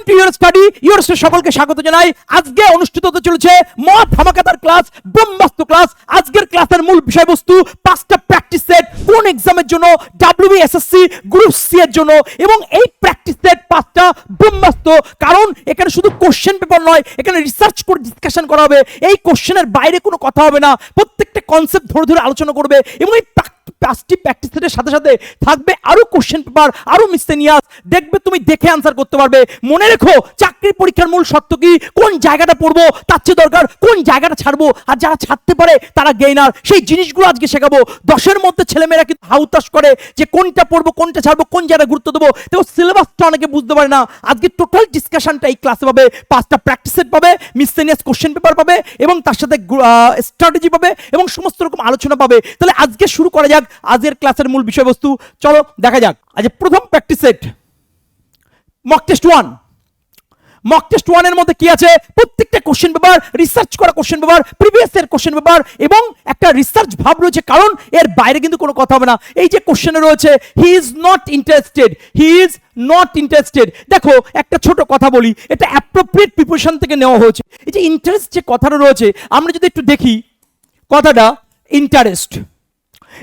Welcome to your study your সকলকে স্বাগত জানাই। আজকে অনুষ্ঠিত হতে চলেছে মহা ধামাকাদার ক্লাস, ব্রহ্মাস্ত্র ক্লাস। আজকের ক্লাসের মূল বিষয়বস্তু 5টা প্র্যাকটিস সেট কোন এক্সামের জন্য, ডাব্লিউবিএসএসসি গ্রুপ সি এর জন্য, এবং এই প্র্যাকটিস সেট 5টা ব্রহ্মাস্ত্র। কারণ এখানে শুধু কোশ্চেন পেপার নয়, এখানে রিসার্চ করে ডিসকাশন করা হবে। এই কোশ্চেনের বাইরে কোনো কথা হবে না, প্রত্যেকটা কনসেপ্ট ধরে ধরে আলোচনা করবে। এবং এই 5টি প্র্যাকটিস সেটের সাথে সাথে থাকবে আরো কোশ্চেন পেপার, আরো মিসসেলিনিয়াস। দেখবে তুমি দেখে আনসার করতে পারবে। মনে রেখো, চাকরির পরীক্ষার মূল সত্য কি, কোন জায়গাটা পড়বো তার চেয়ে দরকার কোন জায়গাটা ছাড়বো, আর যারা ছাড়তে পারে তারা গেইনার। সেই জিনিসগুলো আজকে শেখাবো। 10-এর মধ্যে ছেলেমেয়েরা কিন্তু হাউতাস করে যে কোনটা পড়বো, কোনটা ছাড়বো, কোন জায়গায় গুরুত্ব দেবো। দেখো, সিলেবাসটা অনেকে বুঝতে পারে না। আজকে টোটাল ডিসকাশনটা এই ক্লাসে পাবে। 5টা প্র্যাকটিস সেট পাবে, মিসসেলিনিয়াস কোশ্চেন পেপার পাবে, এবং তার সাথে স্ট্র্যাটেজি পাবে, এবং সমস্ত রকম আলোচনা পাবে। তাহলে আজকে শুরু করা যাক আজকের ক্লাসের মূল বিষয়বস্তু। চলো দেখা যাক। আচ্ছা, প্রথম practice set mock test 1। Mock test 1 এর মধ্যে কি আছে? প্রত্যেকটা কোশ্চেন পেপার, রিসার্চ করা কোশ্চেন পেপার, প্রিভিয়াস এর কোশ্চেন পেপার, এবং একটা রিসার্চ ভাব রয়েছে। কারণ এর বাইরে কিন্তু কোনো কথা হবে না। এই যে কোশ্চেনে রয়েছে he is not interested, he is not interested. দেখো, একটা ছোট কথা বলি, এটা অ্যাপ্রোপ্রিয়েট প্রিপারেশন থেকে নেওয়া হয়েছে। এই যে ইন্টারেস্ট যে কথাটা রয়েছে, আমরা যদি একটু দেখি কথাটা ইন্টারেস্ট,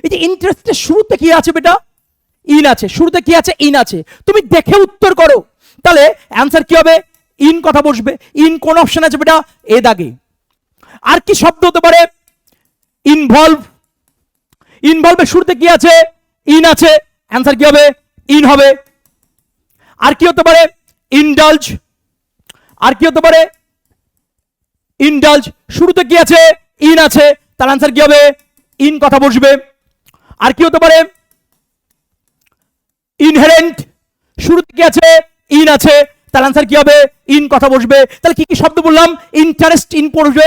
এই যে ইন্টারেস্টের শুরুতে কি আছে বেটা? ইন আছে। শুরুতে কি আছে? ইন আছে। তুমি দেখে উত্তর করো, তাহলে অ্যান্সার কি হবে? ইন কথা বসবে। ইন কোন অপশন আছে বেটা? এ দাগে। আর কি শব্দ হতে পারে? ইনভলভ। ইনভলভের শুরুতে কি আছে? ইন আছে। অ্যান্সার কি হবে? ইন হবে। আর কি হতে পারে? ইনডালজ। আর কি হতে পারে? ইনডালজ। শুরুতে কি আছে? ইন আছে, তার অ্যান্সার কি হবে? ইন কথা বসবে। আর কি হতে পারে? ইনহেরেন্ট। শুরুতে কি আছে? ইন আছে, তার অ্যান্সার কি হবে? ইন কথা বসবে। তাহলে কি কি শব্দ বললাম? ইন্টারেস্ট ইন বসবে,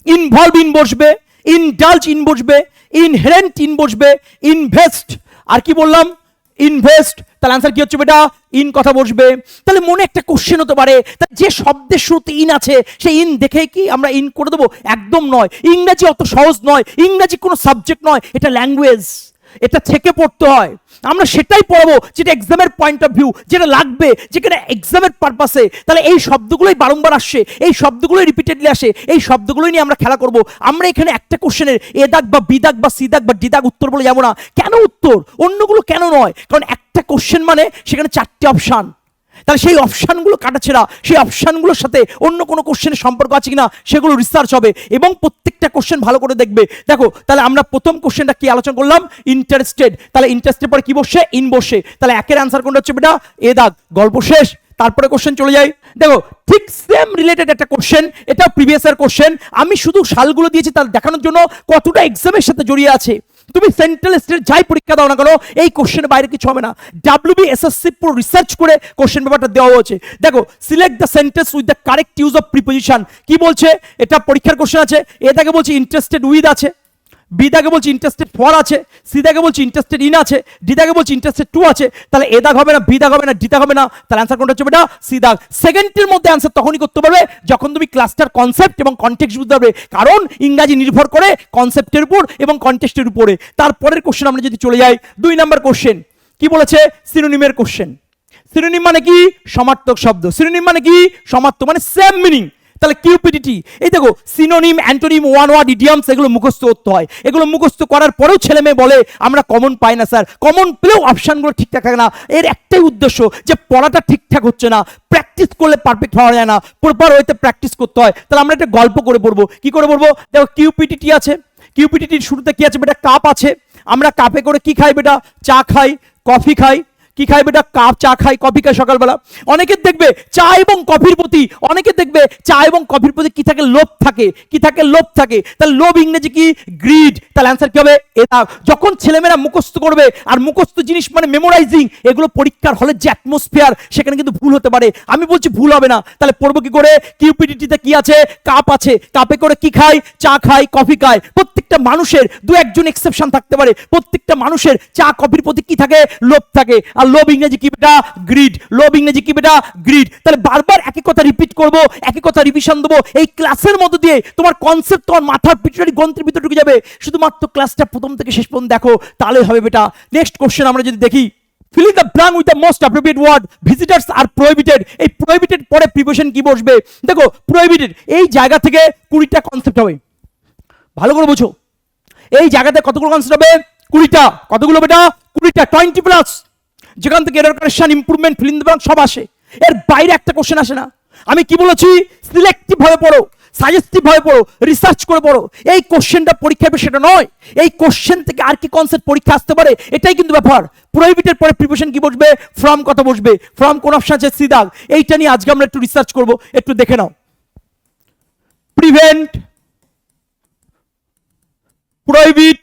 ইনভলভ ইন বসবে, ইনডালজ ইন বসবে, ইনহেরেন্ট ইন বসবে, ইনভেস্ট। আর কি বললাম? ইনভেস্ট। তাহলে অ্যান্সার কি হচ্ছে বেটা? ইন কথা বসবে। তাহলে মনে একটা কোশ্চেন হতে পারে, যে শব্দের শুরুতে ইন আছে সেই ইন দেখে কি আমরা ইন করে দেবো? একদম নয়। ইংরেজি অত সহজ নয়, ইংরেজি কোনো সাবজেক্ট নয়, এটা ল্যাঙ্গুয়েজ। এটা থেকে পড়তে হয়। আমরা সেটাই পড়াবো যেটা এক্সামের পয়েন্ট অফ ভিউ, যেটা লাগবে, যেখানে এক্সামের পারপাসে। তাহলে এই শব্দগুলোই বারংবার আসছে, এই শব্দগুলোই রিপিটেডলি আসে, এই শব্দগুলোই নিয়ে আমরা খেলা করব। আমরা এখানে একটা কোশ্চেনের এ দাগ বা বি দাগ বা সি দাগ বা ডি দাগ উত্তর বলে যাবো না। কেন উত্তর? অন্যগুলো কেন নয়? কারণ একটা কোশ্চেন মানে সেখানে 4টে অপশান। তাহলে সেই অপশানগুলো কাটাছেড়া, সেই অপশানগুলোর সাথে অন্য কোনো কোশ্চেনের সম্পর্ক আছে কিনা সেগুলো রিসার্চ হবে, এবং প্রত্যেকটা কোশ্চেন ভালো করে দেখবে। দেখো, তাহলে আমরা প্রথম কোশ্চেনটা কি আলোচনা করলাম? ইন্টারেস্টেড। তাহলে ইন্টারেস্টেড পরে কি বসে? ইন বসে। তাহলে একের অ্যান্সার কোনটা হচ্ছে বেটা? এ দাগ। গল্প শেষ। তারপরে কোশ্চেন চলে যাই। দেখো, ঠিক সেম রিলেটেড একটা কোশ্চেন, এটা প্রিভিয়াস ইয়ার কোশ্চেন। আমি শুধু সালগুলো দিয়েছি তার দেখানোর জন্য কতটা এক্সামের সাথে জড়িয়ে আছে। তুমি সেন্ট্রাল স্টেট যাই পরীক্ষা দাও না কেন, এই কোশ্চেনের বাইরে কিছু হবে না। ডাব্লিউবিএসএসসি পুরো রিসার্চ করে কোশ্চেন পেপারটা দেওয়া হয়েছে। দেখো, select the sentence with the correct use of preposition. কি বলছে? এটা পরীক্ষার কোশ্চেন আছে। এ দাগে বলছে ইন্টারেস্টেড উইথ আছে, বি দাগে বলছে ইন্টারেস্টেড ফর আছে, সি দাগে বলছে ইন্টারেস্টেড ইন আছে, ডি দাগে বলছে ইন্টারেস্টেড টু আছে। তাহলে এ দাগ হবে না, বি দাগ হবে না, ডি দাগ হবে না। তাহলে অ্যান্সার কোনটা হচ্ছে বেটা? সি দাগ। সেকেন্ডের মধ্যে অ্যান্সার তখনই করতে পারবে যখন তুমি ক্লাসটার কনসেপ্ট এবং কনটেক্সট বুঝতে পারবে। কারণ ইংরাজি নির্ভর করে কনসেপ্টের উপর এবং কনটেক্সটের উপরে। তারপরের কোশ্চেন আমরা যদি চলে যাই, 2 নম্বর কোশ্চেন কি বলেছে? সিনোনিমের কোশ্চেন। সিনোনিম মানে কি? সমার্থক শব্দ। সিনোনিম মানে কি? সমার্থক, মানে সেম মিনিং। তাহলে কিউপিডিটি। এই দেখো, synonym, antonym, one word idioms, এগুলো মুখস্থ করতে হয়। এগুলো মুখস্থ করার পরেও ছেলে মেয়ে বলে আমরা কমন পাই না স্যার। কমন পেলেও অপশানগুলো ঠিকঠাক থাকে না। এর একটাই উদ্দেশ্য যে পড়াটা ঠিকঠাক হচ্ছে না, প্র্যাকটিস করলে পারফেক্ট হওয়া যায় না, প্রপার ওয়েতে প্র্যাকটিস করতে হয়। তাহলে আমরা একটা গল্প করে পড়বো। কি করে পড়বো? দেখো, কিউপিডিটি আছে। কিউপিডিটির শুরুতে কি আছে বেটা? কাপ আছে। আমরা কাপে করে কি খাই বেটা? চা খাই, কফি খাই। কি খাই বেটা? কাপ চা খাই, কফি খাই সকালবেলা। অনেকের দেখবে চা এবং কফির প্রতি, অনেকের দেখবে চা এবং কফির প্রতি কি থাকে? লোভ থাকে। কি থাকে? লোভ থাকে। তাহলে লোভ ইংরেজি কি? গ্রিড। তাহলে অ্যান্সার কি হবে? এটা। যখন ছেলেমেয়েরা মুখস্থ করবে, আর মুখস্থ জিনিস মানে মেমোরাইজিং, এগুলো পরীক্ষার হলে যে অ্যাটমসফিয়ার, সেখানে কিন্তু ভুল হতে পারে। আমি বলছি ভুল হবে না। তাহলে পড়বো কি করে? কিউপিডিটিতে কি আছে? কাপ আছে। কাপে করে কি খাই? চা খাই, কফি খাই। প্রত্যেকটা মানুষের 2-1 এক্সেপশন থাকতে পারে। প্রত্যেকটা মানুষের চা কফির প্রতি কি থাকে? লোভ থাকে। আর লোভ ইংরেজি কি বেটা? গ্রিড। লোভ ইংরেজি কি বেটা? গ্রিড। তাহলে বারবার একই কথা রিপিট করব, একই কথা রিভিশন দেবো। এই ক্লাসের মধ্য দিয়ে তোমার কনসেপ্ট তোমার মাথার পিছনে গ্রন্থের ভিতরে ঢুকে যাবে। শুধুমাত্র ক্লাসটা প্রথম থেকে শেষ পর্যন্ত দেখো, তাহলে হবে বেটা। নেক্সট কোশ্চেন আমরা যদি দেখি, fill in the blank with the most appropriate word. Visitors are prohibited. এই prohibited পরে প্রিপোজিশন কি বসবে? দেখো prohibited এই জায়গা থেকে 20টা কনসেপ্ট হবে, ভালো করে বোঝো। এই জায়গাতে কতগুলো কনসেপ্ট হবে? 20টা। কতগুলো বেটা? 20টা, 20 প্লাস। যেখান থেকে error correction, improvement, feel in the blank সব আসে। এর বাইরে একটা কোশ্চেন আসে না। আমি কি বলেছি? সিলেক্টিভ ভাবে পড়ো, সাজেস্টিভ ভাবে পড়ো, রিসার্চ করে পড়ো। এই কোশ্চেনটা পরীক্ষায় হবে সেটা নয়। এই কোশ্চেন থেকে আর কি কনসেপ্ট পরীক্ষা আসতে পারে এটাই কিন্তু ব্যাপার। প্রহিবিটেড পরে প্রিপোজিশন কি বসবে? ফ্রম কথা বসবে। ফ্রম কোন অপশন আছে? সি দাগ। এইটা নিয়ে আজকে আমরা একটু রিসার্চ করব, একটু দেখে নাও। Prevent, prohibit,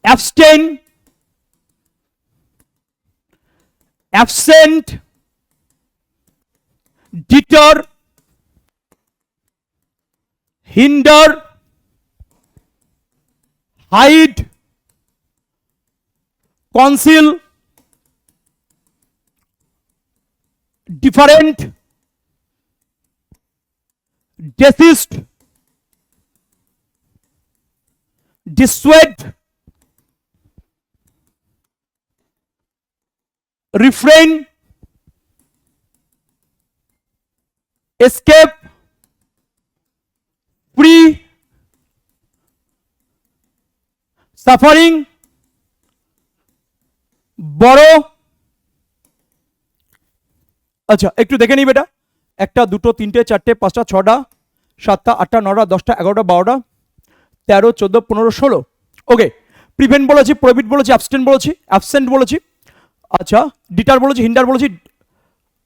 abstain, absent, deter, hinder, hide, conceal, different, desist, dissuade, refrain, escape, free, suffering, borrow। আচ্ছা একটু দেখে নিই বেটা। 1টা 2টো 3টে 4টে 5টা 6টা 7টা 8টা 9টা 10টা 11টা 12টা 13 14 15 16। ওকে, প্রিভেন্ট বলেছি, প্রহিবিট বলেছি, অ্যাবস্টেন্ট বলেছি, অ্যাবসেন্ট বলেছি, আচ্ছা ডিটার বলেছি, হিন্ডার বলেছি,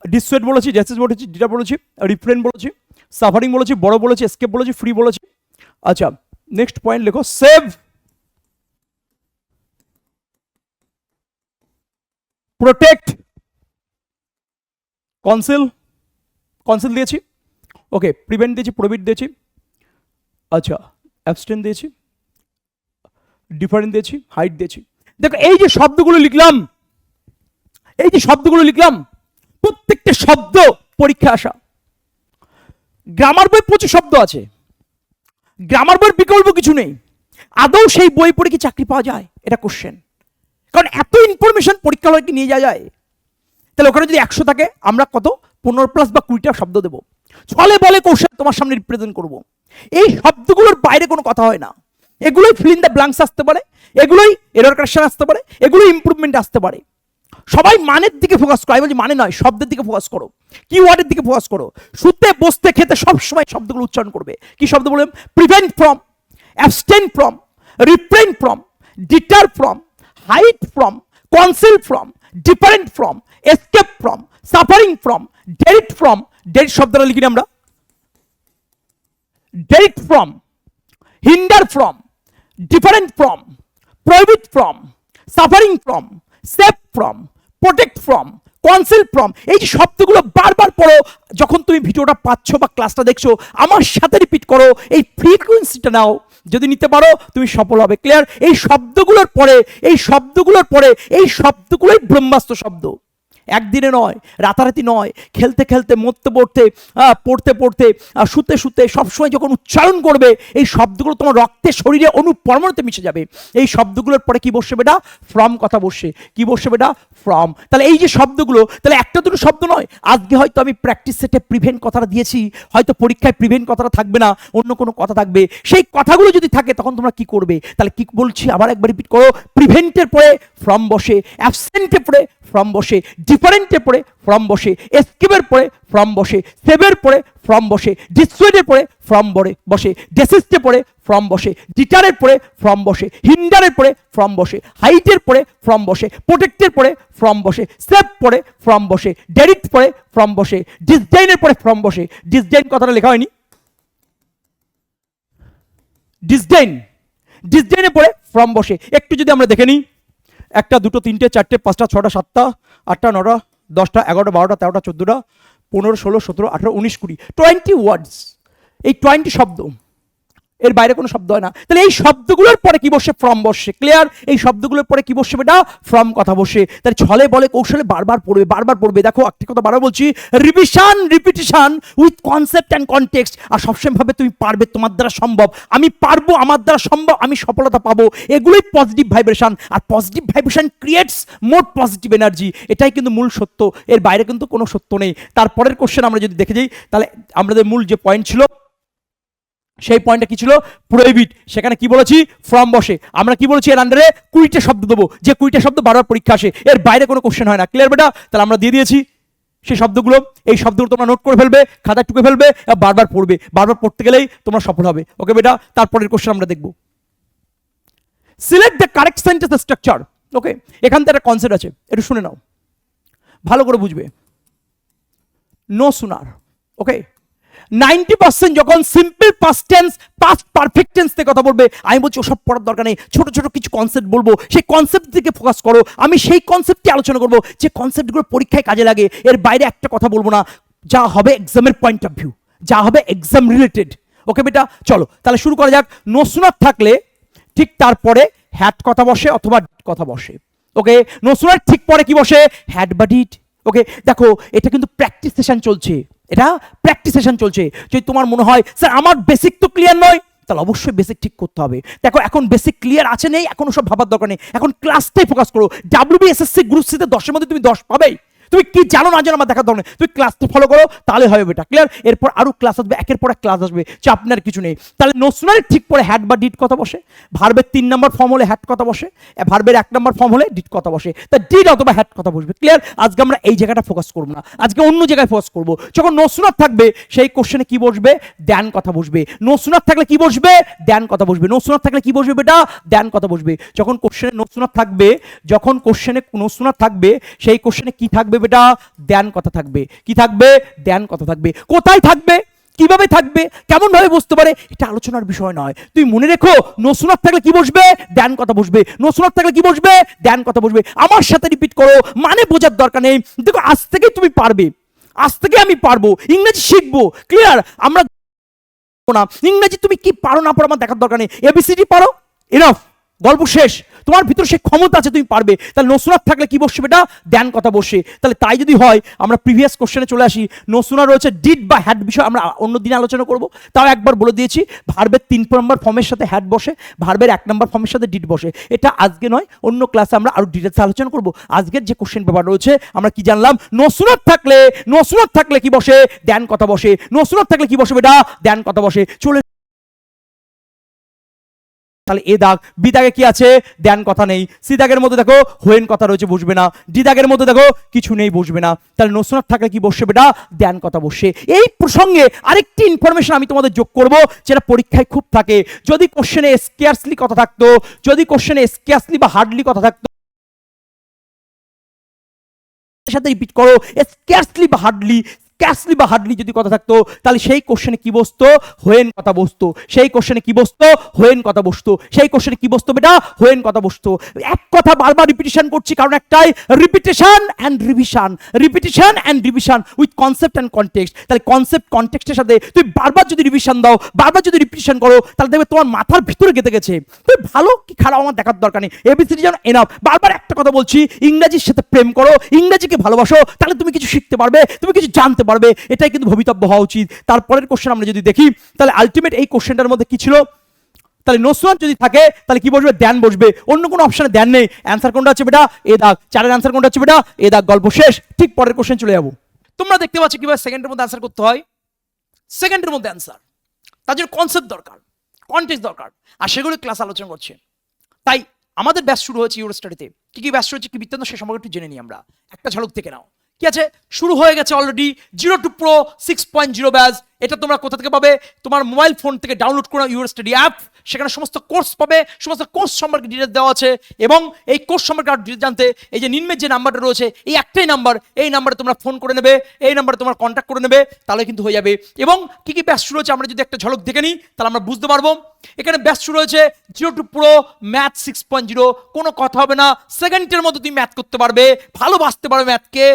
ডিসুয়েড বলেছি, জেসিস বলেছি, ডিটার বলেছি, রিফ্রেন বলেছি, সাফারিং বলেছি, বড় বলেছি, এসকেপ বলেছি, ফ্রি বলেছি। আচ্ছা নেক্সট পয়েন্ট লেখো, সেভ, প্রোটেক্ট, কনসিল, কনসিল দিয়েছি। ওকে, প্রিভেন্ট দিয়েছি, প্রহিবিট দিয়েছি, আচ্ছা অ্যাবস্টেন্ট দিয়েছি, ডিফারেন্ট দিয়েছি, হাইট দিয়েছি। দেখো এই যে শব্দগুলো লিখলাম, এই যে শব্দগুলো লিখলাম, প্রত্যেকটা শব্দ পরীক্ষা আসা। গ্রামার বই প্রচুর শব্দ আছে, গ্রামার বইয়ের বিকল্প কিছু নেই। আদৌ সেই বই পড়ে কি চাকরি পাওয়া যায়? এটা কোশ্চেন। কারণ এত ইনফরমেশন পরীক্ষা হলে কি নিয়ে যাওয়া যায়? তাহলে ওখানে যদি 100 থাকে, আমরা কত 15 প্লাস বা 20টা শব্দ দেবো, ছলে বলে কৌশল তোমার সামনে রিপ্রেজেন্ট করব। এই শব্দগুলোর বাইরে কোনো কথা হয় না। এগুলোই ফিল ইন দ্য ব্ল্যাঙ্কস আসতে পারে, এগুলোই এরর কারেকশন আসতে পারে, এগুলোই ইমপ্রুভমেন্ট আসতে পারে। সবাই মানের দিকে ফোকাস করো, আমি বলছি মানে নয়, শব্দের দিকে ফোকাস করো, কিওয়ার্ডের দিকে ফোকাস করো। শুতে বসতে খেতে সবসময় শব্দগুলো উচ্চারণ করবে। কি শব্দ বললাম? Prevent from, abstain from, refrain from, deter from, hide from, conceal from, different from, escape from, suffering from, deter from. Deter শব্দটা লিখি আমরা, deter from, hinder from, different from, prohibit from, suffering from, save from, protect from, conceal from. এই যে শব্দগুলো বারবার পড়ো, যখন তুমি ভিডিওটা পাচ্ছ বা ক্লাসটা দেখছো আমার সাথে রিপিট করো, এই ফ্রিকোয়েন্সিটা নাও। যদি নিতে পারো তুমি সফল হবে। ক্লিয়ার? এই শব্দগুলোর পরে, এই শব্দগুলোর পরে, এই শব্দগুলোই ব্রহ্মাস্ত্র শব্দ। একদিনে নয়, রাতারাতি নয়, খেলতে খেলতে, মরতে পড়তে, পড়তে পড়তে, শুতে শুতে সবসময় যখন উচ্চারণ করবে এই শব্দগুলো তোমার রক্তে শরীরে অনুপরমাণুতে মিশে যাবে। এই শব্দগুলোর পরে কি বসছে বেটা? ফ্রম কথা বসছে। কি বসছে বেটা? ফ্রম। তাহলে এই যে শব্দগুলো, তাহলে একটা দুটো শব্দ নয়। আজকে হয়তো আমি প্র্যাকটিস সেটে প্রিভেন্ট কথাটা দিয়েছি, হয়তো পরীক্ষায় প্রিভেন্ট কথাটা থাকবে না, অন্য কোনো কথা থাকবে। সেই কথাগুলো যদি থাকে তখন তোমরা কি করবে? তাহলে কি বলছি আবার একবার রিপিট করো। প্রিভেন্টের পরে ফ্রম বসে, অ্যাবসেন্টের পরে ফ্রম বসে, ডিফারেন্টের পরে ফ্রম বসে, এসকেপের পরে ফ্রম বসে, সেভের পরে ফ্রম বসে, ডিসুয়েডের পরে ফ্রম বসে, ডেসিস্টের পরে ফ্রম বসে, ডিটারের পরে ফ্রম বসে, হিন্ডারের পরে ফ্রম বসে, হাইটের পরে ফ্রম বসে, প্রোটেক্টের পরে ফ্রম বসে, সেভ পরে ফ্রম বসে, ডেরিট পরে ফ্রম বসে, ডিসডেইনের পরে ফ্রম বসে। ডিসডেইন কথাটা লেখা হয়নি, ডিসডেইন, ডিসডেইনের পরে ফ্রম বসে। একটু যদি আমরা দেখে নিই, 1টা 2টো 3টে 4টে 5টা 6টা 7টা 8টা 9টা 10টা 11টা 12টা 13টা 14টা 15 16 17 18 19 20 20 ওয়ার্ডস। এই 20 শব্দ এর বাইরে কোনো শব্দ হয় না। তাহলে এই শব্দগুলোর পরে কি বসে? ফ্রম বসে। ক্লিয়ার? এই শব্দগুলোর পরে কি বসে বেটা? ফ্রম কথা বসে। তাহলে ছলে বলে কৌশলে বারবার পড়বে, বারবার পড়বে। দেখো একটা কথা বারবার বলছি, revision repetition with concept and context. আর সবসময় ভাবে তুমি পারবে, তোমার দ্বারা সম্ভব, আমি পারবো, আমার দ্বারা সম্ভব, আমি সফলতা পাবো, এগুলোই পজিটিভ ভাইব্রেশন। আর পজিটিভ ভাইব্রেশন ক্রিয়েটস মোর পজিটিভ এনার্জি। এটাই কিন্তু মূল সত্য, এর বাইরে কিন্তু কোনো সত্য নেই। তারপরের কোশ্চেন আমরা যদি দেখে যাই, তাহলে আমাদের মূল যে পয়েন্ট ছিল, সেই পয়েন্টটা কি ছিল? প্রোহিবিট। সেখানে কি বলেছি? ফ্রম বসে। আমরা কি বলেছি? এর আন্ডারে 20টা শব্দ দেবো, যে 20টা শব্দ বারবার পরীক্ষা আসে, এর বাইরে কোনো কোশ্চেন হয় না। ক্লিয়ার বেটা? তাহলে আমরা দিয়ে দিয়েছি সেই শব্দগুলো। এই শব্দগুলো তোমরা নোট করে ফেলবে, খাতায় টুকে ফেলবে, বারবার পড়বে। বারবার পড়তে গেলেই তোমরা সফল হবে। ওকে বেটা? তারপরের কোশ্চেন আমরা দেখব, select the correct sentence structure. Okay, এখান থেকে একটা কনসেপ্ট আছে, একটু শুনে নাও, ভালো করে বুঝবে। No sooner. ওকে, 90% যখন simple past tense, past perfect tense থেকে কথা বলবে, আমি বলছি ওসব পড়ার দরকার নেই, ছোট ছোট কিছু কনসেপ্ট বলবো, সেই কনসেপ্ট দিকে ফোকাস করো। আমি সেই কনসেপ্টে আলোচনা করবো যে কনসেপ্টগুলো পরীক্ষায় কাজে লাগে। এর বাইরে একটা কথা বলবো না, যা হবে এক্সামের পয়েন্ট অফ ভিউ, যা হবে এক্সাম রিলেটেড। ওকে বেটা? চলো তাহলে শুরু করা যাক। নো সুনার থাকলে ঠিক তারপরে হ্যাড কথা বসে অথবা ডিড কথা বসে। ওকে, নো সুনার ঠিক পরে কি বসে? হ্যাড বা ডিড। ওকে, দেখো এটা কিন্তু প্র্যাকটিস সেশন চলছে, এটা প্র্যাকটিস সেশন চলছে। যদি তোমার মনে হয় স্যার আমার বেসিক তো ক্লিয়ার নয়, তাহলে অবশ্যই বেসিক ঠিক করতে হবে। দেখো এখন বেসিক ক্লিয়ার আছে নেই, এখন সব ভাবার দরকার নেই, এখন ক্লাসটাই ফোকাস করো। ডাব্লিউবিএসএসসি গ্রুপ সিতে 10-এর মধ্যে তুমি 10 পাবেই। তুমি কি জানো না জানো আমার দেখার দরকার নেই, তুমি ক্লাসটা ফলো করো, তাহলে হবে বেটা। ক্লিয়ার? এরপর আরো ক্লাস আসবে, একের পর এক ক্লাস আসবে, চাপ নেওয়ার কিছু নেই। তাহলে নো সুনারের ঠিক পরে হ্যাড বা ডিড কথা বসে। ভার্বের 3 নম্বর ফর্ম হলে হ্যাড কথা বসে, ভার্বের 1 নম্বর ফর্ম হলে ডিড কথা বসে। তা ডিড অথবা হ্যাড কথা বসবে। ক্লিয়ার? আজকে আমরা এই জায়গাটা ফোকাস করবো না, আজকে অন্য জায়গায় ফোকাস করবো। যখন নো সুনার থাকবে সেই কোশ্চেনে কি বসবে? দেন কথা বসবে। নো সুনার থাকলে কি বসবে? দেন কথা বসবে। নো সুনার থাকলে কি বসবে বেটা? দেন কথা বসবে। যখন কোশ্চেনে নো সুনার থাকবে, যখন কোশ্চেনে নো সুনার থাকবে, সেই কোশ্চেনে কি থাকবে বেটা? দেন কথা থাকবে। কি থাকবে? দেন কথা থাকবে। কোথায় থাকবে, কিভাবে থাকবে, কেমন ভাবে বুঝতে পারে, এটা আলোচনার বিষয় নয়। তুই মনে রেখো, নো সুনার থাকলে কি বসবে? দেন কথা বসবে। নো সুনার থাকলে কি বসবে? দেন কথা বসবে। আমার সাথে রিপিট করো, মানে বোঝার দরকার নেই। দেখো আজ থেকেই তুমি পারবে, আজ থেকে আমি পারবো, ইংরেজি শিখবো। ক্লিয়ার? আমরা না ইংরেজি তুমি কি পারো না পারো আমার দেখার দরকার নেই, এবিসিডি পারো, এনাফ, গল্প শেষ। তোমার ভিতরে সেই ক্ষমতা আছে, তুমি পারবে। তাহলে নো সুনার থাকলে কি বসবে বেটা? দেন কথা বসে। তাহলে তাই যদি হয়, আমরা প্রিভিয়াস কোশ্চেনে চলে আসি। নো সুনার রয়েছে ডিড বা হ্যাড, বিষয় আমরা অন্য দিনে আলোচনা করব। তাও একবার বলে দিয়েছি, ভার্বের 3 নম্বর ফর্মের সাথে হ্যাড বসে, ভার্বের 1 নম্বর ফর্মের সাথে ডিড বসে। এটা আজকে নয়, অন্য ক্লাসে আমরা আরো ডিটেলসে আলোচনা করব। আজকের যে কোশ্চেন পেপার রয়েছে আমরা কি জানলাম? নো সুনার থাকলে কি বসে? দেন কথা বসে। নো সুনার থাকলে কি বসে বেটা? দেন কথা বসে। চলে তাহলে এ দাগ, বি দাগে কি আছে? দেন কথা নেই। সি দাগের মধ্যে দেখো হোয়েন কথা রয়েছে, বসবে না। ডি দাগের মধ্যে দেখো কিছু নেই, বসবে না। তাহলে নো সুনার থাকলে কি বসবে বেটা? দেন কথা বসে। এই প্রসঙ্গে আরেকটি ইনফরমেশন আমি তোমাদের যোগ করব, যেটা পরীক্ষায় খুব থাকে। যদি কোশ্চেনে স্কেয়ারসলি কথা থাকতো, যদি কোশ্চেনে স্কেয়ারসলি বা হার্ডলি কথা থাকতো, সাথে রিপিট করো, স্কেয়ারসলি বা হার্ডলি, ক্যাসলি বা হার্ডলি যদি কথা থাকতো, তাহলে সেই কোশ্চেনে কি বসতো? হোয়েন কথা বসতো। সেই কোশ্চেনে কি বসতো? হোয়েন কথা বসতো। সেই কোশ্চেনে কি বসতো বেটা? হোয়েন কথা বসতো। এক কথা বারবার রিপিটিশন করছি, কারণ একটাই, repetition and revision, repetition and revision with concept and context. তাহলে কনসেপ্ট কনটেক্সটের সাথে তুই বারবার যদি রিভিশন দাও, বারবার যদি রিপিটিশন করো, তাহলে দেখবে তোমার মাথার ভিতরে গেঁথে গেছে। তুই ভালো কি খারাপ আমার দেখার দরকার নেই, এবিসিডি যেন এনাফ। বারবার একটা কথা বলছি, ইংরেজির সাথে প্রেম করো, ইংরেজিকে ভালোবাসো, তাহলে তুমি কিছু শিখতে পারবে, তুমি কিছু জানতে পারবে। এটাই কিন্তু ভবিতব্য হওয়া উচিত। তারপরের কোশ্চেন আমরা যদি দেখি, তাহলে আলটিমেট এই কোশ্চেনটার মধ্যে কি ছিল? তাহলে নো সুনার যদি থাকে তাহলে কি বসবে? দেন বসবে। অন্য কোনো অপশনে দেন নেই। অ্যান্সার কোনটা আছে বেটা? এ দাগ। 4-এর অ্যান্সার কোনটা আছে বেটা? এ দাগ। গল্প শেষ। ঠিক পরের কোশ্চেন চলে যাবো। তোমরা দেখতে পাচ্ছ কিভাবে সেকেন্ডের মধ্যে অ্যান্সার করতে হয়। সেকেন্ডের মধ্যে অ্যান্সার, তার জন্য কনসেপ্ট দরকার, কনটেক্সট দরকার, আর সেগুলো ক্লাস আলোচনা করছে। তাই আমাদের ব্যাচ শুরু হয়েছে ইউরো স্টাডিতে। কি কি ব্যাচ রয়েছে, কি বৃত্তান্ত, সে সম্পর্কে একটু জেনে নিই আমরা। একটা ঝলক থেকে নাও। কি আছে? শুরু হয়ে গেছে অলরেডি 0 to Pro 6.0 ব্যাচ। এটা তোমরা কোথা থেকে পাবে? তোমার মোবাইল ফোন থেকে ডাউনলোড করো ইউরো স্টাডি অ্যাপ। সেখানে সমস্ত কোর্স পাবে, সমস্ত কোর্স সম্পর্কে ডিটেলস দেওয়া আছে। এবং এই কোর্স সম্পর্কে আরো ডিটেলস জানতে এই যে নিম্নের যে নাম্বারটা রয়েছে, এই একটাই নাম্বার, এই নাম্বারে তোমরা ফোন করে নেবে, এই নাম্বারে তোমরা কন্ট্যাক্ট করে নেবে, তাহলে কিন্তু হয়ে যাবে। এবং কি কি ব্যাচ শুরু হয়েছে আমরা যদি একটা ঝলক দেখে নিই, তাহলে আমরা বুঝতে পারবো। এখানে ব্যাচ শুরু হয়েছে 0 to Pro ম্যাথ 6.0। কোনো কথা হবে না, সেকেন্ডের মধ্যে তুমি ম্যাথ করতে পারবে, ভালোবাসতে পারবে ম্যাথকে,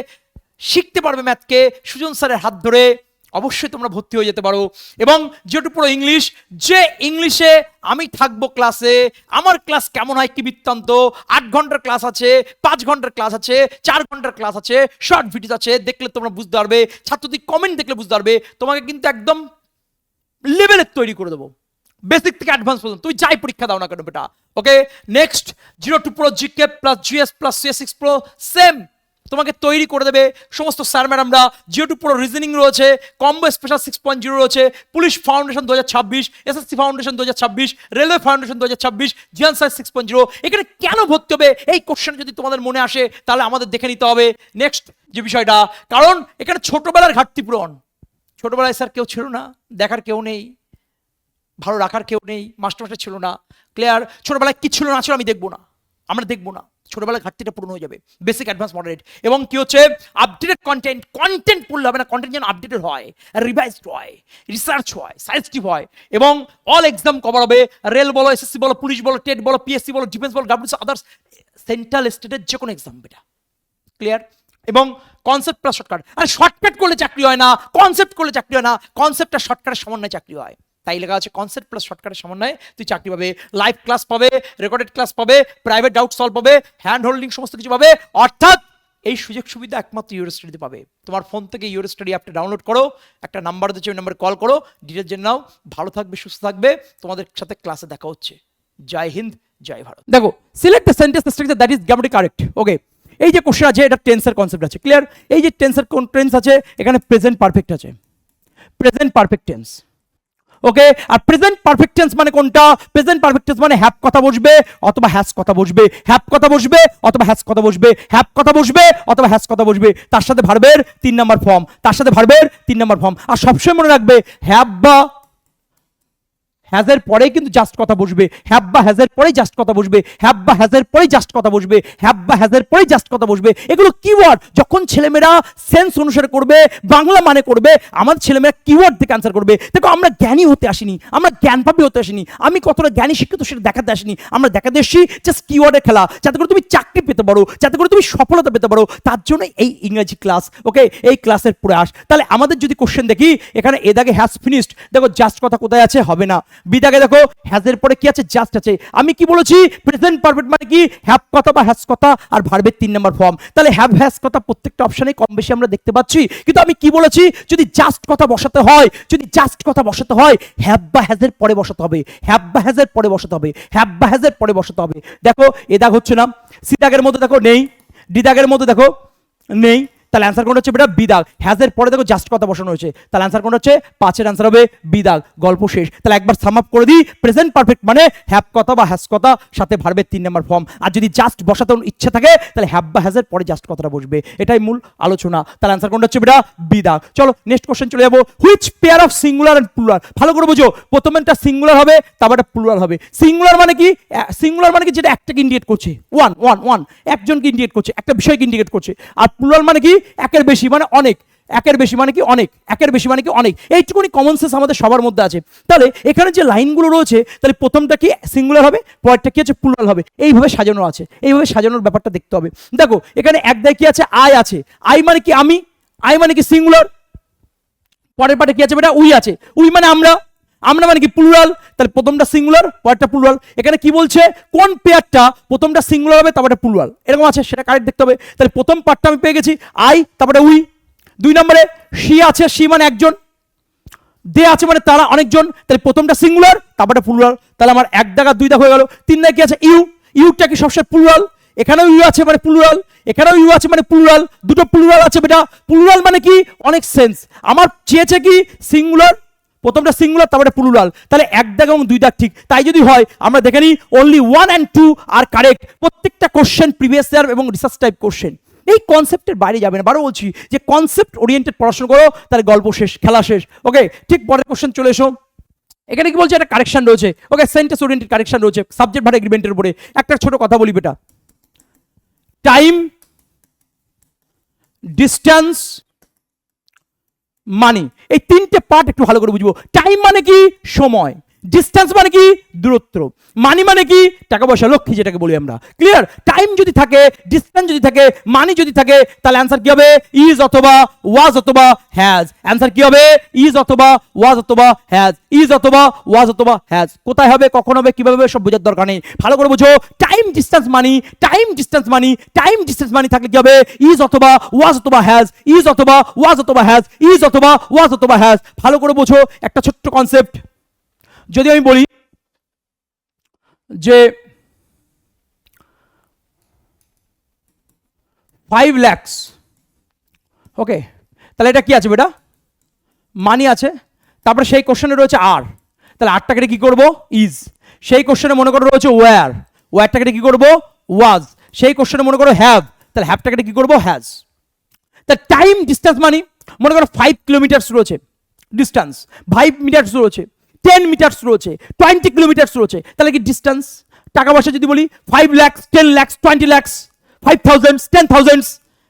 শিখতে পারবে ম্যাথকে সুজন স্যারের হাত ধরে। অবশ্যই তোমরা ভর্তি হয়ে যেতে পারো। এবং যেটু পুরো ইংলিশ, যে ইংলিশে আমি থাকবো ক্লাসে, আমার ক্লাস কেমন হয় কি বৃত্তান্ত, 8 ঘন্টার ক্লাস আছে, 5 ঘন্টার ক্লাস আছে, 4 ঘন্টার ক্লাস আছে, শর্ট ভিডিওস আছে, দেখলে তোমরা বুঝতে পারবে, ছাত্রদের কমেন্ট দেখলে বুঝতে পারবে, তোমাকে কিন্তু একদম লেভেলের তৈরি করে দেবো, বেসিক থেকে অ্যাডভান্স পর্যন্ত, তুই যাই পরীক্ষা দাও না কেন বেটা। Okay, next 02 pro GK plus GS plus CS6 pro same তোমাকে তৈরি করে দেবে সমস্ত স্যার ম্যাডামরা। 02 প্রো রিজনিং রয়েছে, কম্বো স্পেশাল 6.0 রয়েছে, police foundation 2026, SSC foundation 2026, railway foundation 2026, জিয়ান সায়েন্স 6.0। এখানে কেন ভর্তি হবে এই কোশ্চেন যদি তোমাদের মনে আসে তাহলে আমাদের দেখে নিতে হবে নেক্সট যে বিষয়টা, কারণ এখানে ছোটবেলার ঘাটতি পূরণ। ছোটবেলায় স্যার কেউ ছিল না, দেখার কেউ নেই, ভালো রাখার কেউ নেই, মাস্টার ছিল না, ক্লিয়ার। ছোটবেলায় কি ছিল না ছিল আমি দেখবো না, আমরা দেখবো না, ছোটবেলার ঘাটতিটা পূরণ হয়ে যাবে। বেসিক, অ্যাডভান্স, মডারেট এবং কি হচ্ছে আপডেটেড কন্টেন্ট পড়লে হবে না, কন্টেন্ট যেন আপডেটেড হয়, রিভাইজড হয়, রিসার্চ হয়, সায়েন্সটিভ হয়, এবং অল এক্সাম কভার হবে। রেল বলো, এসএসসি বলো, পুলিশ বলো, টেট বলো, পিএসসি বলো, ডিফেন্স বলো, গভর্নমেন্ট আদার্স, সেন্ট্রাল স্টেটের যে কোনো এক্সাম বেটা, ক্লিয়ার। এবং কনসেপ্ট প্লাস শর্টকাট, আর শর্টকাট করলে চাকরি হয় না, কনসেপ্ট করলে চাকরি হয় না, কনসেপ্ট আর শর্টকাটের সমন্বয়ে চাকরি হয়। তাই লেখা আছে কনসেপ্ট প্লাস শর্টকাটের সমন্বয়ে তুই চাকরি পাবে, লাইভ ক্লাস পাবে, রেকর্ডেড ক্লাস পাবে, প্রাইভেট ডাউট সলভ পাবে, হ্যান্ড হোল্ডিং সমস্ত কিছু পাবে। অর্থাৎ এই সুযোগ সুবিধা একমাত্র ইউরোস্টাডিতে পাবে। তোমার ফোন থেকে ইউরোস্টাডি অ্যাপটা ডাউনলোড করো, একটা নাম্বার দিচ্ছে, ওই নাম্বারে কল করো, ডিটেলস জেনে নাও। ভালো থাকবে, সুস্থ থাকবে, তোমাদের সাথে ক্লাসে দেখা হচ্ছে। জয় হিন্দ, জয় ভারত। দেখো, select the sentence structure that is grammatically correct. Okay, এই যে কোশ্চেন আছে এটা টেন্সের কনসেপ্ট আছে, ক্লিয়ার। এই যে টেন্সের কোন টেন্স আছে, এখানে প্রেজেন্ট পারফেক্ট আছে, প্রেজেন্ট পারফেক্ট টেন্স। ওকে, আর প্রেজেন্ট পারফেক্ট টেন্স মানে কোনটা? প্রেজেন্ট পারফেক্ট টেন্স মানে হ্যাভ কথা বসবে অথবা হ্যাজ কথা বসবে, হ্যাভ কথা বসবে অথবা হ্যাজ কথা বসবে, হ্যাভ কথা বসবে অথবা হ্যাজ কথা বসবে, তার সাথে ভার্বের 3 নাম্বার ফর্ম, তার সাথে ভার্বের 3 নাম্বার ফর্ম। আর সবসময় মনে রাখবে হ্যাভ বা হ্যাজের পরেই কিন্তু জাস্ট কথা বসবে, হ্যাভ বা হ্যাজের পরেই জাস্ট কথা বসবে, হ্যাভ বা হ্যাজের পরেই জাস্ট কথা বসবে, হ্যাভ বা হ্যাজের পরেই জাস্ট কথা বসবে। এগুলো কিওয়ার্ড, যখন ছেলেমেয়েরা সেন্স অনুসারে করবে, বাংলা মানে করবে, আমাদের ছেলেমেয়েরা কিওয়ার্ড থেকে অ্যান্সার করবে। দেখো, আমরা জ্ঞানী হতে আসিনি, আমরা জ্ঞানভাবী হতে আসিনি, আমি কতটা জ্ঞানী শিক্ষিত সেটা দেখাতে আসিনি, আমরা দেখাতে এসেছি জাস্ট কিওয়ার্ডের খেলা, যাতে করে তুমি চাকরি পেতে পারো, যাতে করে তুমি সফলতা পেতে পারো। তার জন্য এই ইংরেজি ক্লাস। ওকে, এই ক্লাসের পরে আস। তাহলে আমাদের যদি কোশ্চেন দেখি, এখানে এ দাগে হ্যাজ ফিনিশড, দেখো জাস্ট কথা কোথায় আছে? হবে না। বিদাগে দেখো হ্যাজের পরে কি আছে? জাস্ট আছে। আমি কি বলেছি? প্রেজেন্ট পারফেক্ট মানে কি? হ্যাভ কথা বা হ্যাজ কথা আর ভার্বের 3 নাম্বার ফর্ম। তাহলে হ্যাভ হ্যাজ কথা প্রত্যেকটা অপশনে কম বেশি আমরা দেখতে পাচ্ছি, কিন্তু আমি কি বলেছি? যদি জাস্ট কথা বসাতে হয়, যদি জাস্ট কথা বসাতে হয়, হ্যাভ বা হ্যাজের পরে বসাতে হবে, হ্যাভ বা হ্যাজের পরে বসাতে হবে, হ্যাভ বা হ্যাজের পরে বসাতে হবে। দেখো এ দাগ হচ্ছে না, সি দাগের মধ্যে দেখো নেই, ডি দাগের মধ্যে দেখো নেই, তাহলে অ্যান্সার কোনটা হচ্ছে বেটা? বিদাগ। হ্যাজের পরে দেখো জাস্ট কথা বসানো হয়েছে, তাহলে অ্যান্সার কোনটা হচ্ছে? 5-এর অ্যান্সার হবে বিদাগ। গল্প শেষ। তাহলে একবার সাম আপ করে দিই, প্রেজেন্ট পারফেক্ট মানে হ্যাভ কথা বা হ্যাজ কথা সাথে ভার্বের 3 নাম্বার ফর্ম। আর যদি জাস্ট বসাতে ইচ্ছে থাকে তাহলে হ্যাভ বা হ্যাজের পরে জাস্ট কথাটা বসবে, এটাই মূল আলোচনা। তাহলে অ্যান্সার কোনটা হচ্ছে বেটা? বিদাগ। চলো নেক্সট কোশ্চেন চলে যাবো। Which pair of singular and plural, ভালো করে বুঝো, প্রথমেরটা সিঙ্গুলার হবে, তারপরটা প্লুরাল হবে। সিঙ্গুলার মানে কি? সিঙ্গুলার মানে কি? যেটা একটাকে ইন্ডিকেট করছে, ওয়ান ওয়ান ওয়ান, একজনকে ইন্ডিকেট করছে, একটা বিষয়কে ইন্ডিকেট করছে। আর প্লুরাল মানে কি? একের বেশি মানে অনেক, একের বেশি মানে কি? অনেক, একের বেশি মানে কি? অনেক। এইটুকুনি কমন সেন্স আমাদের সবার মধ্যে আছে। তাহলে এখানে যে লাইনগুলো রয়েছে, তাহলে প্রথমটা কি সিঙ্গুলার হবে, পরেরটা কি আছে? প্লুরাল হবে। এইভাবে সাজানো আছে, এইভাবে সাজানোর ব্যাপারটা দেখতে হবে। দেখো এখানে এক দায় কি আছে? আই আছে। আই মানে কি? আমি। আই মানে কি? সিঙ্গুলার। পরের পাটে কি আছে বেটা? উই আছে। উই মানে আমরা। আমরা মানে কি? প্লুরাল। তাহলে প্রথমটা সিঙ্গুলার, পরেরটা প্লুরাল। এখানে কি বলছে? কোন পেয়ারটা প্রথমটা সিঙ্গুলার হবে, তারপরে প্লুরাল, এরকম আছে, সেটা কারেক্ট দেখতে হবে। তাহলে প্রথম পার্টটা আমি পেয়ে গেছি, আই, তারপরে উই। 2 নম্বরে শি আছে, শি মানে একজন, দে আছে মানে তারা অনেকজন, তাহলে প্রথমটা সিঙ্গুলার, তারপরে প্লুরাল। তাহলে আমার 1 দাগ আর 2 দাগ হয়ে গেল। 3 দাগে কি আছে? ইউ। ইউটা কি সবসময় প্লুরাল? এখানেও ইউ আছে মানে প্লুরাল, এখানেও ইউ আছে মানে প্লুরাল, দুটো প্লুরাল আছে বেটা। প্লুরাল মানে কি? অনেক সেন্স। আমার চেয়েছে কি? সিঙ্গুলার, প্রথমটা সিঙ্গুলার, তারপরে প্লুরাল। তাহলে 1 দাগ এবং 2 দাগ ঠিক। তাই যদি হয় আমরা দেখে নিই, অনলি 1 and 2 আর কারেক্ট। প্রত্যেকটা কোশ্চেন প্রিভিয়াস ইয়ার এবং রিসার্চ টাইপ কোশ্চেন, এই কনসেপ্টের বাইরে যাবে না। বারো বলছি যে কনসেপ্ট ওরিয়েন্টেড পড়াশোনা করো, তাহলে গল্প শেষ, খেলা শেষ। ওকে, ঠিক পরের কোশ্চেন চলে এসো। এখানে কি বলছে? একটা কারেকশন রয়েছে। ওকে, সেন্টেন্স ওরিয়েন্টেড কারেকশন রয়েছে সাবজেক্ট ভার্ব এগ্রিমেন্টের উপরে। একটা ছোট কথা বলি বেটা, টাইম, ডিস্টেন্স, মানি, এই 3টে পার্ট একটু ভালো করে বুঝবো। টাইম মানে কি? সময়। ডিস্টেন্স মানে কি দূরত্ব, মানি মানে কি টাকা পয়সা লক্ষ্মী যেটাকে বলি আমরা, ক্লিয়ার। টাইম যদি থাকে, ডিস্টেন্স যদি থাকে, মানি যদি থাকে, তাহলে অ্যান্সার কি হবে ইজ অথবা ওয়াজ অথবা হ্যাজ। অ্যান্সার কি হবে ইজ অথবা ওয়াজ অথবা হ্যাজ, ইজ অথবা ওয়াজ অথবা হ্যাজ। কোথায় হবে, কখন হবে, কিভাবে হবে, সব বোঝার দরকার নেই, ভালো করে বোঝো। টাইম ডিস্টেন্স মানি, টাইম ডিস্টেন্স মানি, টাইম ডিস্টেন্স মানি থাকলে কি হবে ইজ অথবা ওয়াজ অথবা হ্যাজ, ইজ অথবা ওয়াজ অথবা হ্যাজ, ইজ অথবা ওয়াজ অথবা হ্যাজ। ভালো করে বোঝো একটা ছোট্ট কনসেপ্ট। যদি আমি বলি যে 5 lakhs, ওকে, তাহলে এটা কি আছে বেটা, মানি আছে, তারপরে সেই কোশ্চেনে রয়েছে আর, তাহলে আরটাকে কি করব ইজ, সেই কোশ্চেনে মনে করো রয়েছে ওয়্যার, ওয়্যারটাকে কি করব ওয়াজ, সেই কোশ্চেনে মনে করো হ্যাভ, তাহলে হ্যাভটাকে কি করব হ্যাজ। তা টাইম ডিস্টেন্স মানি মনে করো 5 কিলোমিটার্স রয়েছে ডিস্টেন্স, 5 মিটার্স রয়েছে, 10 মিটার্স রয়েছে, 20 কিলোমিটার্স রয়েছে, তাহলে কি ডিস্টেন্স। টাকা পয়সা যদি বলি 5 lakhs, 10 lakhs, 20 lakhs, 5,000, 10,000,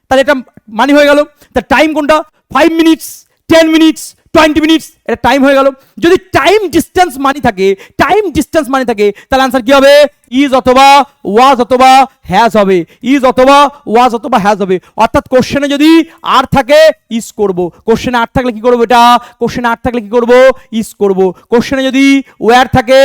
তাহলে এটা মানি হয়ে গেল। তা টাইম কোনটা, 5 মিনিটস, 10 মিনিটস, 20 মিনিটস, এটা টাইম হয়ে গেল। যদি টাইম ডিস্টেন্স মানি থাকে, টাইম ডিস্টেন্স মানি থাকে, তাহলে আনসার কি হবে ইজ অথবা ওয়াজ অথবা হ্যাজ হবে, ইজ অথবা ওয়াজ অথবা হ্যাজ হবে। অর্থাৎ কোশ্চেনে যদি আর থাকে ইজ করব, কোশ্চেনে আর থাকলে কি করব এটা, কোশ্চেনে আর থাকলে কি করব ইজ করব। কোশ্চেনে যদি ওয়্যার থাকে,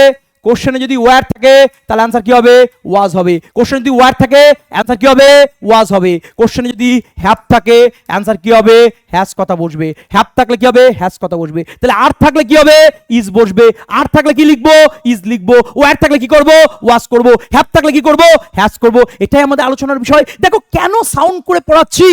কোশ্চেনে যদি ওয়্যার থাকে তাহলে আনসার কি হবে ওয়াজ হবে, কোশ্চেনে যদি ওয়্যার থাকে অ্যান্সার কি হবে ওয়াজ হবে, কোশ্চেনে যদি হ্যাভ থাকে অ্যান্সার কি হবে হ্যাজ কথা বসবে, হ্যাভ থাকলে কি হবে হ্যাজ কথা বসবে। তাহলে আর থাকলে কি হবে ইজ বসবে, আর থাকলে কি লিখবো ইজ লিখবো, ওয়্যার থাকলে কি করব ওয়াজ করব, হ্যাভ থাকলে কি করব হ্যাজ করব। এটাই আমাদের আলোচনার বিষয়। দেখো কেন সাউন্ড করে পড়াচ্ছি,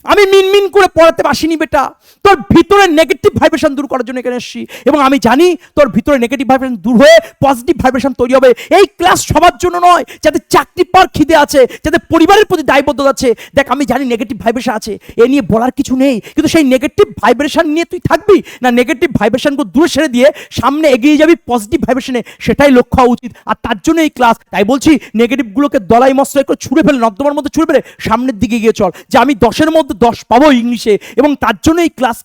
আমি মিনমিন করে পড়াতে আসিনি বেটা, তোর ভিতরে নেগেটিভ ভাইব্রেশন দূর করার জন্য এখানে এসেছি, এবং আমি জানি তোর ভিতরে নেগেটিভ ভাইব্রেশন দূর হয়ে পজিটিভ ভাইব্রেশন তৈরি হবে। এই ক্লাস সবার জন্য নয়, যাদের চাকরি পাওয়ার খিদে আছে, যাদের পরিবারের প্রতি দায়বদ্ধতা আছে। দেখ আমি জানি নেগেটিভ ভাইব্রেশন আছে, এ নিয়ে বলার কিছু নেই, কিন্তু সেই নেগেটিভ ভাইব্রেশন নিয়ে তুই থাকবি না, নেগেটিভ ভাইব্রেশনকে দূরে ছেড়ে দিয়ে সামনে এগিয়ে যাবি পজিটিভ ভাইব্রেশনে, সেটাই লক্ষ্য হওয়া উচিত। আর তার জন্য এই ক্লাস, তাই বলছি নেগেটিভগুলোকে দলাই মশলাই করে ছুঁড়ে ফেলে, নর্দমার মধ্যে ছুঁড়ে ফেলে সামনের দিকে গিয়ে চল, যে আমি 10-এর মধ্যে 10 পাবো ইংলিশে। এবং তার জন্য এই ক্লাস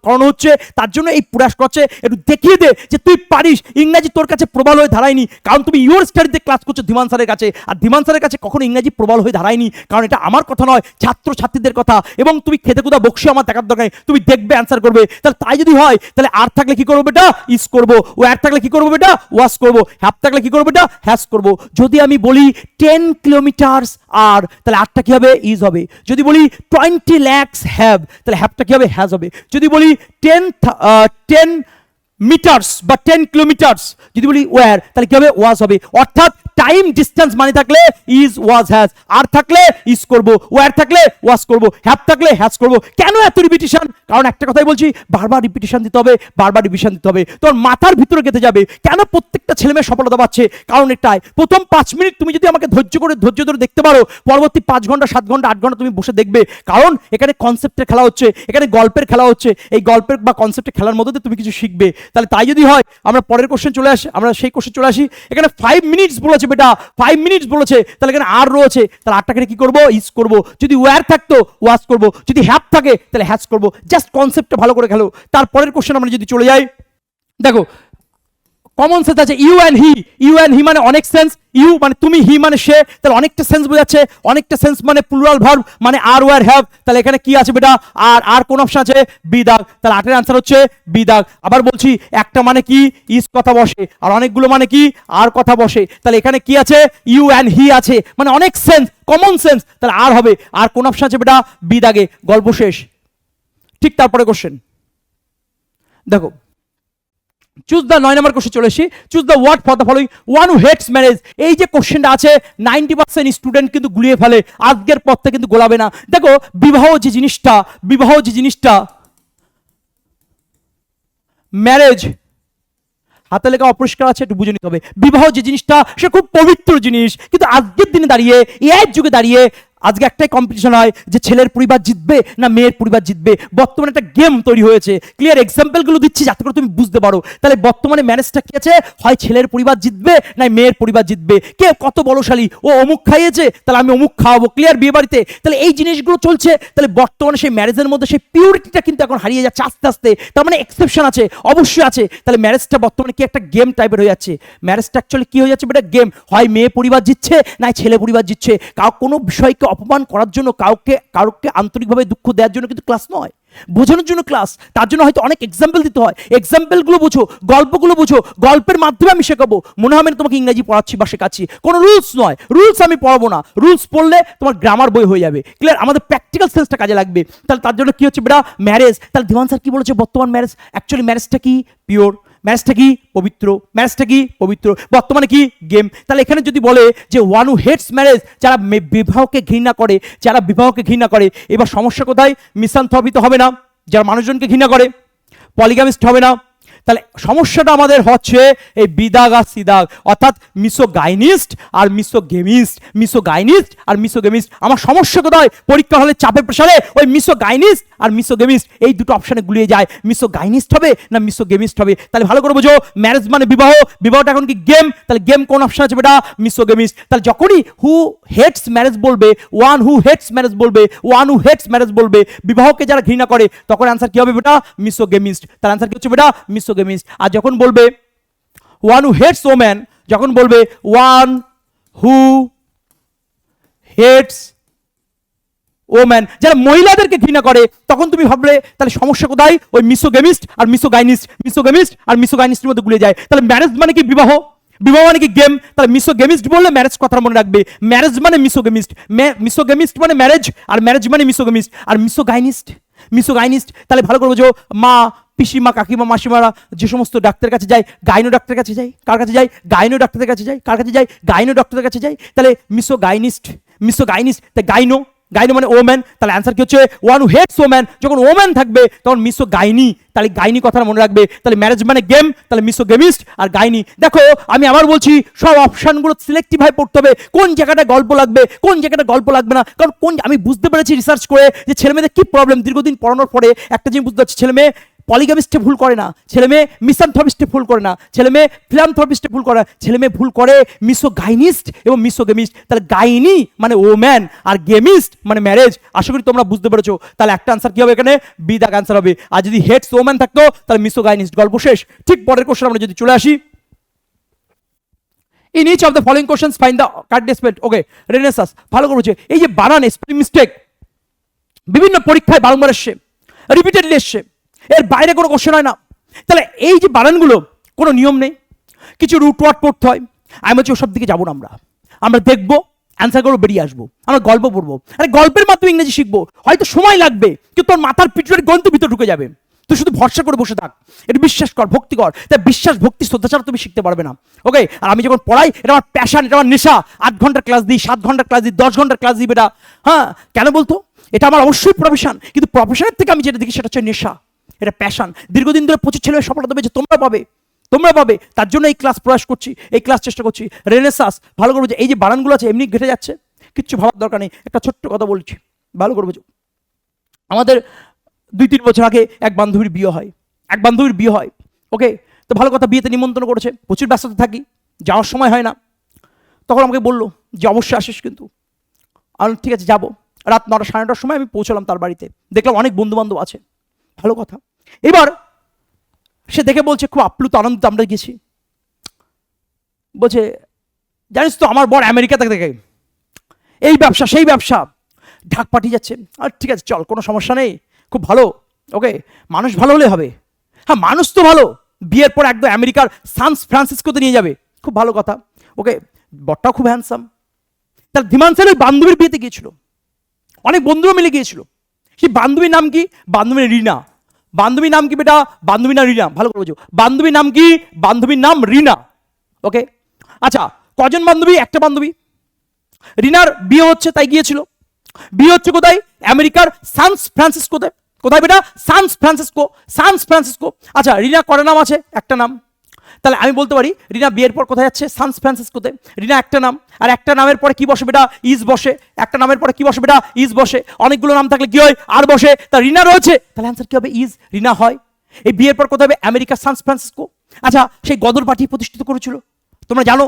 করানো হচ্ছে, তার জন্য এই প্রয়াস করছে, একটু দেখিয়ে দে যে তুই পারিস। ইংরাজি তোর কাছে প্রবল হয়ে দাঁড়ায়নি, কারণ তুমি ইউর স্টাডিতে ক্লাস করছো ধীমান স্যারের কাছে, আর ধীমান স্যারের কাছে কখনো ইংরাজি প্রবল হয়ে দাঁড়ায়নি, কারণ এটা আমার কথা নয়, ছাত্র ছাত্রীদের কথা। এবং তুমি খেতে খুদা বকশি আমার দেখার দরকার নেই, তুমি দেখবে অ্যান্সার করবে। তাহলে তাই যদি হয় তাহলে আর থাকলে কি করবো বেটা ইজ করবো, ও আর থাকলে কি করবো বেটা ওয়াশ করবো, হ্যাভ থাকলে কি করবো বেটা হ্যাজ করবো। যদি আমি বলি 10 কিলোমিটার্স আর, তাহলে আরটা কি হবে ইজ হবে। যদি বলি 20 lakhs হ্যাভ, তাহলে হ্যাভটা কি হবে হ্যাজ হবে। যদি বলি 10 মিটার্স বা 10 কিলোমিটার্স, যদি বলি ওয়্যার, তাহলে কি হবে ওয়াজ হবে। অর্থাৎ টাইম ডিস্টেন্স মানে থাকলে ইজ ওয়াজ হ্যাজ, আর থাকলে ইজ করব, ওয়্যার থাকলে ওয়াজ করব, হ্যাভ থাকলে হ্যাজ করব। কেন এত রিপিটিশন? কারণ একটা কথাই বলছি, বারবার রিপিটিশন দিতে হবে, বারবার রিভিশন দিতে হবে, তোর মাথার ভিতরে গেঁথে যাবে। কেন প্রত্যেকটা ছেলে মেয়ে সফলতা পাচ্ছে? কারণ এটাই, প্রথম 5 মিনিট তুমি যদি আমাকে ধৈর্য ধরে দেখতে পারো, পরবর্তী 5 ঘন্টা 7 ঘন্টা 8 ঘন্টা তুমি বসে দেখবে। কারণ এখানে কনসেপ্টের খেলা হচ্ছে, এখানে গল্পের খেলা হচ্ছে। এই গল্পের বা কনসেপ্টের খেলার মধ্যে দিয়ে তুমি কিছু শিখবে। তাহলে তাই যদি হয় আমরা পরের কোশ্চেন চলে আসি, আমরা সেই কোশ্চেন চলে আসি। এখানে 5 মিনিটস বলেছে বেটা, 5 মিনিটস বলেছে, তাহলে এখানে আর রয়েছে, তাহলে আরটাকে কি করব ইজ করব। যদি ওয়্যার থাকতো ওয়াজ করব, যদি হ্যাভ থাকে তাহলে হ্যাজ করব। জাস্ট কনসেপ্টটা ভালো করে খেলো। তারপরের কোশ্চেন আমরা যদি চলে যাই, দেখো কমন সেন্স আছে you and he, you and he মানে অনেক সেন্স, ইউ মানে তুমি, হি মানে সে, তাহলে অনেকটা সেন্স বোঝাচ্ছে। অনেকটা সেন্স মানে প্লুরাল ভার্ব মানে আর ওয়্যার হ্যাভ, তাহলে এখানে কি আছে বেটা আর কোন অপশন আছে বি দাগ, তাহলে 8-এর আনসার হচ্ছে বি দাগ। আবার বলছি একটা মানে কি ইজ কথা বসে, আর অনেকগুলো মানে কি আর কথা বসে, তাহলে এখানে কি আছে ইউ অ্যান্ড হি আছে, মানে অনেক সেন্স, কমন সেন্স, তাহলে আর হবে। আর কোন অপশন আছে বেটা বি দাগে, গল্প শেষ। ঠিক তারপরে কোশ্চেন দেখো, চুজ দ্য 9 নম্বর কোশ্চেন চলে এসেছি। Choose the word for the following one who hates marriage. এই যে কোশ্চেনটা আছে 90% স্টুডেন্ট কিন্তু গুলিয়ে ফেলে, আজকের পর থেকে কিন্তু গোলাবে না। দেখো বিবাহ যে জিনিসটা ম্যারেজ হাতে লেখা অপরিষ্কার আছে, একটু বুঝে নিতে হবে। বিবাহ যে জিনিসটা সে খুব পবিত্র জিনিস, কিন্তু আজকের দিনে দাঁড়িয়ে, এই যুগে দাঁড়িয়ে আজকে একটাই কম্পিটিশন হয় যে ছেলের পরিবার জিতবে না মেয়ের পরিবার জিতবে। বর্তমানে একটা গেম তৈরি হয়েছে, ক্লিয়ার এক্সাম্পলগুলো দিচ্ছি যাতে করে তুমি বুঝতে পারো। তাহলে বর্তমানে ম্যারেজটা কি আছে, হয় ছেলের পরিবার জিতবে না মেয়ের পরিবার জিতবে। কে কত বলশালী, ও অমুক খাইয়েছে তাহলে আমি অমুক খাওয়াবো, ক্লিয়ার বিয়ে বাড়িতে। তাহলে এই জিনিসগুলো চলছে। তাহলে বর্তমানে সেই ম্যারেজের মধ্যে সেই পিউরিটিটা কিন্তু এখন হারিয়ে যাচ্ছে আস্তে আস্তে। তার মানে এক্সেপশন আছে, অবশ্যই আছে। তাহলে ম্যারেজটা বর্তমানে কি একটা গেম টাইপের হয়ে যাচ্ছে। ম্যারেজটা অ্যাকচুয়ালি কি হয়ে যাচ্ছে, বেটা গেম। হয় মেয়ে পরিবার জিতছে না ছেলে পরিবার জিতছে। কোনো বিষয়কে অপমান করার জন্য, কাউকে আন্তরিকভাবে দুঃখ দেওয়ার জন্য কিন্তু ক্লাস নয়, বোঝানোর জন্য ক্লাস। তার জন্য হয়তো অনেক এক্সাম্পল দিতে হয়, এক্সাম্পলগুলো বুঝো, গল্পগুলো বুঝো, গল্পের মাধ্যমে আমি শেখাবো। মনে হবে না তোমাকে ইংরেজি পড়াচ্ছি বা শেখাচ্ছি, কোনো রুলস নয়, রুলস আমি পড়াবো না। রুলস পড়লে তোমার গ্রামার বই হয়ে যাবে, ক্লিয়ার। আমাদের প্র্যাকটিক্যাল সেন্সটা কাজে লাগবে। তাহলে তার জন্য কি হচ্ছে বেটা, ম্যারেজ। তাহলে দিওয়ান স্যার কি বলেছে, বর্তমান ম্যারেজ অ্যাকচুয়ালি ম্যারেজটা কি পিওর, ম্যারেজটা কি পবিত্র, ম্যারেজটা কি পবিত্র, বর্তমানে কি গেম। তাহলে এখানে যদি বলে যে ওয়ান হু হেটস ম্যারেজ, যারা বিবাহকে ঘৃণা করে, যারা বিবাহকে ঘৃণা করে, এবার সমস্যা কোথায়, মিসান্থ্রপি তো হবে না, যারা মানুষজনকে ঘৃণা করে, পলিগামিস্ট হবে না। তাহলে সমস্যাটা আমাদের হচ্ছে এই বিদাগ আর সিদাগ, অর্থাৎ মিসোগাইনিস্ট আর মিসোগেমিস্ট, মিসোগাইনিস্ট আর মিসোগেমিস্ট। আমার সমস্যা কোথায়, পরীক্ষা হলে চাপের প্রেসারে ওই মিসোগাইনিস্ট আর মিসোগেমিস্ট এই দুটো অপশনে গুলিয়ে যায়। মিসোগাইনিস্ট হবে না মিসোগেমিস্ট হবে। তাহলে ভালো করে বোঝো, ম্যারেজ মানে বিবাহ, বিবাহটা এখন কি গেম। তাহলে গেম কোন অপশন আছে বেটা, মিসোগেমিস্ট। তাহলে যখনই হু হেটস ম্যারেজ বলবে, ওয়ান হু হেটস ম্যারেজ বলবে, ওয়ান হু হেটস ম্যারেজ বলবে, বিবাহকে যারা ঘৃণা করে, তখন অ্যান্সার কি হবে বেটা, মিসোগেমিস্ট। তার অ্যান্সার কি হচ্ছে বেটা, মিসোগেমিস্ট। আর যখন বলবে ওয়ান হু হেটস ওম্যান, যখন বলবে ওয়ান হু হেটস ওম্যান, যারা মহিলাদেরকে ঘৃণা করে, তখন তুমি ভাবলে তাহলে সমস্যা কোথায়, ওই মিসোগেমিস্ট আর মিসোগাইনিস্ট, মিসোগেমিস্ট আর মিসোগাইনিস্টের মধ্যে গুলে যায়। তাহলে ম্যারেজ মানে কি বিবাহ, বিবাহ মানে কি গেম। তাহলে মিসোগেমিস্ট বললে ম্যারেজ কথা মনে রাখবে, ম্যারেজ মানে মিসোগেমিস্ট, মিসোগেমিস্ট মানে ম্যারেজ, আর ম্যারেজ মানে মিসোগেমিস্ট। আর মিসোগাইনিস্ট, মিসোগাইনিস্ট তাহলে ভালো করে বোঝো, মা পিসিমা কাকিমা মাসিমারা যে সমস্ত ডাক্তারের কাছে যায়, গাইনো ডাক্তারের কাছে যায়, কার কাছে যায়, গাইনো ডাক্তারের কাছে যায়, কার কাছে যায়, গাইনো ডাক্তারের কাছে যায়। তাহলে মিসোগাইনিস্ট, মিসোগাইনিস্ট, তাই গাইনো, গাইনো মানে ওম্যান। তাহলে অ্যান্সার কি হচ্ছে, ওয়ান হু হেটস ওম্যান, যখন ওম্যান থাকবে তখন মিসোগাইনি। তাহলে গাইনি কথাটা মনে রাখবে। তাহলে ম্যারেজ মানে গেম, তাহলে মিসোগেমিস্ট আর গাইনি। দেখো আমি আবার বলছি, সব অপশনগুলো সিলেক্টিভ ভাবে পড়তে হবে, কোন জায়গাটা গল্প লাগবে, কোন জায়গাটা গল্প লাগবে না। কারণ আমি বুঝতে পেরেছি রিসার্চ করে যে ছেলে মেয়েদের কি প্রবলেম। দীর্ঘদিন পড়ানোর পরে একটা জিনিস বুঝতে পারছি, ছেলে মেয়ে পলিগামিস্টে ভুল করে না, ছেলে মেয়ে মিসানথ্রপিস্টে ভুল করে না, ছেলে মেয়ে ফিলানথ্রপিস্টে ভুল করে না, ছেলে মেয়ে ভুল করে মিসোগাইনিস্ট এবং মিসোগেমিস্ট। তাহলে গাইনি মানে ওম্যান আর গেমিস্ট মানে ম্যারেজ। আশা করি তোমরা বুঝতে পেরেছো। তাহলে একটা আনসার কি হবে এখানে, বি দাগ আনসার হবে। আর যদি হেডস ওম্যান থাকতো তাহলে মিসোগাইনিস্ট, গল্প শেষ। ঠিক পরের কোশ্চেন আমরা যদি চলে আসি, in each of the following questions find the correct spell. Okay, renaissance ভালো করে বলছে, এই যে বানান স্পেলিং মিস্টেক বিভিন্ন পরীক্ষায় বারংবার এসছে, রিপিটেডলি এসছে, এর বাইরে কোনো কোশ্চেন হয় না। তাহলে এই যে বানানগুলো কোনো নিয়ম নেই, কিছু রুট ওয়ার্ড পড়তে হয়। আমি বলছি ওসব দিকে যাবো না, আমরা দেখবো, অ্যান্সার করবো, বেরিয়ে আসবো, আমরা গল্প পড়বো। আরে গল্পের মাধ্যমে ইংরেজি শিখবো, হয়তো সময় লাগবে কিন্তু তোর মাথার পিছনের গ্রন্থ ভিতরে ঢুকে যাবে। তুই শুধু ভরসা করে বসে থাক, এটা বিশ্বাস কর, ভক্তি কর। তাই বিশ্বাস ভক্তি শ্রদ্ধা ছাড়া তুমি শিখতে পারবে না। ওকে, আর আমি যখন পড়াই, এটা আমার প্যাশন, এটা আমার নেশা। 8 ঘন্টার ক্লাস দিই, 7 ঘন্টার ক্লাস দিই, 10 ঘন্টার ক্লাস দিই বেটা। হ্যাঁ, কেন বলতো, এটা আমার অবশ্যই প্রফেশন, কিন্তু প্রফেশনের থেকে আমি যেটা দেখি সেটা হচ্ছে নেশা, এটা প্যাশন। দীর্ঘদিন ধরে প্রচুর ছেলে সফলতা পেয়েছে, তোমরা পাবে, তোমরা পাবে। তার জন্য এই ক্লাস প্রয়াস করছি, এই ক্লাস চেষ্টা করছি। রেনেসাস ভালো করে, এই যে বানানগুলো আছে এমনি ঘেটে যাচ্ছে, কিচ্ছু ভাবার দরকার নেই। একটা ছোট্ট কথা বলছি, ভালো করে বুঝো। আমাদের 2-3 বছর আগে এক বান্ধবীর বিয়ে হয়, ওকে। তো ভালো কথা, বিয়েতে নিমন্ত্রণ করেছে, প্রচুর ব্যস্ততা থাকি, যাওয়ার সময় হয় না। তখন আমাকে বললো যে অবশ্যই আসিস কিন্তু। আমি ঠিক আছে যাবো। রাত 9টা 9:30টার সময় আমি পৌঁছলাম তার বাড়িতে, দেখলাম অনেক বন্ধু বান্ধব আছে, ভালো কথা। এবার সে দেখে বলছে খুব আপ্লুত আনন্দিত আমরা গেছি। বলছে জানিস তো আমার বর আমেরিকা থেকে এই ব্যবসা সেই ব্যবসা ঢাক পাঠিয়ে যাচ্ছে। আর ঠিক আছে চল, কোনো সমস্যা নেই, খুব ভালো। ওকে, মানুষ ভালো হলে হবে। হ্যাঁ মানুষ তো ভালো, বিয়ের পর একদম আমেরিকার সান ফ্রান্সিসকোতে নিয়ে যাবে, খুব ভালো কথা। ওকে, বরটাও খুব হ্যান্ডসাম। তার ধীমান সেনের বান্ধবীর বিয়েতে গিয়েছিল, অনেক বন্ধুরা মিলে গিয়েছিল। সেই বান্ধবীর নাম কি, বান্ধবী রিনা। বান্ধবীর নাম কি বেটা, বান্ধবী না রিনা, ভালো করে বুঝো। বান্ধবীর নাম কি, বান্ধবীর নাম রিনা। ওকে, আচ্ছা কজন বান্ধবী, একটা বান্ধবী। রিনার বিয়ে হচ্ছে তাই গিয়েছিল। বিয়ে হচ্ছে কোথায়, আমেরিকার সান ফ্রান্সিসকোতে। কোথায় বেটা, সান ফ্রান্সিসকো, সান ফ্রান্সিসকো। আচ্ছা রিনা কটা নাম আছে, একটা নাম। তাহলে আমি বলতে পারি রিনা বিয়ের পর কোথায় যাচ্ছে? সান ফ্রান্সিসকোতে। রিনা একটা নাম, আর একটা নামের পরে কি বসে বেটা? ইজ বসে। একটা নামের পরে কি বসে বেটা? ইজ বসে। অনেকগুলো নাম থাকলে কি হয়? আর বসে। তা রিনা রয়েছে, তাহলে অ্যান্সার কি হবে? ইজ। রিনা হয়। এই বিয়ের পর কোথায় হবে? America, San Francisco. আচ্ছা, সেই গদর পার্টি প্রতিষ্ঠিত করেছিল, তোমরা জানো।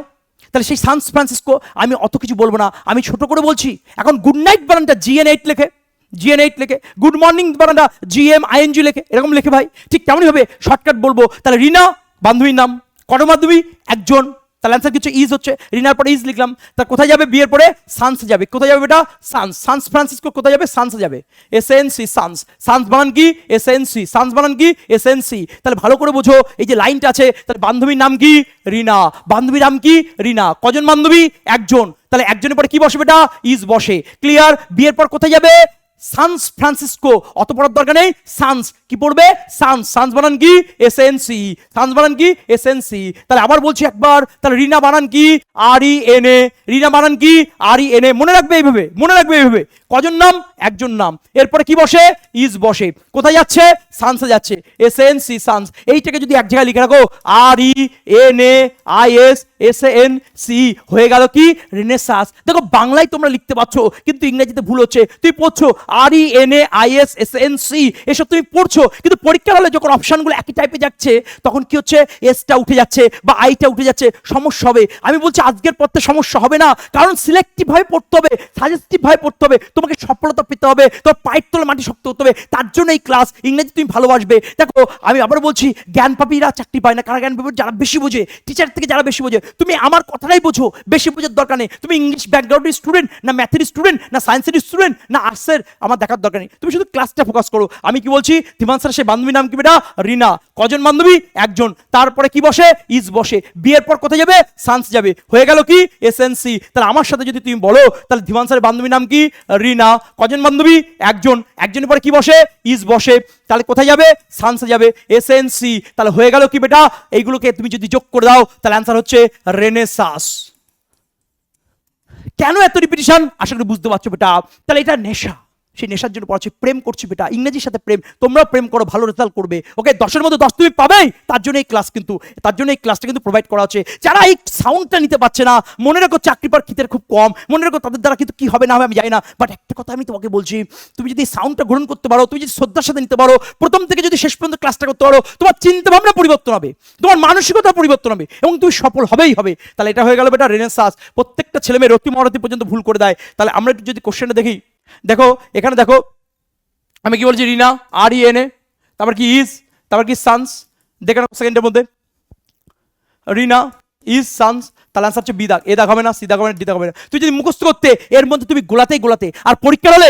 তাহলে সেই সান ফ্রান্সিসকো, আমি অত কিছু বলবো না, আমি ছোট করে বলছি। এখন গুড নাইট বানানটা GN8 লেখে, GN8 লেখে। গুড মর্নিং বানানটা GMING লেখে, এরকম লেখে ভাই। ঠিক তেমনই হবে, শর্টকাট বলবো। তাহলে রিনা বান্ধবীর নাম, কটা বান্ধবী? একজন। তাহলে অ্যান্সার কিছু ইজ হচ্ছে, রিনার পরে ইজ লিখলাম। তা কোথায় যাবে? বিয়ের পরে সানসে যাবে। কোথায় যাবে বেটা? সানস। সানস ফ্রান্সিসকো কোথায় যাবে? সানসে যাবে। SNC, Sans. সানস বানান কি? SNC। সানস বানান কি? SNC। তাহলে ভালো করে বোঝো, এই যে লাইনটা আছে, তাহলে বান্ধবীর নাম কি? রিনা। বান্ধবীর নাম কি? রিনা। কজন বান্ধবী? একজন। তাহলে একজনের পরে কি বসে বেটা? ইজ বসে। ক্লিয়ার? বিয়ের পর কোথায় যাবে? San Francisco. অত পড়ার দরকার নেই, সানস। কি পড়বে? সানস। সানস বানান কি? SNC। সানস বানান কি? SNC। তাহলে আবার বলছি একবার, তাহলে রিনা বানান কি? RENA। রিনা বানান কি? RENA। মনে রাখবে এইভাবে, মনে রাখবে এইভাবে। কজন নাম? একজন নাম। এরপরে কি বসে? ইজ বসে। কোথায় যাচ্ছে? সানসে যাচ্ছে। SNC, সানস। এইটাকে যদি এক জায়গায় লিখে রাখো, RENAISSANC, হয়ে গেল কি? রেনেসাঁস। দেখো বাংলায় তোমরা লিখতে পারছো, কিন্তু ইংরেজিতে ভুল হচ্ছে। তুই পড়ছো RENAISSANC, এসব তুমি পড়ছো, কিন্তু পরীক্ষার হলে যখন অপশনগুলো একই টাইপে যাচ্ছে, তখন কি হচ্ছে? এসটা উঠে যাচ্ছে বা আইটা উঠে যাচ্ছে, সমস্যা হবে। আমি বলছি আজকের পড়তে সমস্যা হবে না, কারণ সিলেক্টিভ ভাবে পড়তে হবে, সাজেস্টিভ ভাবে পড়তে হবে। তোমাকে সফলতা পেতে হবে, তোমার পায়ের তলে মাটি শক্ত হতে হবে। তার জন্য এই ক্লাস। ইংরেজি তুমি ভালোবাসবে। দেখো আমি আবার বলছি, জ্ঞান পাপীরা চাকরি পায় না। কারা জ্ঞান পাপী? যারা বেশি বোঝে, টিচার থেকে যারা বেশি বোঝে। তুমি আমার কথাটাই বোঝো, বেশি বোঝার দরকার নেই। তুমি ইংলিশ ব্যাকগ্রাউন্ডের স্টুডেন্ট, না ম্যাথের স্টুডেন্ট, না সায়েন্সের স্টুডেন্ট, না আর্টসের, আমার দেখার দরকার নেই। তুমি শুধু ক্লাসটা ফোকাস করো। আমি কি বলছি? ধীমান স্যার সে বান্ধবীর নাম কি বেটা? রিনা। কজন বান্ধবী? একজন। তারপরে কি বসে? ইজ বসে। বিয়ের পর কোথায় যাবে? সানস যাবে। হয়ে গেল কি? SNC। তাহলে আমার সাথে যদি তুমি বলো, তাহলে ধীমান স্যারের বান্ধবীর নাম কি? রিনা। কজন বান্ধবী? একজন। একজনের পরে কি বসে? ইজ বসে। তাহলে কোথায় যাবে? সানসে যাবে। SNC। তাহলে হয়ে গেল কি বেটা? এইগুলোকে তুমি যদি যোগ করে দাও, তাহলে অ্যান্সার হচ্ছে রেনেসাঁস। কেন এত রিপিটিশন? আশা করি বুঝতে পারছো বেটা। তাহলে এটা নেশা, সেই নেশার জন্য পড়াচ্ছি। প্রেম করছি বেটা, ইংরেজির সাথে প্রেম। তোমরাও প্রেম করো, ভালো রেজাল্ট করবে। ওকে, 10-এর মধ্যে 10 তুমি পাবেই। তার জন্য এই ক্লাস, কিন্তু তার জন্য এই ক্লাসটা কিন্তু প্রোভাইড করা হচ্ছে। যারা এই সাউন্ডটা নিতে পারছে না, মনে রাখো চাকরি পাওয়ার ক্ষেত্রে খুব কম। মনে রাখো তাদের দ্বারা কিন্তু কি হবে না হবে আমি জানি না, বাট একটা কথা আমি তোমাকে বলছি, তুমি যদি এই সাউন্ডটা গ্রহণ করতে পারো, তুমি যদি শ্রদ্ধার সাথে নিতে পারো, প্রথম থেকে যদি শেষ পর্যন্ত ক্লাসটা করতে পারো, তোমার চিন্তা ভাবনা পরিবর্তন হবে, তোমার মানসিকতা পরিবর্তন হবে, এবং তুমি সফল হবেই হবে। তাহলে এটা হয়ে গেল বেটা রেনেসাঁস। প্রত্যেকটা ছেলে মেয়ে রতি মহারতি পর্যন্ত ভুল করে দেয়। তাহলে আমরা একটু যদি কোশ্চেনটা দেখি, দেখো এখানে দেখো আমি কি বলছি? রিনা, RENA, তারপর কি ইজ, তারপর কি সানস। দেখে নাও সেকেন্ডের মধ্যে, রিনা ইজ সানস। তাহলে আনসার হচ্ছে বি দাগ। এ দাগ হবে না, সি দাগ হবে না, ডি দাগ হবে না। তুই যদি মুখস্থ করতে, এর মধ্যে তুমি গোলাতেই গোলাতে, আর পরীক্ষা হলে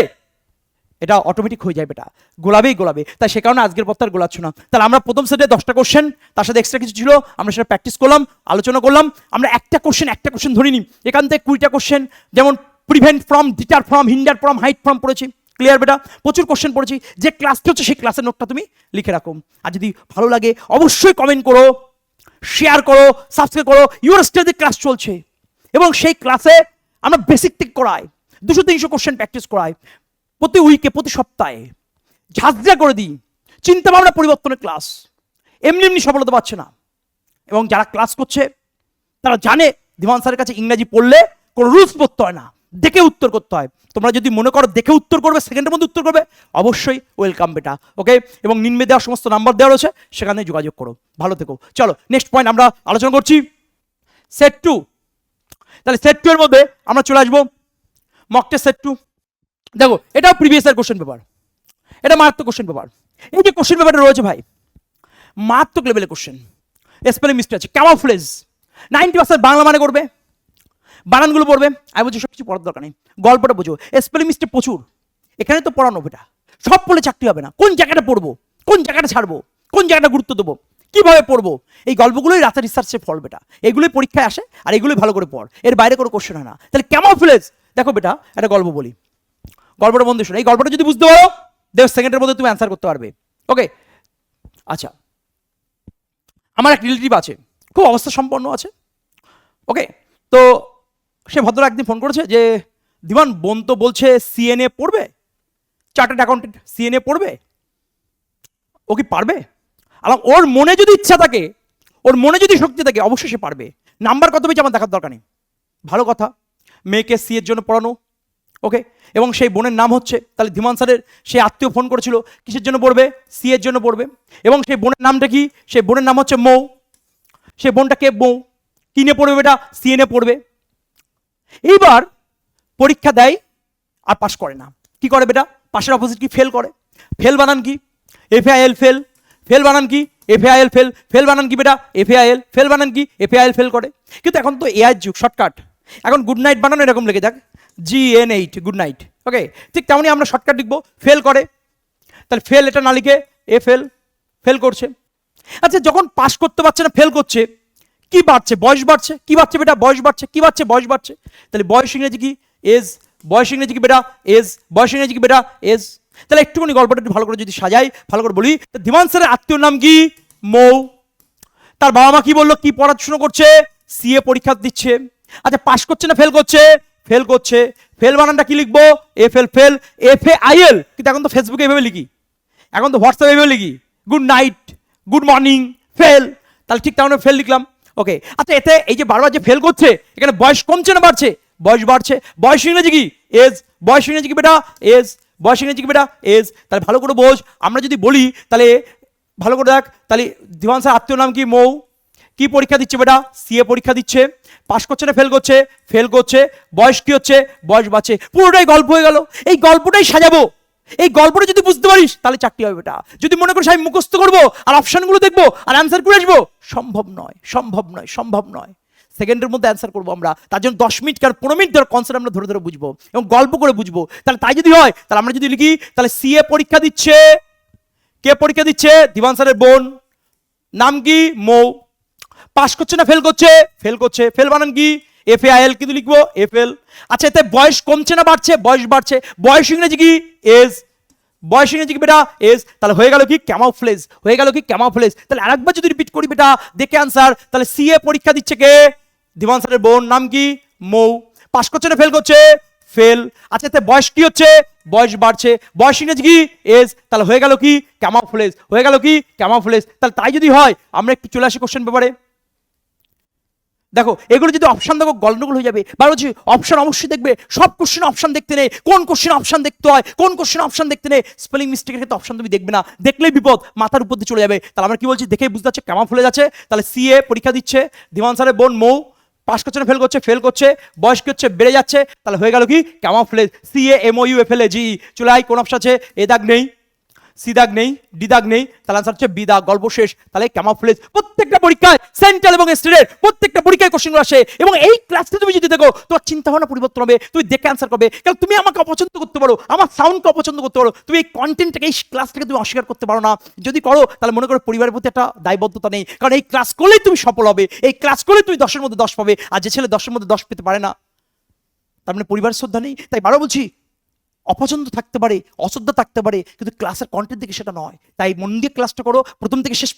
এটা অটোমেটিক হয়ে যায় বেটা, গোলাবেই গোলাবে। তাই সে কারণে আজকের পর তার গোলাচ্ছ না। তাহলে আমরা প্রথম সেটে 10টা কোশ্চেন, তার সাথে এক্সট্রা কিছু ছিল, আমরা সেটা প্র্যাকটিস করলাম, আলোচনা করলাম। আমরা একটা কোশ্চেন ধরিনি, এখান থেকে 20টা কোশ্চেন, যেমন prevent from, deter from, hinder from, hide from পড়েছি। ক্লিয়ার বেটা? প্রচুর কোশ্চেন পড়েছি। যে ক্লাসটা হচ্ছে সেই ক্লাসের নোটটা তুমি লিখে রাখো। আর যদি ভালো লাগে অবশ্যই কমেন্ট করো, শেয়ার করো, সাবস্ক্রাইব করো। ইউর স্টাডি ক্লাস চলছে, এবং সেই ক্লাসে আমরা বেসিক থেকে করাই, 200-300 কোশ্চেন প্র্যাকটিস করাই প্রতি উইকে, প্রতি সপ্তাহে। ঝাঁঝরা করে দিই, চিন্তা ভাবনা পরিবর্তনের ক্লাস। এমনি এমনি সফলতা পাচ্ছে না। এবং যারা ক্লাস করছে তারা জানে ধীমান স্যারের কাছে ইংরেজি পড়লে কোনো রুলস পড়তে হয় না, দেখে উত্তর করতে হয়। তোমরা যদি মনে করো দেখে উত্তর করবে, সেকেন্ডের মধ্যে উত্তর করবে, অবশ্যই ওয়েলকাম বেটা। ওকে, এবং নিম্নে দেওয়া সমস্ত নাম্বার দেওয়া রয়েছে, সেখানে যোগাযোগ করো। ভালো থেকো। চলো নেক্সট পয়েন্ট আমরা আলোচনা করছি, সেট 2। তাহলে সেট 2 এর মধ্যে আমরা চলে আসবো মক টেস্ট সেট 2। দেখো এটাও প্রিভিয়াস ইয়ার কোশ্চেন পেপার, এটা মারাত্মক কোশ্চেন পেপার। এই যে কোশ্চেন পেপারটা রয়েছে ভাই, মারাত্মক লেভেলের কোশ্চেন। স্পেলিং মিস্টেক আছে, ক্যামোফ্লেজ। 90% বাংলা মানে করবে, বানানগুলো পড়বে। আমি বলছি সব কিছু পড়ার দরকার নেই, গল্পটা বোঝো। স্পেলিং মিস্টেক প্রচুর, এখানে তো পড়ানো বেটা। সব পড়লে চাকরি হবে না। কোন জায়গাটা পড়বো, কোন জায়গাটা ছাড়বো, কোন জায়গাটা গুরুত্ব দেবো, কিভাবে পড়বো, এই গল্পগুলোই রাতের রিসার্চের ফল বেটা। এগুলোই পরীক্ষায় আসে, আর এগুলোই ভালো করে পড়, এর বাইরে কোনো কোশ্চেন হয় না। তাহলে ক্যামোফ্লেজ, দেখো বেটা একটা গল্প বলি, গল্পটা বন্ধু শোনো। এই গল্পটা যদি বুঝতে পারো, 10 সেকেন্ডের মধ্যে তুমি অ্যান্সার করতে পারবে। ওকে, আচ্ছা, আমার এক রিলেটিভ আছে, খুব অবস্থা সম্পন্ন আছে। ওকে, তো সে ভদ্র একদিন ফোন করেছে যে দিবান, বোন তো বলছে CNA পড়বে, চার্টার্ড অ্যাকাউন্টেন্ট, CNA পড়বে, ও কি পারবে? আর ওর মনে যদি ইচ্ছা থাকে, ওর মনে যদি শক্তি থাকে অবশ্যই সে পারবে। নাম্বার কত পেয়েছে আমার দেখার দরকার নেই। ভালো কথা, মেয়েকে সি এর জন্য পড়ানো, ওকে, এবং সেই বোনের নাম হচ্ছে, তাহলে ধীমান স্যারের সেই আত্মীয় ফোন করেছিল, কিসের জন্য পড়বে? সি এর জন্য পড়বে। এবং সেই বোনের নামটা কি? সেই বোনের নাম হচ্ছে মৌ। সেই বোনটা কে? মৌ। কি নিয়ে পড়বে বেটা? সি এ নিয়ে পড়বে। এইবার পরীক্ষা দেয় আর পাশ করে না। কি করে বেটা? পাশের অপোজিট কি? ফেল করে। ফেল বানান কি? FAIL fail. ফেল বানান কি? FAIL fail. ফেল বানান কি বেটা? FAIL। ফেল বানান কি? FAIL ফেল করে। কিন্তু এখন তো এআই যুগ, শর্টকাট। এখন গুড নাইট বানানো এরকম লেগে যাক, GN8 গুড নাইট, ওকে। ঠিক তেমনই আমরা শর্টকাট লিখবো, ফেল করে। তাহলে ফেল এটা না লিখে FL, ফেল করছে। আচ্ছা, যখন পাস করতে পারছে না, ফেল করছে, কি বাড়ছে? বয়স বাড়ছে। কি বাড়ছে বেটা? বয়স বাড়ছে। কি বাড়ছে? বয়স বাড়ছে। তাহলে বয়স ইংরেজি কি? এজ। বয়স ইংরেজি কি বেটা? এজ। বয়স ইংরেজি কি বেটা? এজ। তাহলে একটুখানি গল্পটা একটু ভালো করে যদি সাজাই, ভালো করে বলি, ধীমান স্যারের আত্মীয়র নাম কি? মৌ। তার বাবা মা কি বললো? কি পড়াশোনা করছে? CA পরীক্ষা দিচ্ছে। আচ্ছা, পাস করছে না ফেল করছে? ফেল করছে। ফেল বানানটা কি লিখবো? FL fail. FAIL। কিন্তু এখন তো ফেসবুকে এভাবে লিখি, এখন তো হোয়াটসঅ্যাপে এভাবে লিখি, good night, good morning, fail. তাহলে ঠিক তেমন ফেল লিখলাম, ওকে। আচ্ছা, এতে এই যে বারবার যে ফেল করছে, এখানে বয়স কমছে না বাড়ছে? বয়স বাড়ছে। বয়স ইংরেজি কি? এজ। বয়স ইংরেজি কি বেটা? এজ। বয়স ইংরেজি কি বেটা? এজ। তাহলে ভালো করে বোঝ, আমরা যদি বলি তাহলে ভালো করে দেখ, তাহলে ধীমান স্যার আত্মীয় নাম কি? মৌ। কি পরীক্ষা দিচ্ছে বেটা? CA পরীক্ষা দিচ্ছে। পাস করছে না ফেল করছে? ফেল করছে। বয়স কি হচ্ছে? বয়স বাড়ছে। পুরোটাই গল্প হয়ে গেল। এই গল্পটাই সাজাবো। এই গল্পটা যদি বুঝতে পারিস তাহলে চাকরি হবে বেটা। যদি মনে করিস আমি মুখস্থ করবো আর অপশনগুলো দেখবো আর অ্যান্সার করে আসবো, সম্ভব নয়, সম্ভব নয়, সম্ভব নয়। সেকেন্ডের মধ্যে অ্যান্সার করবো আমরা, তার জন্য 10 মিনিট কার 15 মিনিট ধরে কনসেপ্ট আমরা ধরে ধরে বুঝবো এবং গল্প করে বুঝবো। তাহলে তাই যদি হয়, তাহলে আমরা যদি লিখি, তাহলে CA পরীক্ষা দিচ্ছে। কে পরীক্ষা দিচ্ছে? ধীমান স্যারের বোন। নাম কি? মৌ। পাস করছে না ফেল করছে? ফেল করছে। ফেল বানান কি? FAIL। কিন্তু লিখবো FL। আচ্ছা, এতে বয়স কমছে না বাড়ছে? বয়স বাড়ছে। বয়স ইংরেজি কি? এজ। বয়স ইংরেজি কি বেটা? এজ। তাহলে হয়ে গেল কি? ক্যামোফ্লেজ। হয়ে গেল কি? ক্যামোফ্লেজ। তাহলে আরেকবার যদি রিপিট করি বেটা, দেখে আনসার, তাহলে CA পরীক্ষা দিচ্ছে কে? ধীমান স্যারের বোন। নাম কি? মৌ। পাস করছে না ফেল করছে? ফেল। আচ্ছা, এতে বয়স কি হচ্ছে? বয়স বাড়ছে। বয়স ইংরেজি কি? এজ। তাহলে হয়ে গেল কি? ক্যামোফ্লেজ। হয়ে গেল কি? ক্যামোফ্লেজ। তাহলে তাই যদি হয়, আমরা একটু চলে আসি কোশ্চেন পেপারে। দেখো, এগুলো যদি অপশন দেখো গন্ডগোল হয়ে যাবে। বলছি অপশন অবশ্যই দেখবে, সব কোশ্চেন অপশন দেখতে নেই। কোন কোশ্চেন অপশন দেখতে হয়, কোন কোশ্চেন অপশন দেখতে নেই। স্পেলিং মিস্টেকের ক্ষেত্রে অপশন তুমি দেখবে না, দেখলেই বিপদ, মাথার উপর দিয়ে চলে যাবে। তাহলে আমরা কি বলছি দেখেই বুঝতে পারছি কেমন ফুলে যাচ্ছে। তাহলে CA পরীক্ষা দিচ্ছে, ধীমান স্যারের বোন মৌ। পাস করছে না ফেল করছে? ফেল করছে। বয়স কি হচ্ছে? বেড়ে যাচ্ছে। তাহলে হয়ে গেল কি? ক্যামোফ্লেজ। CA MOUFLAGE। চলে আয়, কোন অপশন আছে? এ দাগ নেই, সি দাগ নেই, ডি দাগ নেই, তাহলে আনসার হচ্ছে বি দাগ। গল্প শেষ। তাহলে ক্যামোফ্লেজ প্রত্যেকটা পরীক্ষায়, সেন্ট্রাল এবং স্টেটের প্রত্যেকটা পরীক্ষায় কোশ্চেনগুলো আসে। এবং এই ক্লাসটা তুমি যদি দেখো, তোমার চিন্তা ভাবনা পরিবর্তন হবে, তুমি দেখে আনসার করবে। কারণ তুমি আমাকে অপছন্দ করতে পারো, আমার সাউন্ডকে অপছন্দ করতে পারো, তুমি এই কন্টেন্টটাকে, এই ক্লাসটাকে তুমি অস্বীকার করতে পারো না। যদি করো, তাহলে মনে করো পরিবারের প্রতি একটা দায়বদ্ধতা নেই। কারণ এই ক্লাস করলেই তুমি সফল হবে, এই ক্লাস করলেই তুমি 10-এর মধ্যে 10 পাবে। আর যে ছেলে 10-এর মধ্যে 10 পেতে পারে না, তার মানে পরিবারের শ্রদ্ধা নেই। তাই বারো বলছি, অপছন্দ থাকতে পারে, অশ্রদ্ধা থাকতে পারে, কিন্তু ক্লাসের কন্টেন্ট থেকে সেটা নয়। তাই মন দিয়ে ক্লাসটা করো, প্রথম থেকে শেষ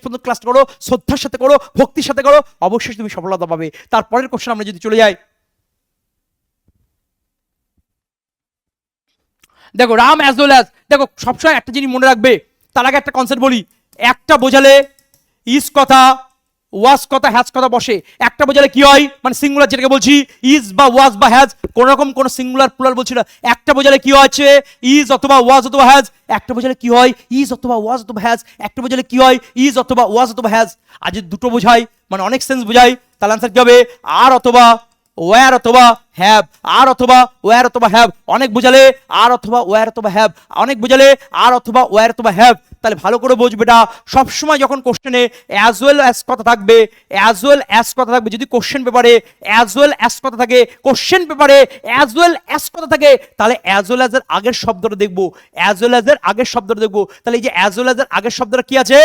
পর্যন্ত ক্লাসটা করো, শ্রদ্ধার সাথে করো, ভক্তির সাথে করো, অবশ্যই তুমি সফলতা পাবে। তারপরের কোশ্চেন আমরা যদি চলে যাই, দেখো রাম অ্যাজ ওয়েল অ্যাজ, দেখো সবসময় একটা জিনিস মনে রাখবে, তার আগে একটা কনসেপ্ট বলি। একটা বোঝালে ইজ কথা, ওয়াজ কথা, হ্যাজ কথা বসে। একটা বোঝালে কি হয়, মানে সিঙ্গুলার যেটাকে বলছি, ইজ বা ওয়াজ বা হ্যাজ, কোন রকম কোন সিঙ্গুলার প্লুরাল বলছি না। একটা বোঝালে কি হচ্ছে, ইজ অথবা ওয়াজ অথবা হ্যাজ। একটা বোঝালে কি হয়, ইজ অথবা ওয়াজ অথবা হ্যাজ। একটা বোঝালে কি হয়, ইজ অথবা ওয়াজ অথবা হ্যাজ। আর যদি দুটো বোঝাই, মানে অনেক সেন্স বোঝাই, তাহলে আনসার কি হবে, আর অথবা ওয়ার অথবা হ্যাভ। আর অথবা ওয়ার অথবা হ্যাভ। অনেক বোঝালে আর অথবা ওয়ার অথবা হ্যাভ। অনেক বোঝালে আর অথবা ওয়ার অথবা হ্যাভ। তাহলে ভালো করে বুঝবে এটা, সবসময় যখন কোশ্চেনে অ্যাজ ওয়েল অ্যাজ কথা থাকবে, অ্যাজ ওয়েল অ্যাজ কথা থাকবে, যদি কোশ্চেন পেপারে অ্যাজ ওয়েল অ্যাজ কথা থাকে, কোশ্চেন পেপারে অ্যাজ ওয়েল অ্যাজ কথা থাকে, তাহলে অ্যাজ ওয়েল অ্যাজ এর আগের শব্দটা দেখবো, অ্যাজ ওয়েল অ্যাজ এর আগের শব্দটা দেখবো। তাহলে এই যে অ্যাজ ওয়েল অ্যাজ এর আগের শব্দটা কি আছে,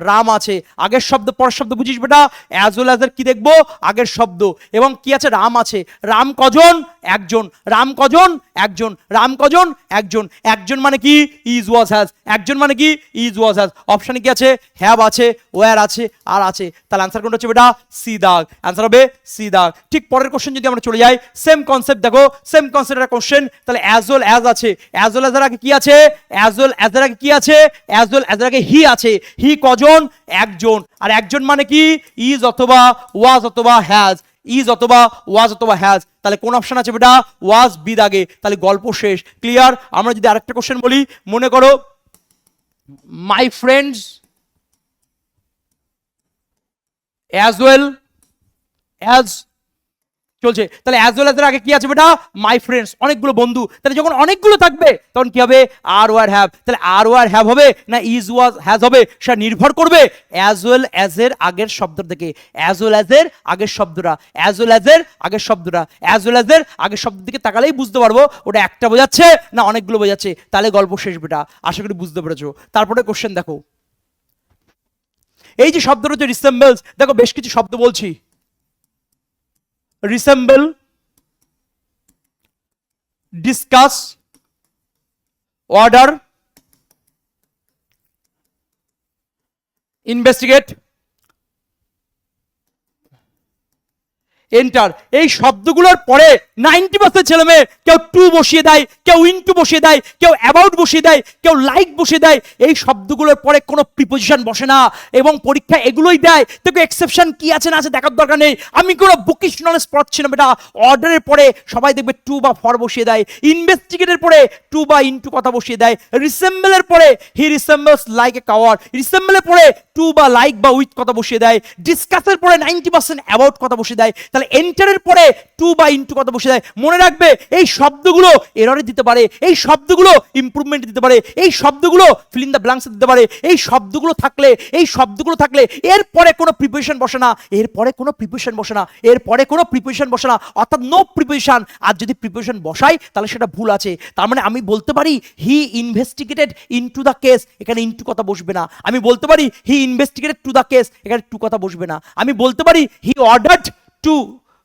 রাম আছে। আগের শব্দ পরের শব্দ বুঝিস বেটা, অ্যাজ ওয়েল অ্যাজ এর কি দেখবো, আগের শব্দ, এবং কি আছে, রাম আছে। রাম কজন, একজন। রাম কজন, একজন। রাম কজন, একজন। একজন মানে কি, ইজ ওয়াজ হ্যাজ। একজন মানে কি, ইজ ইজ ওয়াজ হ্যাজ। অপশনে কি আছে? হ্যাভ আছে, ওয়্যার আছে, আর আছে। তাহলে অ্যান্সার কোনটা হচ্ছে বেটা? সি দাগ। অ্যান্সার হবে সি দাগ। ঠিক পরের কোশ্চেন যদি আমরা চলে যাই, সেম কনসেপ্ট দেখো, সেম কনসেপ্টের কোশ্চেন। তাহলে অ্যাজ ওয়েল অ্যাজ আছে, অ্যাজ ওয়েল অ্যাজ এর আগে কি আছে? অ্যাজ ওয়েল অ্যাজ এর আগে কি আছে? অ্যাজ ওয়েল অ্যাজ এর আগে হি আছে। হি কজন? একজন। আর একজন মানে কি? ইজ অথবা ওয়াজ অথবা হ্যাজ, ইজ অথবা ওয়াজ অথবা হ্যাজ। তাহলে কোন অপশন আছে বেটা? ওয়াজ বি দাগে। তাহলে গল্প শেষ, ক্লিয়ার। আমরা যদি আরেকটা কোশ্চেন বলি, মনে করো my friends as well as চলছে। তাহলে অ্যাজ ওয়েল অ্যাজ এর আগে কি আছে বেটা? মাই ফ্রেন্ডস, অনেকগুলো বন্ধু। তাহলে যখন অনেকগুলো থাকবে তখন কি হবে? আর ওয়ার হ্যাভ। তাহলে আর ওয়ার হ্যাভ হবে না ইজ ওয়াজ হ্যাজ হবে? সেটা নির্ভর করবে অ্যাজ ওয়েল অ্যাজ এর আগের শব্দ থেকে। অ্যাজ ওয়েল অ্যাজ এর আগের শব্দটা, অ্যাজ ওয়েল অ্যাজ এর আগের শব্দটা, অ্যাজ ওয়েল অ্যাজ এর আগের শব্দের দিকে তাকালেই বুঝতে পারবো ওটা একটা বোঝাচ্ছে না অনেকগুলো বোঝাচ্ছে। তাহলে গল্প শেষ বেটা। আশা করি বুঝতে পেরেছো। তারপরে কোশ্চেন দেখো, এই যে শব্দটা হচ্ছে রিসেম্বলস, দেখো বেশ কিছু শব্দ বলছি। Resemble, discuss, order, investigate, enter. এই শব্দগুলোর পরে 90% ছেলে মেয়ে কেউ টু বসিয়ে দেয়, কেউ ইনটু বসিয়ে দেয়, কেউ অ্যাবাউট বসিয়ে দেয়, কেউ লাইক বসিয়ে দেয়। এই শব্দগুলোর পরে কোনো প্রিপোজিশন বসে না এবং পরীক্ষা এগুলোই দেয়। দেখো এক্সেপশন কি আছে না আছে দেখার দরকার নেই। আমি কোনো বুকিশ নলেজ পড়ছি না বেটা। অর্ডারের পরে সবাই দেখবে টু বা ফর বসিয়ে দেয়, ইনভেস্টিগেটের পরে টু বা ইনটু কথা বসিয়ে দেয়, রিসেম্বলের পরে হি রিসেম্বলস লাইক এ কাওয়ার, রিসেম্বলের পরে টু বা লাইক বা উইথ কথা বসিয়ে দেয়, ডিসকাসের পরে 90% অ্যাবাউট কথা বসিয়ে দেয়। তাহলে এন্টারের পরে টু বা ইনটু কথা বসে দেয়। মনে রাখবে এই শব্দগুলো এররে দিতে পারে, এই শব্দগুলো ইমপ্রুভমেন্ট দিতে পারে, এই শব্দগুলো ফিল ইন দ্য ব্ল্যাঙ্কস দিতে পারে। এই শব্দগুলো থাকলে, এই শব্দগুলো থাকলে এরপরে কোনো প্রিপোজিশন বসে না, এরপরে কোনো প্রিপোজিশন বসে না, এরপরে কোনো প্রিপোজিশন বসে না, অর্থাৎ নো প্রিপোজিশন। আর যদি প্রিপোজিশন বসাই তাহলে সেটা ভুল আছে। তার মানে আমি বলতে পারি হি ইনভেস্টিগেটেড ইনটু দ্য কেস, এখানে ইনটু কথা বসবে না। আমি বলতে পারি হি ইনভেস্টিগেটেড টু দ্য কেস, এখানে টু কথা বসবে না। আমি বলতে পারি হি অর্ডারড টু,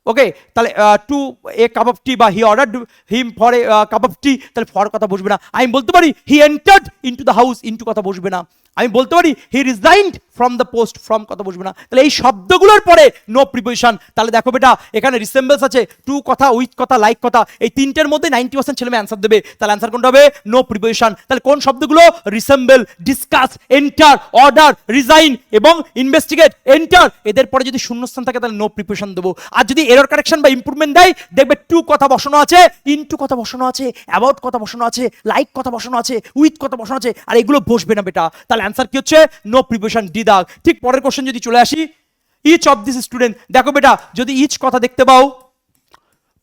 ওকে, তাহলে to a cup of tea বা he ordered him for a cup of tea, তাহলে ফর কথা বসবে না। আমি বলতে পারি he entered into the house, into কথা বসবে না। আমি বলতে পারি he resigned from the post, from কথা বসবে না। তাহলে এই শব্দগুলোর পরে নো প্রিপোজিশন। তাহলে দেখো বেটা এখানে রিসেম্বলস আছে, টু কথা, উইথ কথা, লাইক কথা, এই তিনটের মধ্যে 90% ছেলে মেয়ে অ্যান্সার দেবে। তাহলে অ্যান্সার কোনটা হবে? No preposition. তাহলে কোন শব্দগুলো? Resemble, discuss, enter, order, resign এবং ইনভেস্টিগেট, এন্টার। এদের পরে যদি শূন্যস্থান থাকে তাহলে নো প্রিপোজিশন দেবো। আর যদি এরর কারেকশন বা ইমপ্রুভমেন্ট দেয় দেখবে টু কথা বসানো আছে, ইনটু কথা বসানো আছে, অ্যাবাউট কথা বসানো আছে, লাইক কথা বসানো আছে, উইথ কথা বসানো আছে, আর এগুলো বসবে না বেটা। তাহলে অ্যান্সার কি হচ্ছে? নো প্রিপোজিশন, ডি দাগ। ঠিক পরের কোশ্চেন যদি চলে আসি, ইচ অফ দিস স্টুডেন্ট, দেখো বেটা যদি ইচ কথা দেখতে পাও,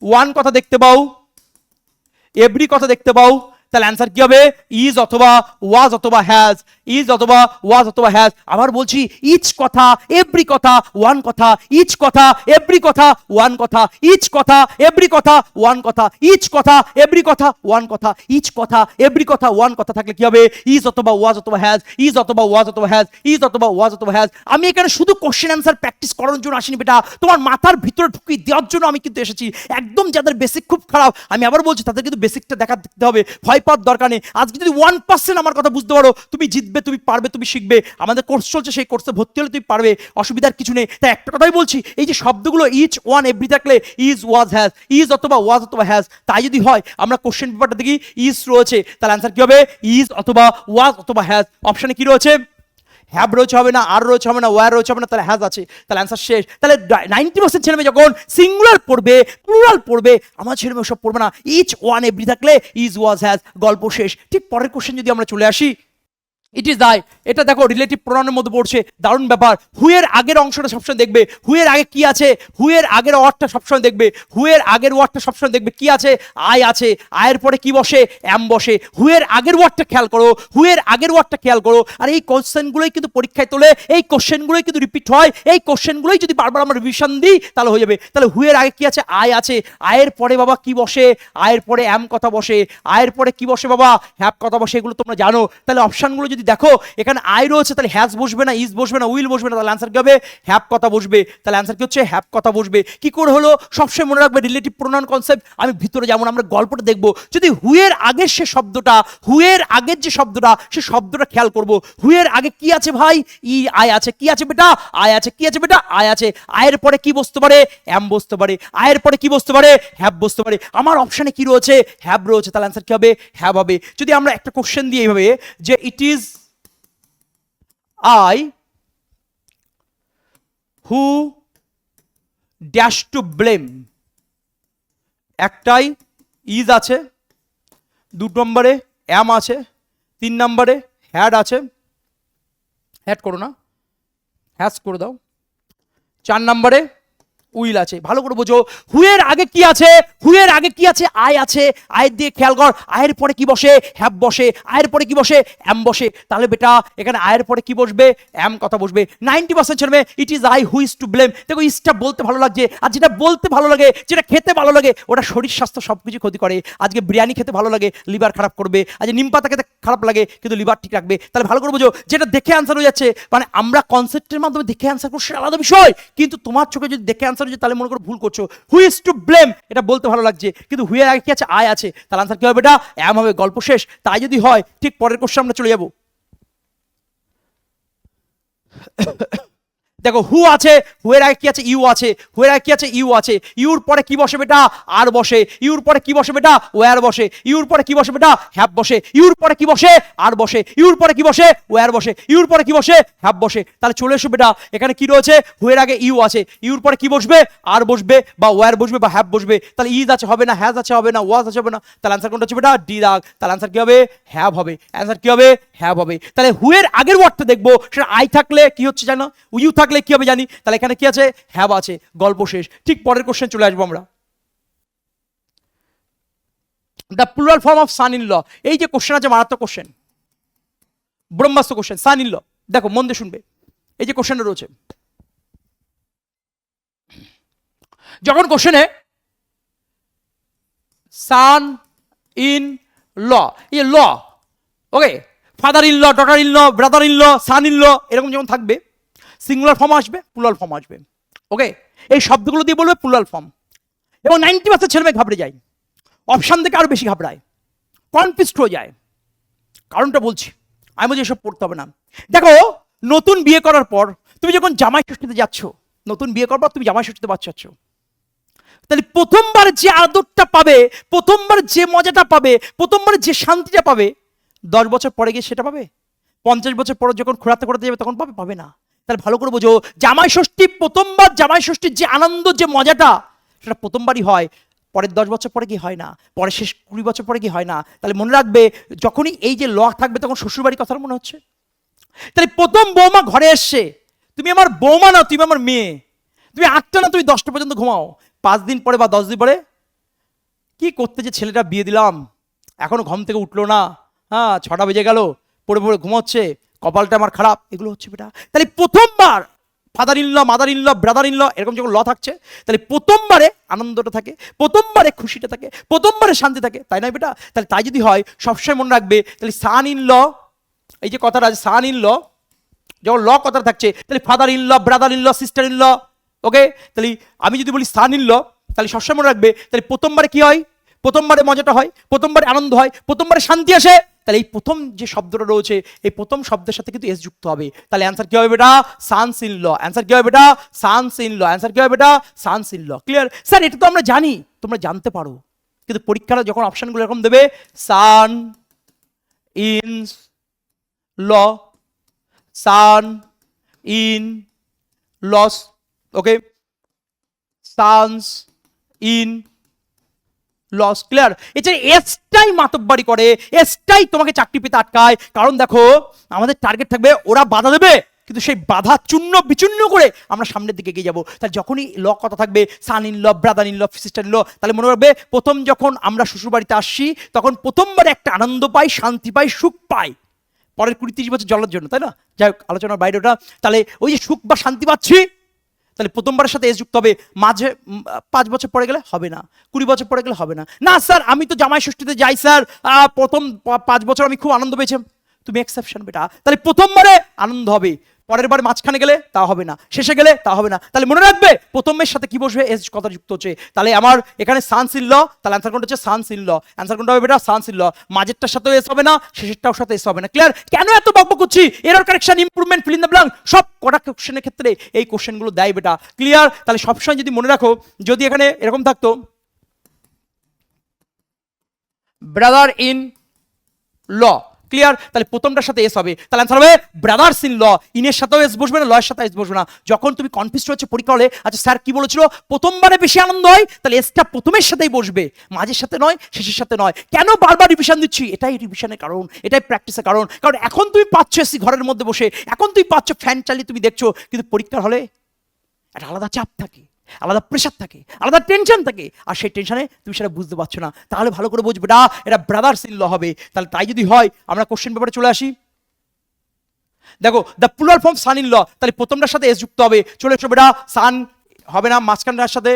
ওয়ান কথা দেখতে পাও, এভরি কথা দেখতে পাও, তাহলে অ্যান্সার কি হবে? ইজ অথবা ওয়াজ অথবা হ্যাজ, ইজ অথবা ওয়াজ অথবা হ্যাজ। আবার বলছি ইচ কথা, এভরি কথা, ওয়ান কথা, ইচ কথা, এভরি কথা, ওয়ান কথা, ইচ কথা, এভরি কথা, ওয়ান কথা, ইচ কথা, এভরি কথা, ওয়ান কথা, ইচ কথা, এভরি কথা, ওয়ান কথা থাকলে কি হবে? ইজ অথবা ওয়াজ অথবা হ্যাজ, ইজ অথবা ওয়াজ অথবা হ্যাজ, ইজ অথবা ওয়াজ অথবা হ্যাজ। আমি এখানে শুধু কোশ্চেন অ্যান্সার প্র্যাকটিস করার জন্য আসিনি বেটা, তোমার মাথার ভিতরে ঢুকিয়ে দেওয়ার জন্য আমি কিন্তু এসেছি। একদম যাদের বেসিক খুব খারাপ, আমি আবার বলছি তাদের কিন্তু বেসিকটা দেখতে হবে, ভয় পাওয়ার দরকার নেই। আজকে যদি 1% আমার কথা বুঝতে পারো, তুমি জিতবে, তুমি পারবে, তুমি শিখবে। আমাদের কোর্স চলছে, সেই কোর্সে ভর্তি হলে তুমি পারবে, অসুবিধার কিছু নেই। তাই একটা কথাই বলছি, এই যে শব্দগুলো ইচ, ওয়ান, এভরি থাকলে ইজ, ওয়াজ, হ্যাজ, ইজ অথবা ওয়াজ অথবা হ্যাজ, তাই যদি হয় আমরা কোশ্চেন পেপারটা দেখি ইজ রয়েছে, তাহলে অ্যান্সার কি হবে? ইজ অথবা ওয়াজ অথবা হ্যাজ। অপশনে কি রয়েছে? হ্যাভ রয়েছে হবে না, আর রয়েছে হবে না, ওয়ার রয়েছে হবে না, তাহলে হ্যাজ আছে। তাহলে অ্যান্সার শেষ। তাহলে 90% ছেলে মেয়ে যখন সিঙ্গুলার পড়বে, প্লুরাল পড়বে, আমার ছেলে মেয়ে সব পড়বে না। ইচ, ওয়ান, এভরি থাকলে ইজ, ওয়াজ, হ্যাজ, গল্প শেষ। ঠিক পরের কোশ্চেন যদি আমরা চলে আসি, ইট ইজ দাই, এটা দেখো রিলেটিভ প্রোনাউনের মধ্যে পড়ছে, দারুণ ব্যাপার। হুয়ের আগের অংশটা সবসময় দেখবে, হুয়ের আগে কি আছে, হুয়ের আগের ওয়ার্ডটা সবসময় দেখবে, হুয়ের আগের ওয়ার্ডটা সবসময় দেখবে কি আছে, আই আছে, আয়ের পরে কি বসে, অ্যাম বসে। হুয়ের আগের ওয়ার্ডটা খেয়াল করো, হুয়ের আগের ওয়ার্ডটা খেয়াল করো। আর এই কোশ্চেনগুলোই কিন্তু পরীক্ষায় তোলে, এই কোশ্চেনগুলোই কিন্তু রিপিট হয়, এই কোশ্চেনগুলোই যদি বারবার আমরা রিভিশন দিই তাহলে হয়ে যাবে। তাহলে হুয়ের আগে কি আছে, আয় আছে, আয়ের পরে বাবা কি বসে, আয়ের পরে অ্যাম কথা বসে, আয়ের পরে কি বসে বাবা, হ্যাভ কথা বসে, এগুলো তোমরা জানো। তাহলে অপশনগুলো যদি দেখো এখানে আই রয়েছে, তাহলে হ্যাজ বসবে না, ইজ বসবে না, উইল বসবে না, তাহলে অ্যান্সার কি হবে? হ্যাভ কথা বসবে। তাহলে অ্যান্সার কি হচ্ছে? হ্যাভ কথা বসবে। কি করে হলো? সবসময় মনে রাখবে রিলেটিভ প্রোনাউন কনসেপ্ট। আমি ভিতরে যেমন আমরা গল্পটা দেখবো, যদি হুয়ের আগের সে শব্দটা, হুয়ের আগের যে শব্দটা, সে শব্দটা খেয়াল করব। হুয়ের আগে কি আছে ভাই? ই আই আছে। কি আছে বেটা? আই আছে। কি আছে বেটা? আই আছে। আয়ের পরে কি বসতে পারে? অ্যাম বসতে পারে। আয়ের পরে কি বসতে পারে? হ্যাভ বসতে পারে। আমার অপশনে কি রয়েছে? হ্যাভ রয়েছে। তাহলে অ্যান্সার কি হবে? হ্যাভ হবে। যদি আমরা একটা কোশ্চেন দিই এইভাবে যে it is I who dash to blame, একটাই ইজ আছে, 2 নম্বরে অ্যাম আছে, 3 নম্বরে হ্যাড আছে, হ্যাড করো না, হ্যাজ করে দাও, 4 নম্বরে উইল আছে। ভালো করে বোঝো, হুয়ের আগে কি আছে? হুয়ের আগে কি আছে? আই আছে। আয়ের দিয়ে খেয়াল কর, আয়ের পরে কি বসে? হ্যাভ বসে। আয়ের পরে কি বসে? অ্যাম বসে। তাহলে বেটা এখানে আয়ের পরে কি বসবে? অ্যাম কথা বসবে। 90% ছেলে মেয়ে it is I who is to blame. দেখো ইজটা বলতে ভালো লাগছে, আর যেটা বলতে ভালো লাগে, যেটা খেতে ভালো লাগে, ওটা শরীর স্বাস্থ্য সব কিছু ক্ষতি করে। আজকে বিরিয়ানি খেতে ভালো লাগে, লিভার খারাপ করবে। আজ নিম পাতা খেতে খারাপ লাগে, কিন্তু লিভার ঠিক রাখবে। তাহলে ভালো করে বোঝো, যেটা দেখে অ্যান্সার হয়ে যাচ্ছে, মানে আমরা কনসেপ্টের মাধ্যমে দেখে অ্যান্সার করছি আলাদা বিষয়, কিন্তু তোমার চোখে যদি দেখে অ্যান্সার হয়ে যায় তাহলে মনে করো ভুল করছো। হু ইজ টু ব্লেম এটা বলতে ভালো লাগছে, কিন্তু হুয়ের আগে কি আছে? আয় আছে। তাহলে আনসার কি হবে? এটা অ্যাম হবে। গল্প শেষ। তাই যদি হয়, ঠিক পরের কোশ্চেন আমরা চলে যাব। দেখো হু আছে, হুয়ের আগে কি আছে? ইউ আছে। হুয়ের আগে কি আছে? ইউ আছে। ইউর পরে কি বসে বেটা? আর বসে। ইউর পরে কি বসে বেটা? ওয়ার বসে। ইউর পরে কি বসে বেটা? হ্যাভ বসে। ইউর পরে কি বসে? আর বসে। ইউর পরে কি বসে? ওয়ার বসে। ইউর পরে কি বসে? হ্যাভ বসে। তাহলে চলে এসো বেটা, এখানে কি রয়েছে? হুয়ের আগে ইউ আছে। ইউর পরে কি বসবে? আর বসবে, বা ওয়ার বসবে, বা হ্যাভ বসবে। তাহলে ইজ আছে হবে না, হ্যাজ আছে হবে না, ওয়াজ আছে হবে না। তাহলে অ্যান্সার কোনটা হচ্ছে বেটা? ডি দাগ। তাহলে অ্যান্সার কি হবে? হ্যাভ হবে। অ্যান্সার কি হবে? হ্যাভ হবে। তাহলে হুয়ের আগের ওয়ার্ডটা দেখবো, সেটা আই থাকলে কি হচ্ছে জানো? ইউ থাকলে কি হবে জানি। তাহলে এখানে কি আছে? হ্যাভ আছে। গল্প শেষ। ঠিক পরের কোশ্চেন চলে আসবো আমরা। The plural form of son in law. এই যে কোশ্চেন আছে, মারাত্মক কোশ্চেন, ব্রহ্মাস্ত্র কোশ্চেন। সান ইন ল, দেখো মন দিয়ে শুনবে। এই যে কোশ্চেনটা রয়েছে, যখন কোশ্চেনে সান ইন ল, এই law, okay, father in law, daughter in law, brother in law, son in law, এরকম যখন থাকবে, সিঙ্গুলার ফর্ম আসবে, প্লুরাল ফর্ম আসবে। ওকে, এই শব্দগুলো দিয়ে বলবে প্লুরাল ফর্ম। এবং 90% ছেলে মেয়ে ঘাবড়ে যায়, অপশান থেকে আরো বেশি ঘাবড়ায়, কনফিউজড হয়ে যায়। কারণটা বলছি, আমি বলছি এসব পড়তে হবে না। দেখো, নতুন বিয়ে করার পর তুমি যখন জামাই ষষ্ঠীতে যাচ্ছ, নতুন বিয়ে করার পর তুমি জামাই ষষ্ঠীতে বাচ্চাচ্ছ, তাহলে প্রথমবার যে আদরটা পাবে, প্রথমবার যে মজাটা পাবে, প্রথমবার যে শান্তিটা পাবে, 10 বছর পরে গিয়ে সেটা পাবে? 50 বছর পরে যখন ঘোরাতে ঘোরাতে যাবে তখন পাবে? পাবে না। তাহলে ভালো করে বোঝো, জামাই ষষ্ঠী, প্রথমবার জামাই ষষ্ঠীর যে আনন্দ, যে মজাটা, সেটা প্রথমবারই হয়, পরের 10 বছর পরে কি হয় না, পরে শেষ 20 বছর পরে কি হয় না। তাহলে মনে রাখবে, যখনই এই যে ল থাকবে তখন শ্বশুরবাড়ির কথা মনে হচ্ছে। তাহলে প্রথম বৌমা ঘরে এসছে, তুমি আমার বৌমা না, তুমি আমার মেয়ে। তুমি 8টা না, তুমি 10টা পর্যন্ত ঘুমাও। 5 দিন পরে বা 10 দিন পরে, কি করতে যে ছেলেটা বিয়ে দিলাম, এখনো ঘুম থেকে উঠলো না, হ্যাঁ 6টা বেজে গেল, পড়ে পড়ে ঘুমাচ্ছে, কপালটা আমার খারাপ, এগুলো হচ্ছে বেটা। তাহলে প্রথমবার father in law, mother in law, brother in law, এরকম যখন ল থাকছে, তাহলে প্রথমবারে আনন্দটা থাকে, প্রথমবারে খুশিটা থাকে, প্রথমবারে শান্তি থাকে, তাই নয় বেটা? তাহলে তাই যদি হয়, সবসময় মনে রাখবে, তাহলে সান ইন ল, এই যে কথাটা আছে সান ইন ল, যখন ল কথাটা থাকছে, তাহলে father in law, brother in law, sister in law, okay. তাহলে আমি যদি বলি সান ইন ল, তাহলে সবসময় মনে রাখবে, তাহলে প্রথমবারে কি হয়? প্রথমবারে মজাটা হয়, প্রথমবারে আনন্দ হয়, প্রথমবারে শান্তি আসে। তাহলে এই প্রথম যে শব্দটা রয়েছে, এই প্রথম শব্দের সাথে কিন্তু এস যুক্ত হবে। তাহলে অ্যান্সার কি হবে বেটা? Sons in law. অ্যান্সার কি হবে বেটা? Sons in law. অ্যান্সার কি হবে বেটা? Sons in law. Clear? Sir এটা তো আমরা জানি, তোমরা জানতে পারো, কিন্তু পরীক্ষাটা যখন অপশনগুলো এরকম দেবে, son in law, son in laws, okay, sons in laws. Clear? এছাড়া এসটাই মাতব্বারি করে, এসটাই তোমাকে চাকরি পেতে আটকায়। কারণ দেখো, আমাদের টার্গেট থাকবে, ওরা বাধা দেবে, কিন্তু সেই বাধা চূর্ণ বিচূর্ণ করে আমরা সামনের দিকে এগিয়ে যাবো। তাহলে যখনই ল কথা থাকবে, son in law, brother in law, sister in law, তাহলে মনে রাখবে, প্রথম যখন আমরা শ্বশুরবাড়িতে আসছি, তখন প্রথমবার একটা আনন্দ পাই, শান্তি পাই, সুখ পাই, পরের 20-30 বছর চলার জন্য, তাই না? যাই হোক, আলোচনার বাইরে ওটা। তাহলে ওই যে সুখ বা শান্তি পাচ্ছি, তাহলে প্রথমবারের সাথে এস যুক্ত হবে। মাঝে 5 বছর পরে গেলে হবে না, 20 বছর পরে গেলে হবে না। না স্যার, আমি তো জামাই ষষ্ঠীতে যাই স্যার, প্রথম 5 বছর আমি খুব আনন্দ পেয়েছি। তুমি এক্সেপশন বেটা। তাহলে প্রথমবারে আনন্দ হবে, পরের বার মাঝখানে গেলে তা হবে না, শেষে গেলে তা হবে না। তাহলে মনে রাখবে প্রথমের সাথে কি বসবে, এস কথা যুক্ত হচ্ছে। তাহলে আমার এখানে সানস ইন ল, তাহলে অ্যান্সার কোনটা হচ্ছে সানস ইন ল। অ্যান্সার কোনটা হবে বেটা, সানস ইন ল। মাঝেরটার সাথেও এস হবে না, শেষেরটার সাথে এস হবে না। ক্লিয়ার? কেন এত বকবক করছি? Error correction, improvement, feel in the blank, সব কটা কোশ্চেনের ক্ষেত্রে এই কোশ্চেনগুলো দেয় বেটা। ক্লিয়ার? তাহলে সবসময় যদি মনে রাখো, যদি এখানে এরকম থাকতো ব্রাদার ইন ল, ক্লিয়ার? তাহলে প্রথমটার সাথে এস হবে, তাহলে অ্যান্সার হবে ব্রাদার্স ইন ল। ইনের সাথেও এস বসবে না, লয়ের সাথে এস বসবে না। যখন তুমি কনফিউজ হচ্ছে পরীক্ষা হলে, আচ্ছা স্যার কি বলেছিল, প্রথমবারে বেশি আনন্দ হয়, তাহলে এসটা প্রথমের সাথেই বসবে, মাঝের সাথে নয়, শেষের সাথে নয়। কেন বারবার রিভিশন দিচ্ছি? এটাই রিভিশনের কারণ, এটাই প্র্যাকটিসের কারণ। কারণ এখন তুমি পাচ্ছ এসি ঘরের মধ্যে বসে, এখন তুমি পাচ্ছ ফ্যান চালিয়ে তুমি দেখছো, কিন্তু পরীক্ষার হলে একটা আলাদা চাপ থাকে, আলাদা প্রেশার থাকে, আলাদা টেনশন থাকে, আর সেই টেনশনে তুমি সেটা বুঝতে পারছো না। তাহলে ভালো করে বুঝবে না, এটা ব্রাদার্স ইন ল হবে। তাহলে তাই যদি হয়, আমরা কোশ্চেন পেপারে চলে আসি। দেখো, the plural form son in law, তাহলে প্রথমটার সাথে এস যুক্ত হবে, চলে এসো বেটা। সান হবে না, মাঝখানটার সাথে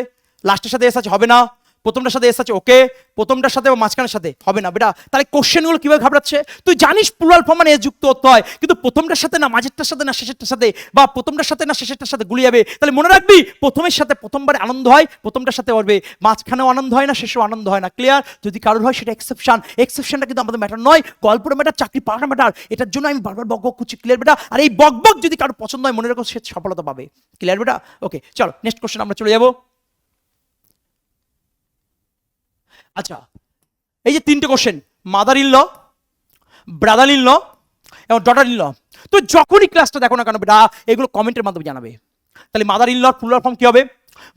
লাস্টের সাথে এস আছে, হবে না। প্রথমটার সাথে এস আছে, ওকে। প্রথমটার সাথে মাঝখানের সাথে হবে না বেটা। তাহলে কোশ্চেনগুলো কিভাবে ঘাবড়াচ্ছে? তুই জানিস প্লুরাল ফর্ম মানে এস যুক্ত হতে হয়, কিন্তু প্রথমটার সাথে না, মাঝেরটার সাথে না, শেষেরটার সাথে, বা প্রথমটার সাথে না, শেষেরটার সাথে গুলিয়ে যাবে। তাহলে মনে রাখবি, প্রথমের সাথে প্রথমবারে আনন্দ হয়, প্রথমটার সাথে হবে, মাঝখানেও আনন্দ হয় না, শেষেও আনন্দ হয় না। ক্লিয়ার? যদি কারোর হয় সেটা এক্সেপশন, এক্সেপশনটা কিন্তু আমাদের ম্যাটার নয়, গল্পের ম্যাটার, চাকরি পাওয়ার ম্যাটার। এটার জন্য আমি বারবার বকবক করছি। ক্লিয়ার বেটা? আর এই বকবক যদি কারোর পছন্দ হয়, মনে রাখো সে সফলতা পাবে। ক্লিয়ার বেটা? ওকে, চলো নেক্সট কোশ্চেন আমরা চলে যাবো। আচ্ছা, এই যে তিনটে question, mother in law, brother in law এবং ডটার ইন ল, তো যখনই ক্লাসটা দেখো না কেন বেটা, এগুলো কমেন্টের মাধ্যমে জানাবে। তাহলে মাদার ইন লর প্লুরাল ফর্ম কি হবে,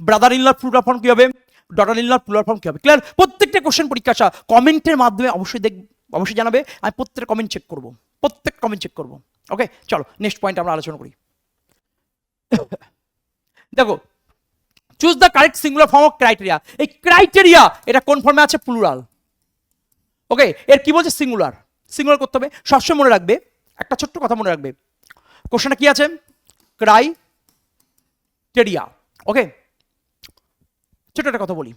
ব্রাদার ইন লর প্লুরাল ফর্ম কি হবে, ডটার ইন লর প্লুরাল ফর্ম কি হবে। ক্লিয়ার? প্রত্যেকটা কোশ্চেন পরীক্ষা আসা কমেন্টের মাধ্যমে অবশ্যই জানাবে। আমি প্রত্যেকটা কমেন্ট চেক করবো, প্রত্যেক কমেন্ট চেক করবো। ওকে, চলো নেক্সট পয়েন্ট আমরা আলোচনা করি। দেখো, choose the correct singular form of criteria. এই ক্রাইটেরিয়া এটা কোন ফর্মে আছে, প্লুরাল। ওকে, এর কি বলছে, সিঙ্গুলার। সিঙ্গুলার করতে হবে। সবসময় মনে রাখবে, একটা ছোট্ট কথা মনে রাখবে, কোশ্চেনটা কি আছে, ক্রাইটেরিয়া। ওকে, ছোট একটা কথা বলি,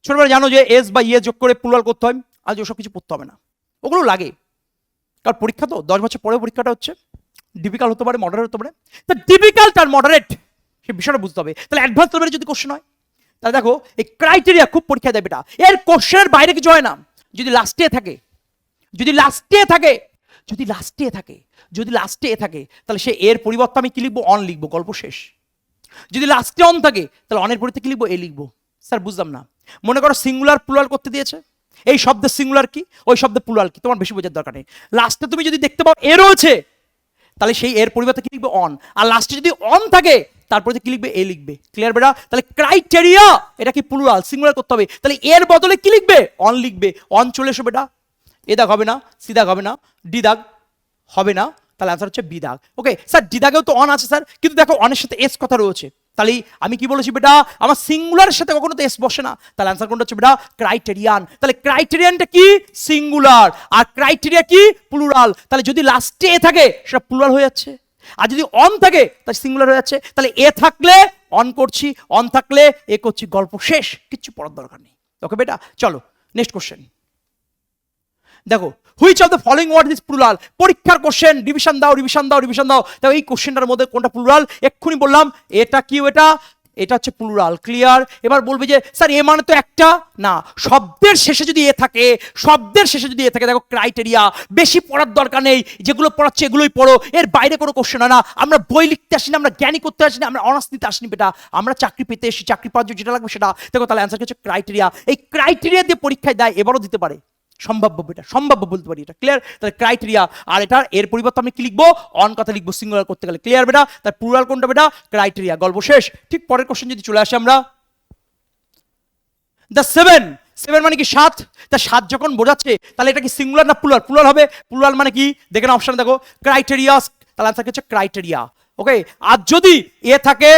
ছোটবেলা জানো যে এস বা ইয়ে যোগ করে প্লুরাল করতে হয়, আজ ওসব কিছু পড়তে হবে না, ওগুলো লাগে। কারণ পরীক্ষা তো 10 বছর পরে পরীক্ষাটা হচ্ছে, ডিফিকাল্ট হতে পারে, মডারেট হতে পারে। তা ডিফিকাল্ট আর মডারেট সেই বিষয়টা বুঝতে হবে। তাহলে অ্যাডভান্স লেভেলে যদি কোশ্চেন হয়, তাহলে দেখো এই ক্রাইটেরিয়া খুব পরীক্ষা দেবে এটা। এর কোশ্চেনের বাইরে কিছু হয় না। যদি লাস্টে থাকে, যদি লাস্টে থাকে, যদি লাস্টে থাকে, যদি লাস্টে থাকে, তাহলে সে এর পরিবর্তে আমি কি লিখবো, অন লিখবো, গল্প শেষ। যদি লাস্টে অন থাকে, তাহলে অনের পরিবর্তে কি লিখবো, এ লিখবো। স্যার বুঝলাম না। মনে করো সিঙ্গুলার প্লুরাল করতে দিয়েছে, এই শব্দের সিঙ্গুলার কি, ওই শব্দের প্লুরাল কি, তোমার বেশি বোঝার দরকার নেই। লাস্টে তুমি যদি দেখতে পাও এ রয়েছে, তাহলে সেই এর পরিবর্তে কি লিখবে, অন। আর লাস্টে যদি অন থাকে, তারপরে কি লিখবে, এ লিখবে। ক্লিয়ার বেটা? তাহলে ক্রাইটেরিয়া এটা কি প্লুরাল, সিঙ্গুলার করতে হবে, তাহলে এর বদলে কি লিখবে, অন লিখবে। অন চলে এসো বেটা, এ দাগ হবে না, সি দাগ হবে না, ডি দাগ হবে না, তাহলে আনসার হচ্ছে বি দাগ। ওকে স্যার, ডি দাগেও তো অন আছে স্যার, কিন্তু দেখো অনের সাথে এস কথা রয়েছে, তাহলে আমি কি বলেছি বেটা, আমার সিঙ্গুলারের সাথে কখনো তো এস বসে না, তাহলে আনসার কোনটা হচ্ছে বেটা, ক্রাইটেরিয়ান। তাহলে ক্রাইটেরিয়ানটা কি, সিঙ্গুলার, আর ক্রাইটেরিয়া কি, প্লুরাল। তাহলে যদি লাস্টে এ থাকে, সেটা প্লুরাল হয়ে যাচ্ছে, আর যদি অন থাকে তাহলে সিঙ্গুলার হয়ে যাচ্ছে। তাহলে এ থাকলে অন করছি, অন থাকলে এ করছি, গল্প শেষ, কিচ্ছু পড়ার দরকার নেই। ওকে বেটা, চলো নেক্সট কোশ্চেন। দেখো, which of the following word is plural. পরীক্ষার কোশ্চেন, রিভিশন দাও, রিভিশন দাও, রিভিশন দাও। দেখো এই কোশ্চেনটার মধ্যে কোনটা প্লুরাল, এক্ষুনি বললাম এটা কি, এটা হচ্ছে প্লুরাল। ক্লিয়ার? এবার বলবে যে স্যার এ মানে তো একটা না, শব্দের শেষে যদি এ থাকে, শব্দের শেষে যদি এ থাকে, দেখো ক্রাইটেরিয়া, বেশি পড়ার দরকার নেই, যেগুলো পড়াচ্ছে এগুলোই পড়ো, এর বাইরে কোনো কোশ্চেন হয় না। আমরা বই লিখতে আসিনি, আমরা জ্ঞানী করতে আসিনি, আমরা অনার্স নিতে আসিনি বেটা, আমরা চাকরি পেতে এসেছি, চাকরি পাওয়ার জন্য যেটা লাগবে সেটা। দেখো তাহলে অ্যান্সার হচ্ছে ক্রাইটেরিয়া। এই ক্রাইটেরিয়া দিয়ে পরীক্ষায় দেয়, এবারও দিতে পারে, সম্ভাব্য বেটা, সম্ভাব্য বলতে পারি এটা। ক্লিয়ার? তাহলে ক্রাইটেরিয়া, আর এটা এর পরিবর্তে আমি কি লিখবো, অন কথা লিখবো, সিঙ্গুলার করতে গেলে। ক্লিয়ার বেটা? তার প্লুরাল কোনটা বেটা, ক্রাইটেরিয়া, গল্প শেষ। ঠিক পরের কোশ্চেন যদি চলে আসে আমরা, দ্য সেভেন, সেভেন মানে কি 7, তা 7 যখন বোঝাচ্ছে, তাহলে এটা কি সিঙ্গুলার না প্লুরাল, প্লুরাল হবে। প্লুরাল মানে কি দেখে না, অপশন দেখো, ক্রাইটেরিয়া, তাহলে আনসার হচ্ছে ক্রাইটেরিয়া। ওকে, আর যদি এ থাকে,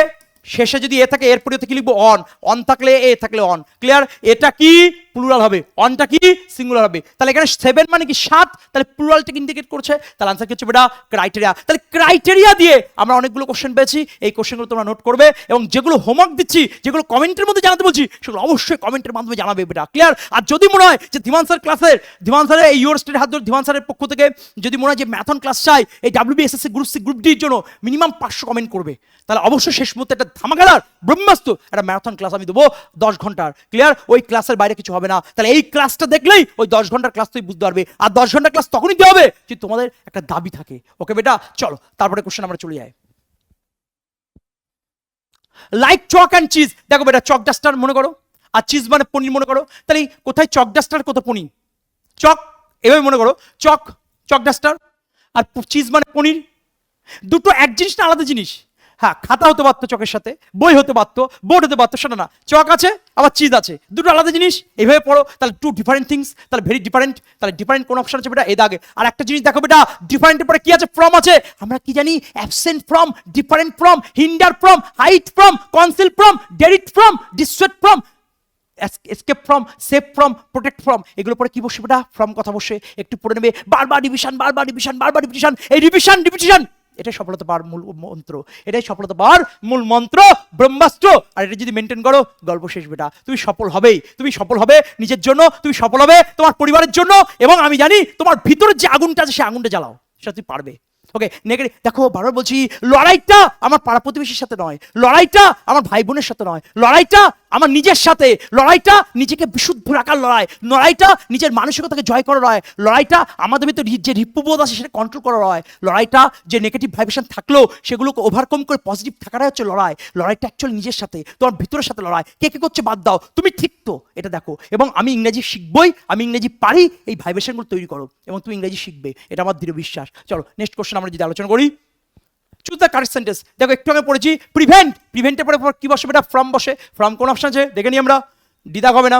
শেষে যদি এ থাকে এর পরিবর্তে কি লিখবো অন, অন থাকলে এ থাকলে অন, ক্লিয়ার? এটা কি প্লুরাল হবে, অনটা কি সিঙ্গুলার হবে। তাহলে এখানে 7 মানে কি 7, তাহলে প্লুরালটাকে ইন্ডিকেট করছে, তাহলে আনসার কি হচ্ছে বেটা ক্রাইটেরিয়া। তাহলে ক্রাইটেরিয়া দিয়ে আমরা অনেকগুলো কোশ্চেন পেয়েছি, এই কোশ্চেনগুলো তোমরা নোট করবে এবং যেগুলো হোমওয়ার্ক দিচ্ছি, যেগুলো কমেন্টের মধ্যে জানাতে বলছি, সেগুলো অবশ্যই কমেন্টের মাধ্যমে জানাবে বেটা, ক্লিয়ার? আর যদি মনে হয় যে ধীমান স্যার ক্লাসের, ধীমান স্যারের এই ইউর স্টেট হাত ধরে ধীমান স্যারের পক্ষ থেকে যদি মনে হয় যে ম্যাথন ক্লাস চাই এই WBSSC গ্রুপ সি গ্রুপ ডির জন্য, মিনিমাম 500 কমেন্ট করবে, তাহলে অবশ্যই শেষ মুহূর্তে একটা ধামাকাদার ব্রহ্মাস্ত্র একটা ম্যারাথন ক্লাস আমি দেবো 10 ঘন্টার, ক্লিয়ার? ওই ক্লাসের বাইরে কিছু হবে না। তাহলে এই ক্লাসটা দেখলেই ওই 10 ঘন্টার ক্লাস তুই বুঝতে পারবে, আর 10 ঘন্টার ক্লাস তখনই দেওয়া হবে যদি তোমাদের একটা দাবি থাকে। ওকে বেটা, চলো তারপরে কোশ্চেন আমরা চলে যাই। লাইক চক অ্যান্ড চিজ, দেখো বেটা চক ডাস্টার মনে করো আর চিজ মানে পনির মনে করো, তাহলে কোথায় চক ডাস্টার কোথায় পনির? চক এভাবে মনে করো, চক চক ডাস্টার, আর চিজ মানে পনির, দুটো এক জিনিস না আলাদা জিনিস। হ্যাঁ, খাতা হতে পারতো চকের সাথে, বই হতে পারতো, বোর্ড হতে পারতো, সেটা না, চক আছে আবার চিজ আছে, দুটো আলাদা জিনিস, এইভাবে পড়ো, তাহলে টু ডিফারেন্ট থিংস, তাহলে ভেরি ডিফারেন্ট। তাহলে ডিফারেন্ট কোন অপশন আছে বেটা? এই দাগে। আর একটা জিনিস দেখো বেটা, ডিফারেন্টের পরে কি আছে? ফ্রম আছে। আমরা কি জানি? Absent from, different from, hinder from, hide from, conceal from, deter from, dissuade from, escape from, save from, protect from, এগুলো পরে কি বসে বেটা? ফ্রম কথা বসে। একটু পড়ে নেবে, বারবার রিভিশন, বারবার রিভিশন, বারবার রিভিশন, এই রিভিশন রিভিশন এটাই সফলতা পাওয়ার মূল মন্ত্র, এটাই সফলতা পাওয়ার মূল মন্ত্র, ব্রহ্মাস্ত্র। আর এটা যদি মেনটেন করো, গল্প শেষ বেটা, তুমি সফল হবেই। তুমি সফল হবে নিজের জন্য, তুমি সফল হবে তোমার পরিবারের জন্য, এবং আমি জানি তোমার ভিতরের যে আগুনটা আছে সেই আগুনটা জ্বালাও, সেটা তুমি পারবে। ওকে, নেগেটিভ দেখো, বারবার বলছি, লড়াইটা আমার পাড়া প্রতিবেশীর সাথে নয়, লড়াইটা আমার ভাই বোনের সাথে নয়, লড়াইটা আমার নিজের সাথে, লড়াইটা নিজেকে বিশুদ্ধ রাখার লড়াই, লড়াইটা নিজের মানসিকতাকে জয় করার লড়াই, লড়াইটা আমাদের ভিতরে যে রিপুবোধ আছে সেটা কন্ট্রোল করার লড়াই, লড়াইটা যে নেগেটিভ ভাইব্রেশন থাকলেও সেগুলোকে ওভারকাম করে পজিটিভ থাকাটাই হচ্ছে লড়াই। লড়াইটা অ্যাকচুয়ালি নিজের সাথে, তোমার ভিতরের সাথে লড়াই। কে কে করছে বাদ দাও, তুমি ঠিক তো, এটা দেখো। এবং আমি ইংরেজি শিখবই, আমি ইংরেজি পারি, এই ভাইব্রেশনগুলো তৈরি করো এবং তুমি ইংরেজি শিখবে, এটা আমার দৃঢ় বিশ্বাস। চলো নেক্সট কোশ্চেন আমরা যদি আলোচনা করি, চুজ দ্য কারেক্ট সেন্টেন্স। দেখো একটু আগে পড়েছি প্রিভেন্ট, প্রিভেন্টের পরে কি বসে বেটা? ফ্রম বসে। ফ্রম কোন অপশন আছে দেখে নিই আমরা, ডিদাগ হবে না,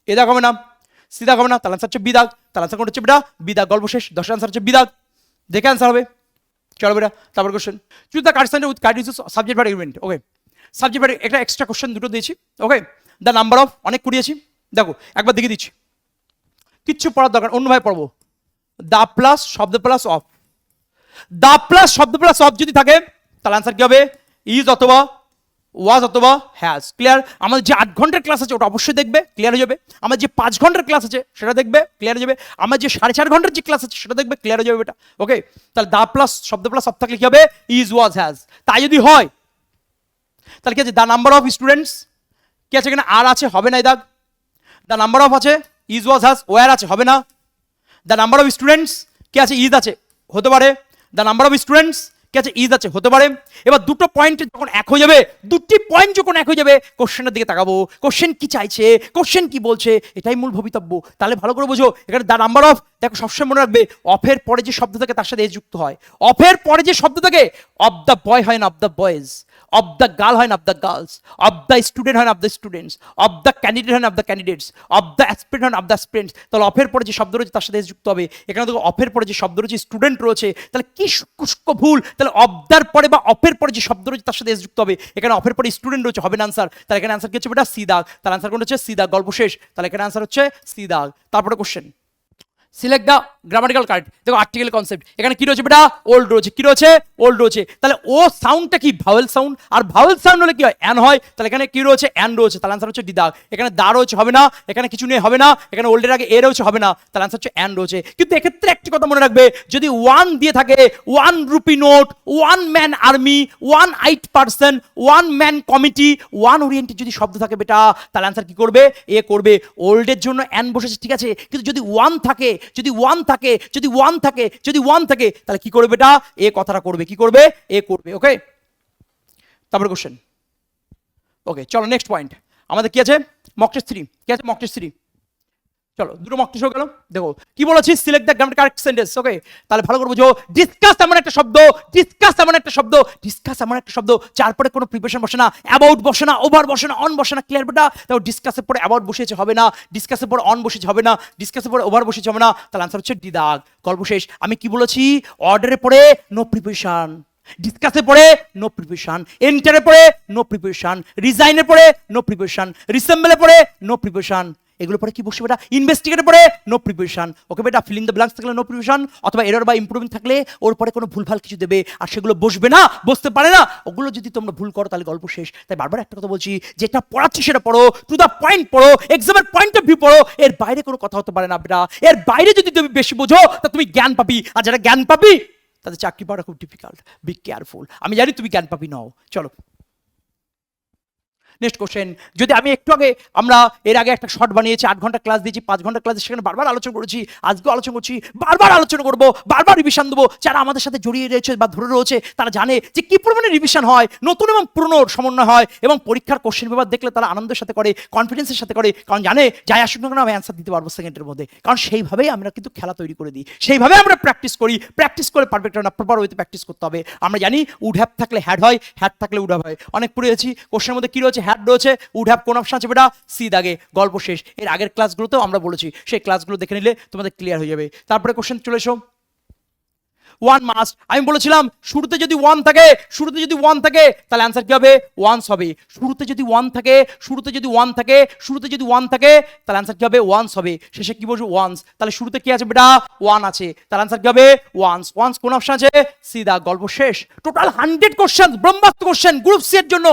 এদাগ হবে না, সিদাগ হবে না, তাহলে আনসার হচ্ছে বিদাগ। তাহলে আনসার কোন হচ্ছে বেটা? বিদাগ, গল্প শেষ। 10 আনসার হচ্ছে বিদাগ, দেখে আনসার হবে। চলো বেটা তারপর question, choose the correct sentence with correct use subject verb agreement. Okay, subject verb একটা এক্সট্রা কোশ্চেন দুটো দিয়েছি। ওকে, দ্য নাম্বার অফ, অনেক কুড়িয়েছি, দেখো একবার দেখে দিচ্ছি, কিচ্ছু পড়ার দরকার, অন্যভাবে পড়বো। দা প্লাস শব্দ প্লাস অফ, দা প্লাস শব্দ প্লাস অফ যদি থাকে তাহলে আনসার কি হবে? ইজ অথবা ওয়াজ অথবা হ্যাজ, ক্লিয়ার? আমাদের যে 8 ঘন্টার ক্লাস আছে ওটা অবশ্যই দেখবে, ক্লিয়ার হয়ে যাবে। আমার যে 5 ঘন্টার ক্লাস আছে সেটা দেখবে, ক্লিয়ার হয়ে যাবে। আমার যে 4.5 ঘন্টার যে ক্লাস আছে সেটা দেখবে, ক্লিয়ার হয়ে যাবে এটা। ওকে, তাহলে দা প্লাস শব্দ প্লাস অফ থাকলে কি হবে? Is was has. তাই যদি হয় তাহলে কি আছে? দ্য নাম্বার অফ স্টুডেন্টস, কি আছে এখানে? আর আছে, হবে না এই দাগ। দ্য নাম্বার অফ আছে, ইজ ওয়াজ হ্যাজ, ওয়ার আছে, হবে না। দ্য নাম্বার অফ স্টুডেন্টস, কি আছে? ইজ আছে, হতে পারে। দ্য নাম্বার অফ স্টুডেন্টস, কি আছে? ইজ আছে, হতে পারে। এবার দুটো পয়েন্ট যখন এক হয়ে যাবে, দুটি পয়েন্ট যখন এক হয়ে যাবে, কোশ্চেনের দিকে তাকাবো, কোশ্চেন কি চাইছে, কোশ্চেন কি বলছে, এটাই মূল ভবিতব্য। তাহলে ভালো করে বোঝো, এখানে দ্য নাম্বার অফ, দেখো সবসময় মনে রাখবে অফের পরে যে শব্দ থাকে তার সাথে এস যুক্ত হয়। অফের পরে যে শব্দ থাকে, অফ দ্য বয় হয় না of the boys, of the girl হয় না of the girls, of the student হয় না of the students, of the candidate হয় না of the candidates, of the aspirant হয় না অফ দ্য অ্যাসপিরেন্টস। তাহলে অফের পরে যে শব্দ রয়েছে তার সাথে এস যুক্ত হবে। এখানে দেখো অফের পরে যে শব্দ রয়েছে স্টুডেন্ট রয়েছে, তাহলে কি সূক্ষ্ম ভুল, তাহলে অফ দ্যার পরে বা অফের পরে যে শব্দ রয়েছে তার সাথে এস যুক্ত হবে। এখানে অফের পরে স্টুডেন্ট রয়েছে, হবে না আনসার। তাহলে এখানে আনসার কি হচ্ছে বেটা? সি দাগ। তাহলে আনসার কোন হচ্ছে? সি দাগ, গল্প শেষ। তাহলে এখানে আনসার হচ্ছে সি দাগ। তারপরে question, select the grammatical correct. দেখো আর্টিকেল কনসেপ্ট, এখানে কি রয়েছে বেটা? ওল্ড রয়েছে, কি রয়েছে? ওল্ড রয়েছে। তাহলে ও সাউন্ডটা কি? ভাওয়েল সাউন্ড, আর ভাওয়েল সাউন্ড হলে কি হয়? অ্যান হয়। তাহলে এখানে কি রয়েছে? অ্যান রয়েছে, তাহলে আনসার হচ্ছে ডি দাগ। এখানে দা রয়েছে, হবে না। এখানে কিছু নেই, হবে না। এখানে ওল্ডের আগে এ রয়েছে, হবে না। তাহলে আনসার হচ্ছে অ্যান রয়েছে। কিন্তু এক্ষেত্রে একটি কথা মনে রাখবে, যদি 1 দিয়ে থাকে, 1 rupee note, 1 man army, 1 eight person, 1 man committee, 1 oriented যদি শব্দ থাকে বেটা, তাহলে আনসার কি করবে? এ করবে। ওল্ডের জন্য অ্যান বসেছে, ঠিক আছে, কিন্তু যদি 1 থাকে, যদি 1 থাকে, যদি 1 থাকে, যদি 1 থাকে, তাহলে কি করবে বেটা? এ কথাটা করবে, কি করবে? এ করবে। ওকে, তারপরে কোশ্চেন। ওকে, চলো নেক্সট পয়েন্ট আমাদের কি আছে? মক টেস্ট 3, কি আছে? Mock test 3। চলো দুটো মক টেস্ট হয়ে গেল। দেখো কি বলেছি? Select the grammatical correct sentence. Okay, তাহলে ভালো করে বুঝো, ডিসকাস এমন একটা শব্দ, ডিসকাস এমন একটা শব্দ, ডিসকাস এমন একটা শব্দ যার পরে কোনো প্রিপারেশন বসে না, অ্যাবাউট বসে না, ওভার বসে না, অন বসে না, ক্লিয়ার বেটা? দেখো ডিসকাসের পরে অ্যাবাউট বসেছে, হবে না। ডিসকাসের পরে অন বসেছে, হবে না। ডিসকাসের পরে ওভার বসেছে, হবে না। তাহলে আনসার হচ্ছে ডি দাগ, গল্প শেষ। আমি কি বলেছি? অর্ডারের পরে নো প্রিপারেশন, ডিসকাসের পরে নো প্রিপারেশন, এন্টারের পরে নো প্রিপারেশন, রিজাইনের পরে নো প্রিপারেশন, রিসেম্বলের পরে নো প্রিপারেশন, এগুলো পরে কি বসবে বেটা? ইনভেস্টিগেটের পরে নো প্রিপারেশন। ওকে বেটা, ফিল ইন দ্য ব্ল্যাঙ্কস থাকলে নো প্রিপারেশন, অথবা এরর বা ইমপ্রুভমেন্ট থাকলে ওর পরে কোনো ভুলভাল কিছু দেবে, আর সেগুলো বসবে না, বসতে পারে না। ওগুলো যদি তোমরা ভুল করো তাহলে গল্প শেষ। তাই বারবার একটা কথা বলছি, যেটা পড়াচ্ছি সেটা পড়ো, টু দ্য পয়েন্ট পড়ো, এক্সামের পয়েন্ট অফ ভিউ পড়ো, এর বাইরে কোনো কথা হতে পারে না বেটা। এর বাইরে যদি তুমি বেশি বোঝো তা তুমি জ্ঞান পাবি, আর যারা জ্ঞান পাবি তাদের চাকরি পাওয়াটা খুব ডিফিকাল্ট। Be careful. আমি জানি তুমি জ্ঞান পাবি নও। চলো নেক্সট কোশ্চেন। যদি আমি একটু আগে, আমরা এর আগে একটা শর্ট বানিয়েছি, 8 ঘন্টা ক্লাস দিয়েছি, 5 ঘন্টা ক্লাস, সেখানে বারবার আলোচনা করেছি, আজকেও আলোচনা করছি, বারবার আলোচনা করবো, বারবার রিভিশন দেবো। যারা আমাদের সাথে জড়িয়ে রয়েছে বা ধরে রয়েছে তারা জানে যে কি পরিমাণে রিভিশন হয়, নতুন এবং পুরনোর সমন্বয় হয়, এবং পরীক্ষার কোশ্চেন পেপার দেখলে তারা আনন্দের সাথে করে, কনফিডেন্সের সাথে করে, কারণ জানে যাই আসুক না কেন আমি অ্যান্সার দিতে পারবো সেকেন্ডের মধ্যে। কারণ সেইভাবেই আমরা কিন্তু খেলা তৈরি করে দিই, সেইভাবে আমরা প্র্যাকটিস করি। প্র্যাকটিস করে পারফেক্ট হয় না, প্রপার ওয়েতে প্র্যাকটিস করতে হবে। আমরা জানি উড হ্যাভ থাকলে হ্যাড হয়, হ্যাড থাকলে উড হ্যাভ হয়। অনেক পড়েছি কোশ্চেনের মধ্যে কি রয়েছে, হ্যাড রয়েছে, উড হ্যাভ কোন অপশন আছে বেটা? সি দাগে, গল্প শেষ। এর আগের ক্লাসগুলোতেও আমরা বলেছি, সেই ক্লাসগুলো দেখে নিলে তোমাদের ক্লিয়ার হয়ে যাবে। তারপরে কোশ্চেন চলে এসো, ওয়ান মাস্ট। আমি বলেছিলাম শুরুতে যদি ওয়ান থাকে, শুরুতে যদি ওয়ান থাকে তাহলে অ্যান্সার কি হবে? ওয়ান্স হবে। শুরুতে যদি ওয়ান থাকে, শুরুতে যদি ওয়ান থাকে, শুরুতে যদি ওয়ান থাকে তাহলে অ্যান্সার কি হবে? ওয়ান্স হবে। শেষে কি বলবো? ওয়ান্স। তাহলে শুরুতে কি আছে বেটা? ওয়ান আছে, তাহলে অ্যান্সার কি হবে? ওয়ান্স। ওয়ান্স কোন অপশন আছে? সিধা, গল্প শেষ। টোটাল 100 কোশ্চেন, ব্রহ্মাস্ত্র কোশ্চেন গ্রুপ সি এর জন্য,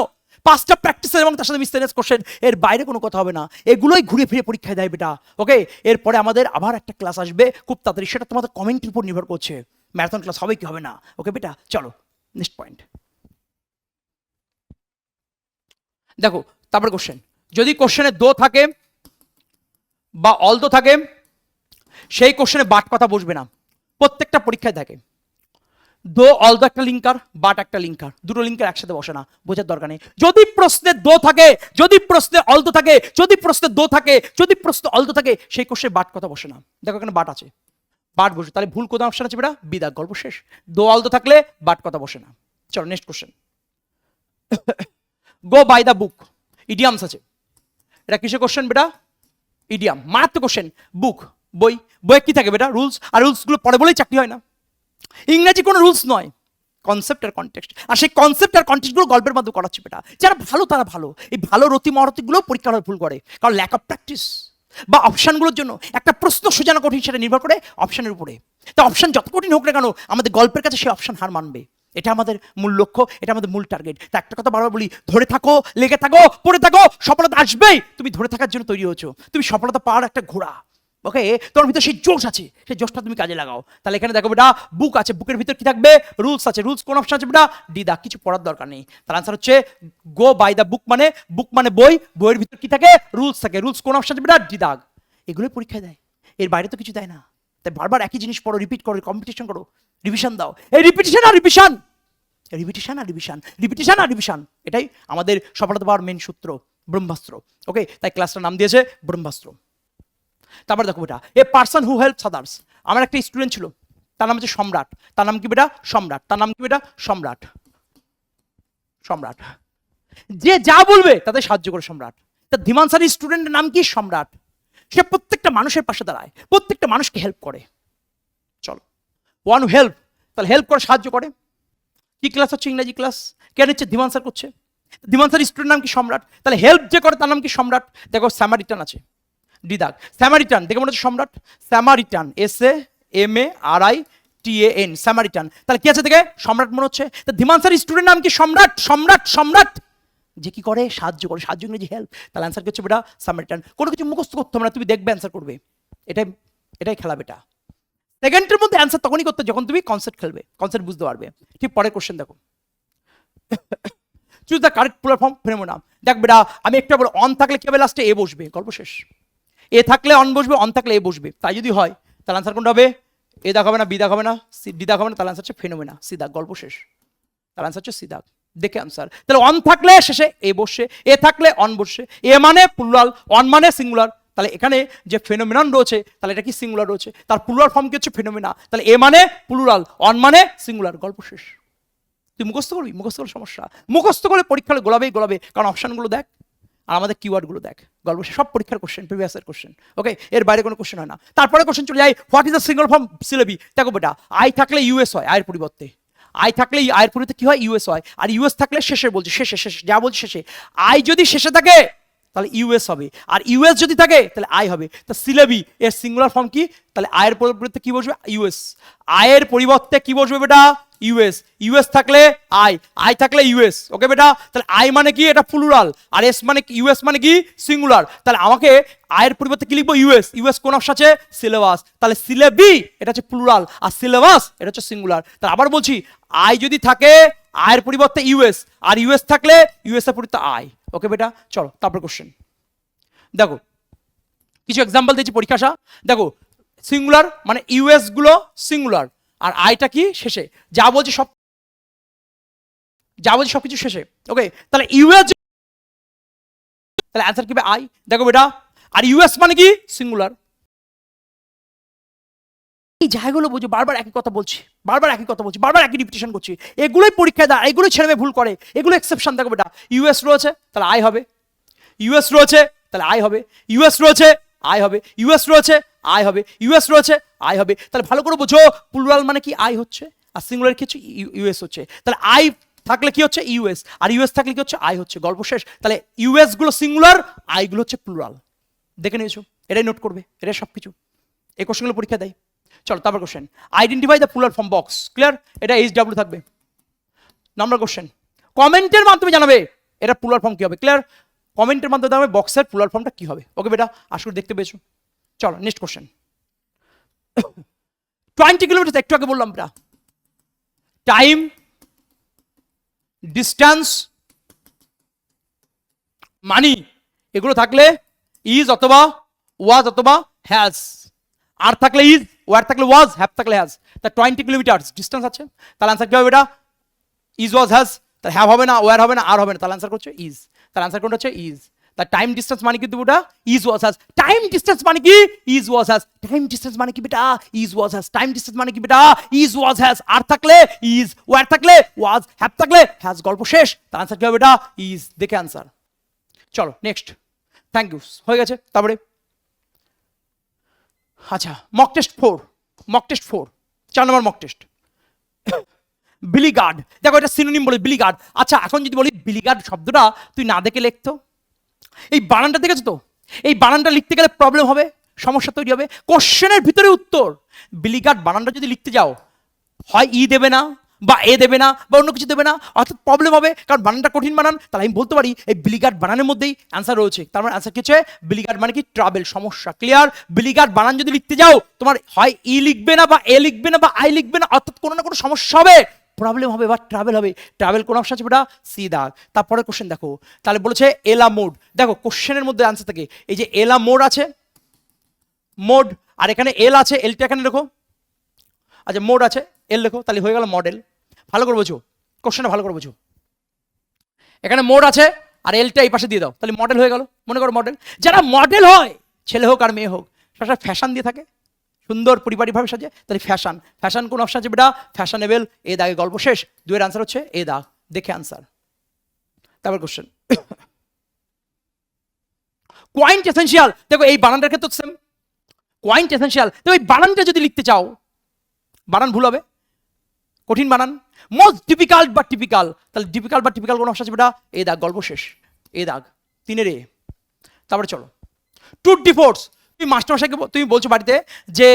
5টা প্র্যাকটিসের এবং তার সাথে মিসলেনিয়াস কোশ্চেন। এর বাইরে কোনো কথা হবে না, এগুলোই ঘুরে ফিরে পরীক্ষায় দেয় বেটা। ওকে, এরপরে আমাদের আবার একটা ক্লাস আসবে খুব তাড়াতাড়ি, সেটা তোমাদের কমেন্টের উপর নির্ভর করছে, ম্যারাথন ক্লাস হবে কি হবে না। ওকে বেটা, চলো নেক্সট পয়েন্ট দেখো। তারপরে কোশ্চেন, যদি কোশ্চেনে দো থাকে বা অল দো থাকে, সেই কোশ্চেনে বাট কথা বসবে না, প্রত্যেকটা পরীক্ষায় থাকে। দো অল দো একটা লিঙ্কার, বাট একটা লিঙ্কার, দুটো লিঙ্কার একসাথে বসে না, বোঝার দরকার নেই। যদি প্রশ্নে দো থাকে, যদি প্রশ্নে অল দো থাকে, যদি প্রশ্নে দো থাকে, যদি প্রশ্নে অল দো থাকে, সেই কোশ্চেনে বাট কথা বসে না। দেখো এখানে বাট আছে, বাট বসে, তাহলে ভুল কোন অপশন আছে বেটা? বিদাগ, গল্প শেষ। দো অল দো থাকলে বাট কথা বসে না। চলো next question, go by the book, idioms আছে। এটা কিসের কোশ্চেন বেটা? ইডিয়াম, মারাত্মক কোশ্চেন। বুক, বই, বইয়ে কি থাকে বেটা? রুলস। আর রুলসগুলো পড়ে বলেই চাকরি হয় না। ইংরেজি কোনো রুলস নয়, কনসেপ্ট আর কনটেক্সট, আর সেই কনসেপ্ট আর কনটেক্সটগুলো গল্পের মাধ্যমে করাচ্ছে বেটা। যারা ভালো তারা ভালো, এই ভালো রতি মরতিগুলো পরীক্ষার হয়ে ভুল করে, কারণ ল্যাক অফ প্র্যাকটিস। বা অপশানগুলোর জন্য একটা প্রশ্ন সোজানো কঠিন, সেটা নির্ভর করে অপশানের উপরে। তা অপশান যত কঠিন হোক না কেন, আমাদের গল্পের কাছে সেই অপশান হার মানবে। এটা আমাদের মূল লক্ষ্য, এটা আমাদের মূল টার্গেট। তা একটা কথা বারবার বলি, ধরে থাকো, লেগে থাকো, পড়ে থাকো, সফলতা আসবেই। তুমি ধরে থাকার জন্য তৈরি হচ্ছো, তুমি সফলতা পাওয়ার একটা ঘোড়া। ওকে, তোমার ভিতরে সেই জোশ আছে, সেই জোশটা তুমি কাজে লাগাও। তাহলে এখানে দেখো বেটা, বুক আছে, বুকের ভিতর কি থাকবে? রুলস আছে। রুলস কোন অপশন আছে বেটা? ডি দাগ, কিছু পড়ার দরকার নেই। তার আনসার হচ্ছে গো বাই দ্য বুক, মানে বুক মানে বই, বইয়ের ভিতর কি থাকে? রুলস থাকে। রুলস কোন অপশন আছে বেটা? ডি দাগ। এগুলোই পরীক্ষায় দেয়, এর বাইরে তো কিছু দেয় না। তাই বারবার একই জিনিস পড়ো, রিপিট করো, কম্পিটিশন করো, রিভিশন দাও। এই রিপিটিশন আর রিভিশন, রিপিটিশন আর রিভিশন, রিপিটিশন আর রিভিশন, এটাই আমাদের সফলতা পাওয়ার মেন সূত্র, ব্রহ্মাস্ত্র। ওকে, তাই ক্লাসটার নাম দিয়েছে ব্রহ্মাস্ত্র। তারপর দেখো বেটা, a person who helps others. আমার একটা স্টুডেন্ট ছিল, তার নাম হচ্ছে সম্রাট। তার নাম কি বেটা? সম্রাট। তার নাম কি বেটা? সম্রাট। সম্রাট, যে যা বলবে তাতে সাহায্য করে সম্রাট। তা ধীমান স্টুডেন্টের নাম কি? সম্রাট। সে প্রত্যেকটা মানুষের পাশে দাঁড়ায়, প্রত্যেকটা মানুষকে হেল্প করে। চলো, ওয়ান হেল্প, তাহলে হেল্প করে, সাহায্য করে। কি ক্লাস হচ্ছে? ইংরেজি ক্লাস। কে নিচ্ছে? ধীমান স্যার করছে। ধীমান স্টুডেন্ট নাম কি? সম্রাট। তাহলে হেল্প যে করে তার নাম কি? সম্রাট। দেখো স্যামারিটান আছে, ডি দাগ। স্যামারিটান দেখে মনে হচ্ছে সম্রাট। স্যামারিটান, SAMARITAN, স্যামারিটান। তাহলে কি আছে দেখে? সম্রাট মনে হচ্ছে। তা ধীমান স্টুডেন্ট নাম কি? সম্রাট। সম্রাট, সম্রাট যে কি করে? সাহায্য করে। সাহায্য ইংরেজি হেল্প। তাহলে অ্যান্সার হচ্ছে বেটা স্যামারিটান। কোনো কিছু মুখস্থ করতে হবে না, তুমি দেখবে অ্যান্সার করবে। এটাই এটাই খেলা বেটা। সেকেন্ডের মধ্যে অ্যান্সার তখনই করতে যখন তুমি কনসেপ্ট খেলবে, কনসেপ্ট বুঝতে পারবে। ঠিক পরের কোশ্চেন দেখো, choose the correct platform phenomenon. দেখ বেটা, আমি একটা বলে অন থাকলে কি হবে? লাস্টে এ বসবে, গল্প শেষ। এ থাকলে অন বসবে, অন থাকলে এ বসবে। তাই যদি হয় তাহলে আনসার কোনটা হবে? এ দাগ হবে না, বি দাগ হবে না, ডি দাগ হবে না, তাহলে আনসার হচ্ছে ফেনোমেনা, সি দাগ, গল্প শেষ। তাহলে আনসার হচ্ছে সি দাগ। দেখে আনসার, তাহলে অন থাকলে শেষে এ বসে, এ থাকলে অন বসে, এ মানে প্লুরাল, অন মানে সিঙ্গুলার। তাহলে এখানে যে ফেনোমেনন রয়েছে তাহলে এটা কি? সিঙ্গুলার রয়েছে, তার প্লুরাল ফর্ম কি হচ্ছে? ফেনোমেনা। তাহলে এ মানে প্লুরাল, অন মানে সিঙ্গুলার, গল্প শেষ। তুই মুখস্থ করবি, মুখস্থ করলে সমস্যা। মুখস্থ করলে পরীক্ষা গোলাবেই গোলাবে, কারণ অপশনগুলো দেখ আর আমাদের কিওয়ার্ডগুলো দেখ, গল্প সব পরীক্ষার কোশ্চেন, প্রিভিয়াসের কোশ্চেন। ওকে, এর বাইরে কোনো কোশ্চেন হয় না। তারপরে কোশ্চেন চলে যায়, what is the single form syllabi. দেখো বেটা, আই থাকলে ইউএস হয়, আয়ের পরিবর্তে। আই থাকলে আয়ের পরিবর্তে কি হয় ইউএস হয়, আর ইউএস থাকলে শেষে বলছে, শেষে শেষে যা বলছে শেষে। আই যদি শেষে থাকে তাহলে ইউএস হবে, আর ইউএস যদি থাকে তাহলে আই হবে। তা সিলেবি এর সিঙ্গুলার ফর্ম কি, তাহলে আয়ের পরিবর্তে কি বসবে ইউএস, আয়ের পরিবর্তে কি বসবে বেটা ইউএস, ইউএস থাকলে আই থাকলে ইউএস। ওকে বেটা, তাহলে আই মানে কি এটা প্লুরাল, আর এস মানে ইউএস মানে কি সিঙ্গুলার। তাহলে আমাকে আয়ের পরিবর্তে কি লিখবো ইউএস, ইউএস কোন অপশন আছে সিলেবাস, তাহলে সিলেবি এটা হচ্ছে প্লুরাল, আর সিলেবাস এটা হচ্ছে সিঙ্গুলার। তাহলে আবার বলছি আই যদি থাকে আয়ের পরিবর্তে ইউএস, আর ইউএস থাকলে ইউএস এর পরিবর্তে আই। ওকে বেটা, চলো তারপর কোশ্চেন দেখো, কিছু এক্সাম্পল দিয়েছি পরীক্ষা আসা। দেখো সিঙ্গুলার মানে ইউএস গুলো সিঙ্গুলার, আর আইটা কি শেষে, যা বলছি সবকিছু শেষে। ওকে, তাহলে ইউএস, তাহলে অ্যান্সার কি হবে আই। দেখো বেটা, আর ইউএস মানে কি সিঙ্গুলার। এই জায়গাগুলো বুঝো, বারবার একই কথা বলছি, বারবার একই রিপিটেশন করছি, এগুলোই পরীক্ষায় দেয়, এগুলোই ছেলে মেয়ে ভুল করে, এগুলো এক্সেপশন। দেখো বেটা, ইউএস রয়েছে তাহলে আই হবে, ইউএস রয়েছে তাহলে আই হবে, ইউএস রয়েছে আই হবে, ইউএস রয়েছে আই হবে, ইউএস রয়েছে আই হবে। তাহলে ভালো করে বোঝো, প্লুরাল মানে কি আই হচ্ছে, আর সিঙ্গুলার কি হচ্ছে ইউএস হচ্ছে। তাহলে আই থাকলে কি হচ্ছে ইউএস, আর ইউএস থাকলে কি হচ্ছে আই হচ্ছে, গল্প শেষ। তাহলে ইউএস গুলো সিঙ্গুলার, আই গুলো হচ্ছে প্লুরাল। দেখে নিয়েছো, এটাই নোট করবে, এটাই সবকিছু, এই কোশ্চেনগুলো পরীক্ষা দেয়। চলো তারপর question, identify the plural form box. Clear, এটা এইচডব্লিউ থাকবে। নাম্বার কোশ্চেন, কমেন্টের মাধ্যমে জানাবে এটা প্লুরাল ফর্ম কি হবে। ক্লিয়ার, কমেন্টের মাধ্যমে জানাবে বক্সের প্লুরাল ফর্মটা কি হবে। ওকে বেটা, আশা করি দেখতে পেয়েছো। চলো নেক্সট কোশ্চেন, 20 কিলোমিটার একটু আগে বললাম বেটা, টাইম, ডিস্টেন্স, মানি, এগুলো থাকলে ইজ অথবা ওয়াজ অথবা হ্যাজ, আর থাকলে ইজ, ওয়ার থাকলে ওয়াজ, হ্যাভ থাকলে হ্যাজ। তা 20 কিলোমিটার ডিস্টেন্স আছে, তাহলে আনসার কি হবে বেটা ইজ ওয়াজ হ্যাজ। তাহলে হ্যাভ হবে না, ওয়ার হবে না, আর হবে না, তাহলে আনসার করছে ইজ। তাহলে আনসার কোনটা হচ্ছে ইজ। তা টাইম ডিস্টেন্স মানে কি বেটা is was has, time distance মানে কি is was has, time distance মানে কি বেটা is was has, time distance মানে কি বেটা ইজ ওয়াজ হ্যাজ, আর থাকলে ইজ, ওয়ার থাকলে ওয়াজ, হ্যাভ থাকলে হ্যাজ, গল্প শেষ। তার আনসার কি হবে বেটা ইজ। দেখে আনসার। চলো নেক্সট, থ্যাংক ইউ, হয়ে গেছে। তারপরে আচ্ছা, মক টেস্ট 4, মক টেস্ট 4, 4 নম্বর মক টেস্ট, বিলিগার্ড। দেখো এটা সিনোনিম বলে বিলিগার্ড। আচ্ছা এখন যদি বলি বিলিগার্ড শব্দটা তুই না দেখে লিখতো, এই বানানটা দেখেছো তো, এই বানানটা লিখতে গেলে প্রবলেম হবে, সমস্যা তৈরি হবে। কোশ্চেনের ভিতরে উত্তর, বিলিগার্ড বানানটা যদি লিখতে যাও হয় ই দেবে না, বা এ দেবে না, বা অন্য কিছু দেবে না, অর্থাৎ প্রবলেম হবে, কারণ বানানটা কঠিন বানান। তাহলে আমি বলতে পারি এই বিলিগার্ড বানানের মধ্যেই অ্যান্সার রয়েছে। তার মানে অ্যান্সার কি হচ্ছে বিলিগার্ড মানে কি ট্রাভেল, সমস্যা। ক্লিয়ার, বিলিগার্ড বানান যদি লিখতে যাও তোমার হয় ই লিখবে না, বা এ লিখবে না, বা আই লিখবে না, অর্থাৎ কোনো না কোনো সমস্যা হবে, প্রবলেম হবে, বা ট্রাভেল হবে। ট্রাভেল কোন অপশন আছে বেটা সি দাগ। তারপরে কোশ্চেন দেখো, তাহলে বলেছে এলা মোড। দেখো কোশ্চেনের মধ্যে অ্যান্সার থাকে, এই যে এলা মোড আছে, মোড, আর এখানে এল আছে, এলটা এখানে লেখো। আচ্ছা মোড আছে, এল লেখো, তাহলে হয়ে গেল মডেল। ভালো করে বোঝো, কোশ্চেনটা ভালো করে বোঝো, এখানে মোড আছে আর এলটা এই পাশে দিয়ে দাও, তাহলে মডেল হয়ে গেল। মনে করো মডেল, যারা মডেল হয় ছেলে হোক আর মেয়ে হোক, সেটা ফ্যাশন দিয়ে থাকে, সুন্দর পরিপাটিভাবে সাজে, তাহলে ফ্যাশন। ফ্যাশন কোন অপশন আছে বেটা ফ্যাশনেবল, এ দাগে গল্প শেষ। দুয়ের আনসার হচ্ছে এ দাগ। দেখে আনসার। তারপর কোশ্চেন, কোয়াইন্ট এসেনশিয়াল। দেখো এই বানানটার ক্ষেত্রে সেম, কোয়াইন্ট এসেনশিয়াল। দেখো এই বানানটা যদি লিখতে চাও, বানান ভুল হবে, কঠিন বানান। মোস্ট ডিফিকাল্ট বা টিপিক্যাল, তাহলে ডিফিকাল্ট বা টিপিক্যাল কোন অপশন আছে বেটা এ দাগ, গল্প শেষ, এ দাগ, 3-এর এ। তারপরে চলো, ট্যুর ডি ফোর্স। তুমি মাস্টারমশাইকে তুমি বলছো বাড়িতে যে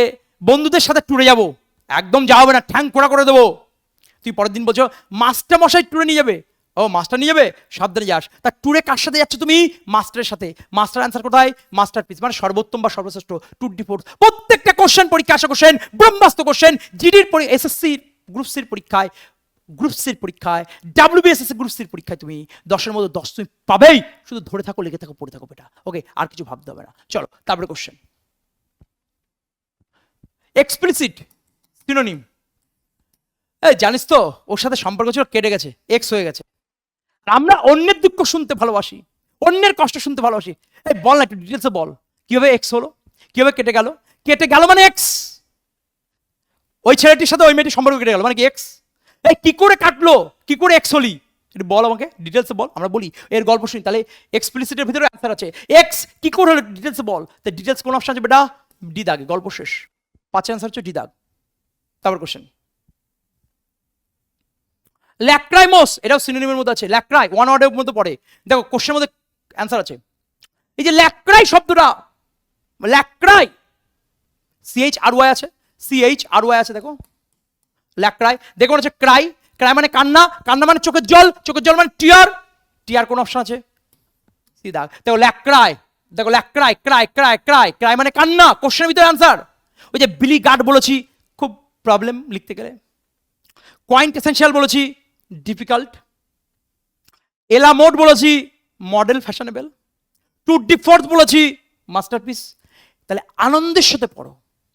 বন্ধুদের সাথে ট্যুরে যাবো, একদম যাওয়া হবে না, ঠ্যাং খোড়া করে দেবো। তুই পরের দিন বলছো মাস্টারমশাই ট্যুরে নিয়ে যাবে, ও মাস্টার নিয়ে যাবে, সাবধানে যাস। তা ট্যুরে কার সাথে যাচ্ছ তুমি? মাস্টারের সাথে। মাস্টার অ্যান্সার কোথায়? মাস্টারপিস, মানে সর্বোত্তম বা সর্বশ্রেষ্ঠ। Tour D force. প্রত্যেকটা কোশ্চেন পরীক্ষা আসা কোশ্চেন, ব্রহ্মাস্ত্র কোশ্চেন, জিডির এসএসসি গ্রুপ সির পরীক্ষায়, গ্রুপ সির পরীক্ষায়, ডাব্লিউবিএসএস গ্রুপ সির পরীক্ষায় তুমি 10-এর মধ্যে 10 তুমি পাবেই। শুধু ধরে থাকো, লেগে থাকো, পড়ে থাকো বেটা। ওকে, আর কিছু ভাবতে হবে না। চলো তারপরে কোশ্চেন, এক্সপ্লিসিট সিনোনিম। এই জানিস তো ওর সাথে সম্পর্ক ছিল, কেটে গেছে, এক্স হয়ে গেছে। আমরা অন্যের দুঃখ শুনতে ভালোবাসি, অন্যের কষ্ট শুনতে ভালোবাসি। এই বল না একটু ডিটেলসে বল, কিভাবে এক্স হলো, কিভাবে কেটে গেল? কেটে গেল মানে এক্স, ওই ছেলেটির সাথে ওই মেয়েটির সম্পর্ক কেটে গেল মানে কি এক্স। এই কি করে কাটলো, কি করে এক্স হলি, এটা বল আমাকে ডিটেলসে বল, আমরা বলি এর গল্প শুনি। তাহলে এক্সপ্লিসিটের ভিতরে অ্যান্সার আছে, এক্স কি করে হলো ডিটেলসে বল। তাই ডিটেলস কোন অপশন আছে বেটা ডি দাগে, গল্প শেষ। 5 অ্যান্সার হচ্ছে ডি দাগ। তারপর কোশ্চেন, ল্যাক্রাইমোস, এটাও সিনোনিমের মধ্যে আছে, ল্যাক্রাই ওয়ান ওয়ার্ডের মধ্যে পড়ে। দেখো কোশ্চেনের মধ্যে অ্যান্সার আছে। এই যে ল্যাক্রাই শব্দটা, ল্যাক্রাই CHRY আছে, CHRY আছে, দেখো ল্যাক্রাই। দেখো হচ্ছে ক্রাই, ক্রাই মানে কান্না, কান্না মানে চোখের জল, চোখের জল মানে টিয়ার, টিয়ার কোন অপশন আছে? সিধা দেখো ল্যাক্রাই, দেখো ল্যাক্রাই, ক্রাই ক্রাই ক্রাই, ক্রাই মানে কান্না, কোশ্চেনের ভিতরে অ্যান্সার। ওই যে বিলি গার্ড বলেছি, খুব প্রবলেম লিখতে গেলে। কোয়াইন্ট এসেনশিয়াল বলেছি, ডিফিকাল্ট। এলা মোড বলেছি, model fashionable. To the fourth বলেছি, মাস্টারপিস। তাহলে আনন্দের সাথে পড়ো,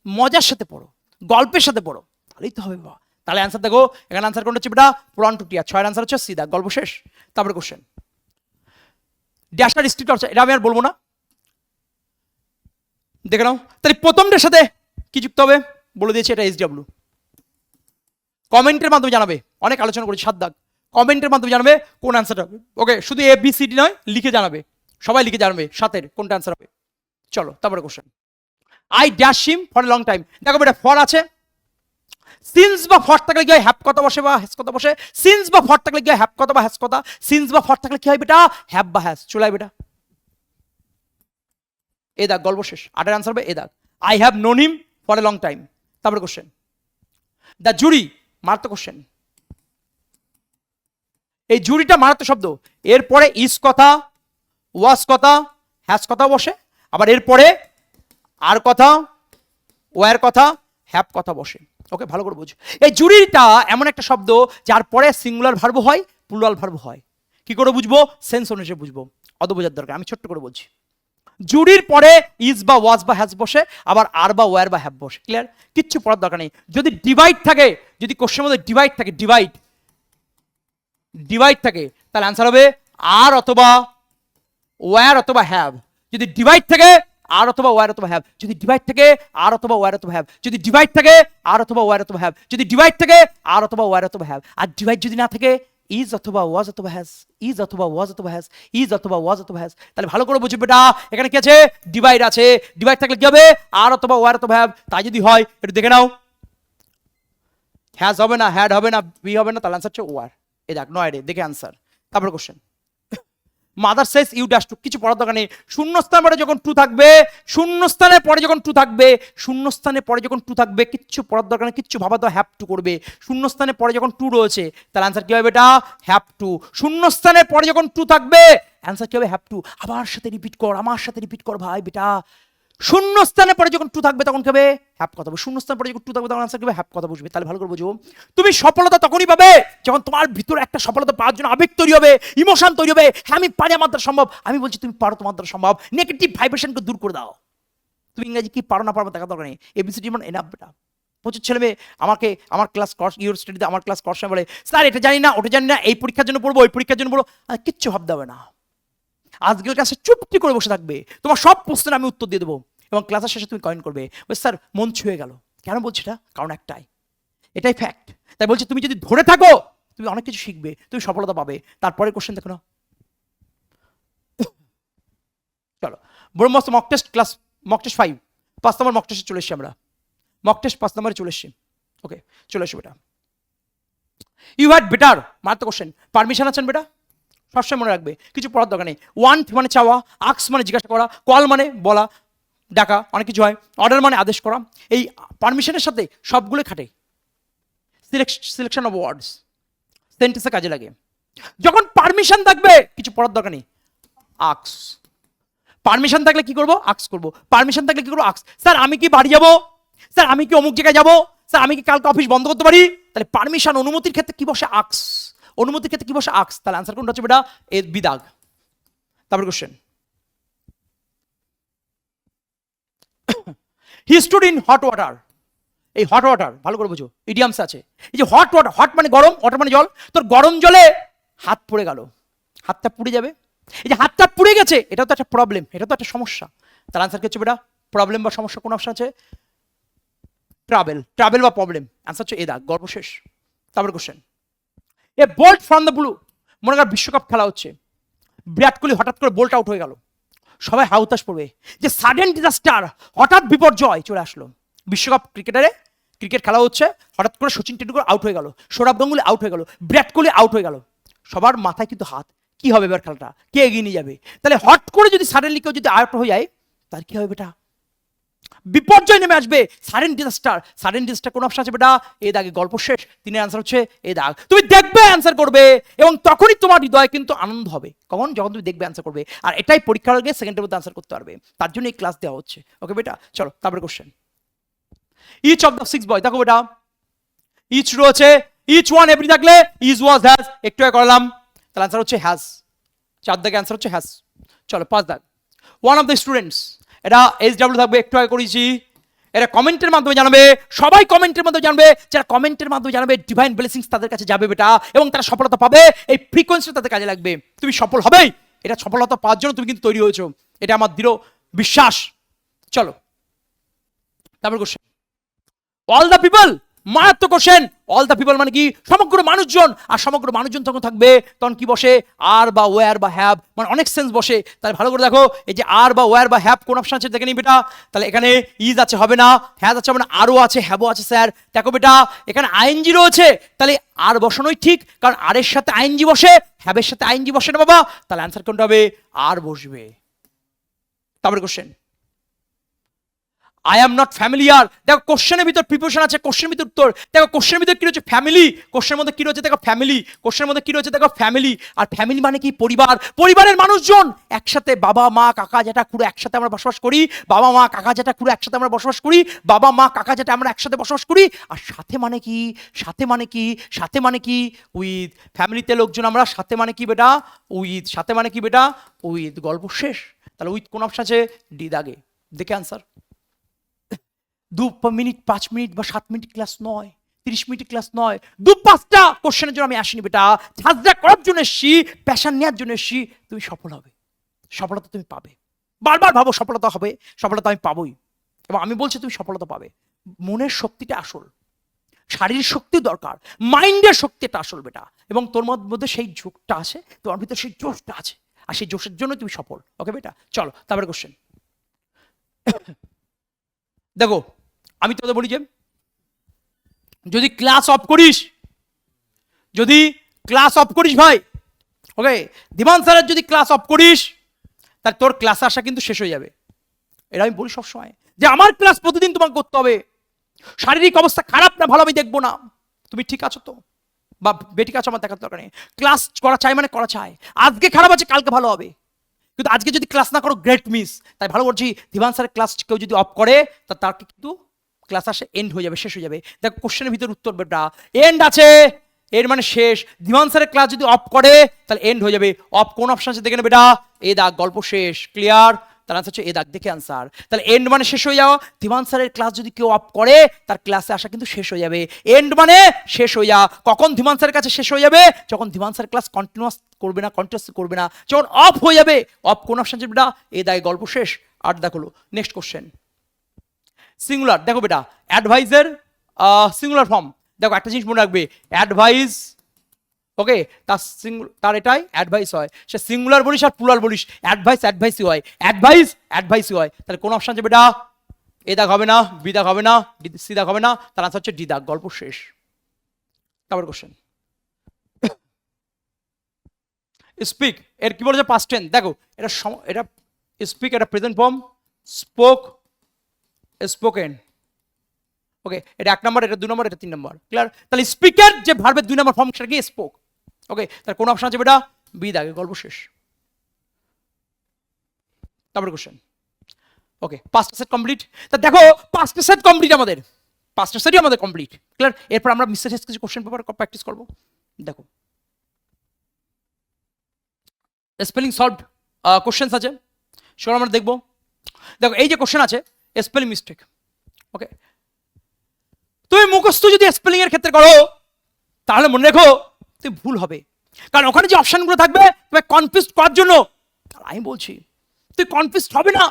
মজার সাথে পড়ো, গল্পের সাথে পড়ো, তাহলেই তো হবে বাবা। তাহলে অ্যান্সার দেখো, এখানে অ্যান্সার কোনটা হচ্ছে বেটা? পুরান টু টিয়া। 6 অ্যান্সার হচ্ছে সিধা, গল্প শেষ। তারপরে কোশ্চেন ড্যাশটা রিস্ট্রিক্ট হচ্ছে, এটা আমি আর বলবো না, দেখে নাও। তাহলে প্রথমটার সাথে কি যুক্ত হবে বলে দিয়েছে, এটা SW। কমেন্টের মাধ্যমে জানাবে, অনেক আলোচনা করেছি 7 দাগ, কমেন্টের মাধ্যমে জানাবে কোন অ্যান্সারটা হবে। ওকে, শুধু ABCD নয়, লিখে জানাবে, সবাই লিখে জানাবে সাথের কোনটা অ্যান্সার হবে। চলো তারপরে question. I dash him for a long time. দেখো বেটা ফর আছে, সিন্স বা ফর থাকলে কি হয়? হ্যাভ কথা বসে বা হ্যাজ কথা বসে। সিন্স বা ফর থাকলে কি হয়? হ্যাভ কথা বা হ্যাজ কথা। সিন্স বা ফর থাকলে কি হয় বেটা? হ্যাভ বা হ্যাজ। চলাই বেটা, এ দাগ, গল্প শেষ। 8 অ্যান্সার হবে এ দাগ। I have known him for a long time. তারপরে কোশ্চেন দ্য জুরি, মারাত্মক কোশ্চেন। এই জুরিটা মারাত্মক শব্দ। এরপরে ইস কথা, ওয়াজ কথা, হ্যাজ কথা বসে, আবার এরপরে আর কথা, ওয়ার কথা, হ্যাভ কথা বসে। ওকে, ভালো করে বুঝো। এই জুরিটা এমন একটা শব্দ যার পরে সিঙ্গুলার ভার্ব হয়, প্লুরাল ভার্ব হয়। কি করে বুঝবো? সেন্স অনুযায়ী বুঝবো, অত বোঝার দরকার, আমি ছোট্ট করে বলছি। জুরির পরে ইজ বা ওয়াজ বা হ্যাজ বসে, আবার আর বা ওয়ার বা হ্যাভ বসে। ক্লিয়ার? কিচ্ছু পড়ার দরকার নেই। যদি ডিভাইড থাকে, যদি কোশ্চেনের মধ্যে ডিভাইড থাকে, ডিভাইড ডিভাইড থাকে, তাহলে অ্যান্সার হবে আর অথবা ওয়ার অথবা হ্যাভ। যদি ডিভাইড থাকে আর অথবা ওয়ার অথবা হ্যাভ, যদি ডিভাইড থাকে আর অথবা ওয়ার অথবা হ্যাভ, যদি ডিভাইড থাকে আর অথবা ওয়ার অথবা হ্যাভ, যদি ডিভাইড থাকে আর অথবা ওয়ার অথবা হ্যাভ। আর ডিভাইড যদি না থাকে, ইজ অথবা ওয়াজ অথবা হ্যাজ, ইজ অথবা ওয়াজ অথবা হ্যাজ, ইজ অথবা ওয়াজ অথবা হ্যাজ। তাহলে ভালো করে বুঝবে বেটা, এখানে কি আছে? ডিভাইড আছে। ডিভাইড থাকলে কি হবে? আর অথবা ওয়ার অথবা হ্যাভ। তাই যদি হয় একটু দেখে নাও, হ্যাজ হবে না, হ্যাড হবে না, বি হবে না, তাহলে অ্যান্সার হচ্ছে ওয়ার। এই দেখ 9 রে, দেখে অ্যান্সার। তারপরে question mother says you dash to. কিছু পড়ার দরকার নেই। শূন্যস্থানের পরে যখন টু থাকবে, শূন্যস্থানের পরে যখন টু থাকবে, শূন্যস্থানের পরে যখন টু থাকবে, কিচ্ছু পড়ার দরকার নেই, কিচ্ছু ভাবা তো হ্যাভ টু করবে। শূন্যস্থানের পরে যখন টু রয়েছে, তাহলে অ্যান্সার কি হবে বেটা? Have to. শূন্যস্থানের পরে যখন টু থাকবে, অ্যান্সার কি হবে? Have to. আমার সাথে রিপিট কর, আমার সাথে রিপিট কর ভাই বেটা। শূন্যস্থানের পরে যখন টু থাকবে তখন কি হবে? হ্যাভ কথা বলবে। শূন্যস্থানের পরে যখন টু থাকবে তখন আনসার কি হবে? হ্যাভ কথা বসবে। তাহলে ভালো করে বুঝো, তুমি সফলতা তখনই পাবে যখন তোমার ভিতরে একটা সফলতা পাওয়ার জন্য আবেগ তৈরি হবে, ইমোশন তৈরি হবে। হ্যাঁ আমি পারি, আমার দ্বারা সম্ভব। আমি বলছি তুমি পারো, তোমার দ্বারা সম্ভব। নেগেটিভ ভাইব্রেশনকে দূর করে দাও। তুমি ইংরেজি কি পারো না পারো দেখা দরকার নেই, ABCD মানে এনাফ বেটা। প্রচুর ছেলে মেয়ে আমাকে আমার ক্লাস কোর্স ইউর স্টাডিতে আমার ক্লাস কোর্সে বলে, স্যার এটা জানি না, ওটা জানি না, এই পরীক্ষার জন্য পড়বো, ওই পরীক্ষার জন্য পড়বো। কিচ্ছু ভাবতে হবে না। আজকের ক্লাসে চুপটি করে বসে থাকবে, তোমার সব প্রশ্নের আমি উত্তর দিয়ে দেবো, এবং ক্লাসের শেষে তুমি কমেন্ট করবে, স্যার মন ছুঁয়ে গেল। কেন বলছি এটা? কারণ একটাই, এটাই ফ্যাক্ট। তাই বলছি তুমি যদি ধরে থাকো, তুমি অনেক কিছু শিখবে, তুমি সফলতা পাবে। তারপরে কোশ্চেন দেখো না। চলো, Brahmastra mock test class, mock test 5, 5 নম্বর মক টেস্টে চলে এসছি আমরা। মক টেস্ট 5 নম্বরে চলে এসছি। ওকে, চলে এসো বেটা। ইউ হ্যাড বেটার, মাত্র কোশ্চেন। পারমিশন আছেন বেটা, সবসময় মনে রাখবে, কিছু পড়ার দরকার নেই। ওয়ান্ট মানে চাওয়া, আক্স মানে জিজ্ঞাসা করা, কল মানে বলা, ডাকা, অনেক কিছু হয়। অর্ডার মানে আদেশ করা। এই পারমিশনের সাথে সবগুলো খাটে। সিলেকশন অফ ওয়ার্ডস সেন্টেন্সে কাজে লাগে। যখন পারমিশন থাকবে কিছু পড়ার দরকার নেই, আক্স। পারমিশন থাকলে কি করবো? আক্স করবো। পারমিশন থাকলে কি করবো? আক্স। স্যার আমি কি বাড়ি যাবো? স্যার আমি কি অমুক জায়গায় যাবো? স্যার আমি কি কালকে অফিস বন্ধ করতে পারি? তাহলে পারমিশন, অনুমতির ক্ষেত্রে কি বসে? আক্স। অনুমতির ক্ষেত্রে কি বসে? আক্স। তাহলে আনসার কোনটা হচ্ছে বেটা? এ বিদাগ। তারপর question, he stood in hot water. এই হট ওয়াটার ভালো করে বুঝো, ইডিয়ামস আছে। এই যে হট ওয়াটার, হট মানে গরম, ওয়াটার মানে জল। তোর গরম জলে হাত পড়ে গেল, হাতটা পুড়ে যাবে। এই যে হাতটা পুড়ে গেছে, এটাও তো একটা প্রবলেম, এটা তো একটা সমস্যা। তার আনসার কি হচ্ছে বেটা? প্রবলেম বা সমস্যা কোন অপশন আছে? ট্রাভেল, ট্রাভেল বা প্রবলেম। আনসার হচ্ছে এ দাগ, গল্প শেষ। তারপর question, a bolt from the blue. মনে কর বিশ্বকাপ খেলা হচ্ছে, বিরাট কোহলি হঠাৎ করে বোল্ট আউট হয়ে গেল, সবাই হাউতাশ পড়বে যে সাডেন ডিজাস্টার, হঠাৎ বিপর্যয় চলে আসলো। বিশ্বকাপ ক্রিকেটারে ক্রিকেট খেলা হচ্ছে, হঠাৎ করে সচিন টেন্ডুলকর আউট হয়ে গেল, সৌরভ গাঙ্গুলি আউট হয়ে গেল, বিরাট কোহলি আউট হয়ে গেল, সবার মাথায় কিন্তু হাত, কি হবে এবার খেলাটা, কে এগিয়ে নিয়ে যাবে? তাহলে হট করে যদি সাডেনলি কেউ যদি আউট হয়ে যায় তার কি হবে বেটা? বিপর্যয় নেমে আসবে, সাডেন ডিজাস্টার কোন অপশন আছে বেটা? এই দাগে গল্প শেষ। তিনের আনসার হচ্ছে এই দাগ। তুমি দেখবে অ্যান্সার করবে এবং তখনই তোমার হৃদয় কিন্তু আনন্দ হবে, কখন? যখন তুমি দেখবে অ্যান্সার করবে। আর এটাই পরীক্ষার আগে সেকেন্ডের মধ্যে অ্যান্সার করতে পারবে, তার জন্য এই ক্লাস দেওয়া হচ্ছে। ওকে বেটা, চলো তারপরে question. Each of the six boy, দেখো বেটা ইচ রয়েছে, ইচ ওয়ান এভরি থাকলে ইজ ওয়াজ হ্যাজ একটু করলাম, তাহলে অ্যান্সার হচ্ছে হ্যাজ। 4 দাগে অ্যান্সার হচ্ছে হ্যাজ। চলো 5 দাগ, ওয়ান অফ দ্য স্টুডেন্টস, এটা SW থাকবে, একটু আগে করেছি। এটা কমেন্টের মাধ্যমে জানাবে, সবাই কমেন্টের মাধ্যমে জানবে, যারা কমেন্টের মাধ্যমে জানাবে ডিভাইন ব্লেসিংস তাদের কাছে যাবে বেটা, এবং তারা সফলতা পাবে, এই ফ্রিকোয়েন্সি তাদের কাজে লাগবে, তুমি সফল হবেই। এটা সফলতা পাওয়ার জন্য তুমি কিন্তু তৈরি হয়েছো, এটা আমার দৃঢ় বিশ্বাস। চলো তারপর কোশ্চেন, অল দ্য পিপল, মারাত্মক কোশ্চেন। অল দ্য পিপল মানে কি? সমগ্র মানুষজন। আর সমগ্র মানুষজন তখন থাকবে, তখন কি বসে? আর বা ওয়ার বা হ্যাভ, মানে অনেক সেন্স বসে। তাহলে ভালো করে দেখো, এই যে আর বা ওয়ার বা হ্যাভ কোন অপশন আছে দেখে নি বেটা? তাহলে এখানে ইজ আছে, হবে না, হ্যাজ আছে হবে না, আরও আছে, হ্যাভও আছে স্যার। দেখো বেটা এখানে আইএনজি রয়েছে, তাহলে আর বসানোই ঠিক, কারণ আর এর সাথে আইএনজি বসে, হ্যাভের সাথে আইএনজি বসে না বাবা, তাহলে অ্যান্সার কোনটা হবে? আর বসবে। তারপরে question, I am not familiar. দেখো কোশ্চেনের ভিতর প্রিপারেশন আছে, কোশ্চেনের ভিতর উত্তর। দেখো কোশ্চেনের ভিতর কি রয়েছে? ফ্যামিলি। কোশ্চেনের মধ্যে কি রয়েছে? দেখো ফ্যামিলি। কোশ্চেনের মধ্যে কি রয়েছে? দেখো ফ্যামিলি। আর ফ্যামিলি মানে কি? পরিবার, পরিবারের মানুষজন একসাথে, বাবা মা কাকা জ্যাঠা খুড়ো একসাথে আমরা বসবাস করি, বাবা মা কাকা জ্যাঠা খুড়ো একসাথে আমরা বসবাস করি, বাবা মা কাকা জ্যাঠা আমরা একসাথে বসবাস করি। আর সাথে মানে কি? সাথে মানে কি? সাথে মানে কি? উইথ। ফ্যামিলিতে লোকজন আমরা, সাথে মানে কি বেটা? উইথ। সাথে মানে কি বেটা? উইথ। গল্প শেষ। তাহলে উইথ কোন অপশন আছে? ডি দাগে। দেখে আনসার। 2 মিনিট 5 মিনিট বা 7 মিনিট ক্লাস নয়, 30 মিনিট ক্লাস নয়, 2-5টা কোশ্চেনের জন্য আমি আসিনি বেটা, ঝাঁঝরা করার জন্য এসছি, প্যাশন নেওয়ার জন্য এসছি। তুমি সফল হবে, সফলতা তুমি পাবে। বারবার ভাবো সফলতা হবে, সফলতা আমি পাবোই, এবং আমি বলছি তুমি সফলতা পাবে। মনের শক্তিটা আসল, শারীরিক শক্তি দরকার, মাইন্ডের শক্তিটা আসল বেটা, এবং তোর মধ্যে সেই ঝোঁকটা আছে, তোমার ভিতরে সেই জোশটা আছে, আর সেই জোশের জন্য তুমি সফল। ওকে বেটা, চলো তারপরে কোশ্চেন। দেখো আমি তোদের বলি যে যদি ক্লাস অফ করিস, যদি ক্লাস অফ করিস ভাই, ওকে, ধীমান স্যারের যদি ক্লাস অফ করিস, তাহলে তোর ক্লাসে আসা কিন্তু শেষ হয়ে যাবে। এটা আমি বলি সবসময় যে আমার ক্লাস প্রতিদিন তোমাকে করতে হবে। শারীরিক অবস্থা খারাপ না ভালো আমি দেখবো না, তুমি ঠিক আছো তো বা বেঠিক আছো আমার দেখার দরকার নেই। ক্লাস করা চাই মানে করা চাই, আজকে খারাপ আছে কালকে ভালো হবে, কিন্তু আজকে যদি ক্লাস না করো গ্রেট মিস। তাই ভালো করছি, ধীমান স্যারের ক্লাস কেউ যদি অফ করে তার কিন্তু ক্লাস আসে এন্ড হয়ে যাবে, শেষ হয়ে যাবে। দেখো কোশ্চেনের ভিতরে উত্তর বেটা এন্ড আছে, এর মানে শেষ। ধীমান স্যারের ক্লাস যদি অফ করে তাহলে এন্ড হয়ে যাবে। অফ কোন অপশন আছে দেখে নে বেটা? এ দাগ, গল্প শেষ, ক্লিয়ার। তার আনসার হচ্ছে এ দাগ, দেখে আনসার। তাহলে এন্ড মানে শেষ হয়ে যাও। ধীমান স্যারের ক্লাস যদি কেউ অফ করে তার ক্লাসে আসা কিন্তু শেষ হয়ে যাবে। এন্ড মানে শেষ হয়ে যাও। কখন ধীমান স্যারের কাছে শেষ হয়ে যাবে? যখন ধীমান স্যারের ক্লাস কন্টিনিউয়াস করবে না, কন্টিনিউয়াস করবে না, যখন অফ হয়ে যাবে। অফ কোন অপশন আছে বেটা? এ দাগ, গল্প শেষ। 8 দাগ হলো। Next question, singular. দেখো বেটা অ্যাডভাইজের সিঙ্গুলার ফর্ম। দেখো একটা জিনিস মনে রাখবে, অ্যাডভাইস, ওকে, তার এটাই অ্যাডভাইস হয়। সে সিঙ্গুলার বলিস আর প্লুরাল বলিস, অ্যাডভাইস অ্যাডভাইসই হয়, অ্যাডভাইস অ্যাডভাইসই হয়। তাহলে কোন অপশন আছে বেটা? এ দাগ হবে না, বি দাগ হবে না, সি দাগ হবে না, তার আনসার হচ্ছে ডি দাগ, গল্প শেষ। তারপর কোশ্চেন, স্পিক এর কি বলেছে? Past tense. দেখো এটা এটা স্পিক এটা প্রেজেন্ট ফর্ম, স্পোক স্পোকেন, ওকে, এটা 1 নম্বর, এটা 2 নম্বর, এটা 3 নম্বর, ক্লিয়ার। তাহলে স্পিকের যে ভার্বের 2 নম্বর ফর্ম সেটা কি? স্পোক। ওকে, তাহলে কোন অপশন আছে বেটা? বি দাগে, গল্প শেষ। তারপরে কোশ্চেন, ওকে, পাঁচটা সেট কমপ্লিট। তা দেখো পাঁচটা সেট কমপ্লিট, আমাদের পাঁচটা সেটই আমাদের কমপ্লিট, ক্লিয়ার। এরপর আমরা মিস্টার কিছু কোশ্চেন পেপার প্র্যাকটিস করবো। দেখো স্পেলিং সলভড কোশ্চেন্স আছে, সেগুলো আমরা দেখবো। দেখো এই যে কোশ্চেন আছে স্পেলিং মিস্টেক, ওকে, তুমি মুখস্থ যদি স্পেলিং এর ক্ষেত্রে করো তাহলে মনে রেখো তুমি ভুল হবে, কারণ ওখানে যে অপশনগুলো থাকবে তুমি কনফিউজ করার জন্য। আমি বলছি তুই কনফিউজ হবে না,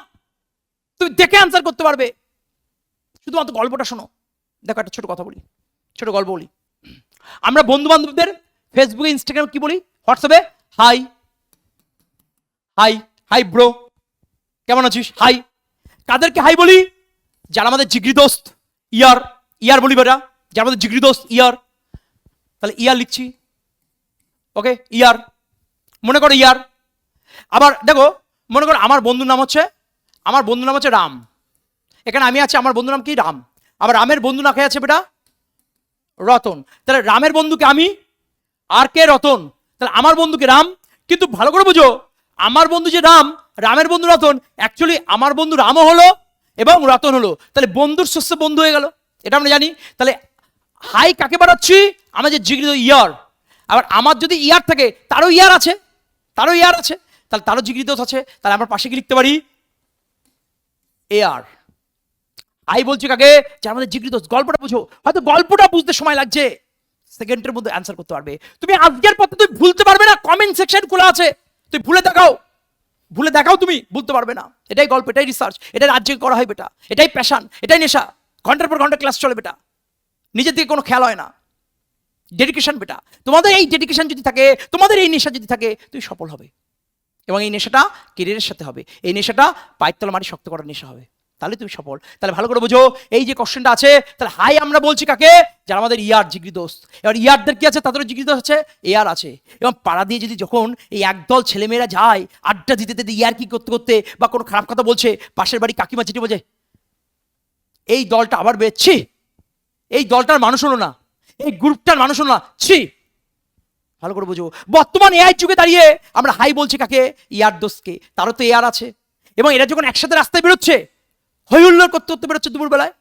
তুমি দেখে আনসার করতে পারবে। শুধুমাত্র গল্পটা শোনো। দেখো একটা ছোট কথা বলি, ছোট গল্প বলি। আমরা বন্ধু বান্ধবদের ফেসবুকে, ইনস্টাগ্রামে কি বলি? হোয়াটসঅ্যাপে হাই হাই হাই ব্রো, কেমন আছিস, হাই। কাদেরকে হাই বলি? যারা আমাদের জিগরি দোস্ত, ইয়ার ইয়ার বলি বেটা, যার মধ্যে জিগরি দোস্ত ইয়ার, তাহলে ইয়ার লিখছি। ওকে, ইয়ার, মনে করো ইয়ার। আবার দেখো, মনে করো আমার বন্ধুর নাম হচ্ছে রাম, এখানে আমি আছি, আমার বন্ধুর নাম কি রাম। আবার রামের বন্ধু না খেয়ে আছে বেটা রতন, তাহলে রামের বন্ধুকে আমি, আর কে রতন, তাহলে আমার বন্ধুকে রাম। কিন্তু ভালো করে বুঝো, আমার বন্ধু যে রাম, রামের বন্ধু রতন, অ্যাকচুয়ালি আমার বন্ধু রামও হলো এবং রতন হলো, তাহলে বন্ধুর শস্য বন্ধু হয়ে গেল, এটা আমরা জানি। তাহলে হাই কাকে বাড়াচ্ছি, আমার যে জিগরি ইয়ার। আবার আমার যদি ইয়ার থাকে, তারও ইয়ার আছে, তাহলে তারও জিগরি দোষ আছে, তাহলে আমরা পাশে কি লিখতে পারি, এয়ার। আই বলছি কাকে, যে আমাদের জিগরি দোষ। গল্পটা বুঝো, হয়তো গল্পটা বুঝতে সময় লাগছে, সেকেন্ডের মধ্যে অ্যান্সার করতে পারবে তুমি। আজকের পথে তুমি ভুলতে পারবে না, কমেন্ট সেকশন খোলা আছে, তুমি ভুলে দেখাও, তুমি ভুলতে পারবে না। এটাই গল্প, এটাই রিসার্চ, এটাই রাজ্যে করা হয় বেটা, এটাই প্যাশন, এটাই নেশা। ঘন্টার পর ঘন্টা ক্লাস চলে বেটা, নিজের দিকে কোনো খেয়াল হয় না। ডেডিকেশন বেটা, তোমাদের এই ডেডিকেশন যদি থাকে, তোমাদের এই নেশা যদি থাকে, তুমি সফল হবে। এবং এই নেশাটা কেরিয়ারের সাথে হবে, এই নেশাটা পায়ের তলা মাটি শক্ত করার নেশা হবে, তাহলে তুমি সফল। তাহলে ভালো করে বোঝো, এই যে কোশ্চেনটা আছে, তাহলে হাই আমরা বলছি কাকে, যারা আমাদের ইয়ার জিগরি দোস্ত। এবার ইয়ারদের কি আছে, তাদেরও জিগরি দোস্ত আছে, এয়ার আছে। এবং পাড়া দিয়ে যদি যখন এই একদল ছেলেমেয়েরা যায় আড্ডা দিতে দিতে, ইয়ার কি করতে করতে, বা কোনো খারাপ কথা বলছে, পাশের বাড়ি কাকিমা চিঠি বলছে, এই দলটা আবার বেরোচ্ছি, এই দলটার মানুষ হলো না, এই গ্রুপটার মানুষ হলো না, ছি। ভালো করে বুঝো, বর্তমান এআই যুগে দাঁড়িয়ে আমরা হাই বলছি কাকে, ইয়ার দোস্তকে, তারও তো এয়ার আছে। এবং এরা যখন একসাথে রাস্তায় বেরোচ্ছে, হই হুল্লোড় করতে করতে বেরোচ্ছে দুপুরবেলায়,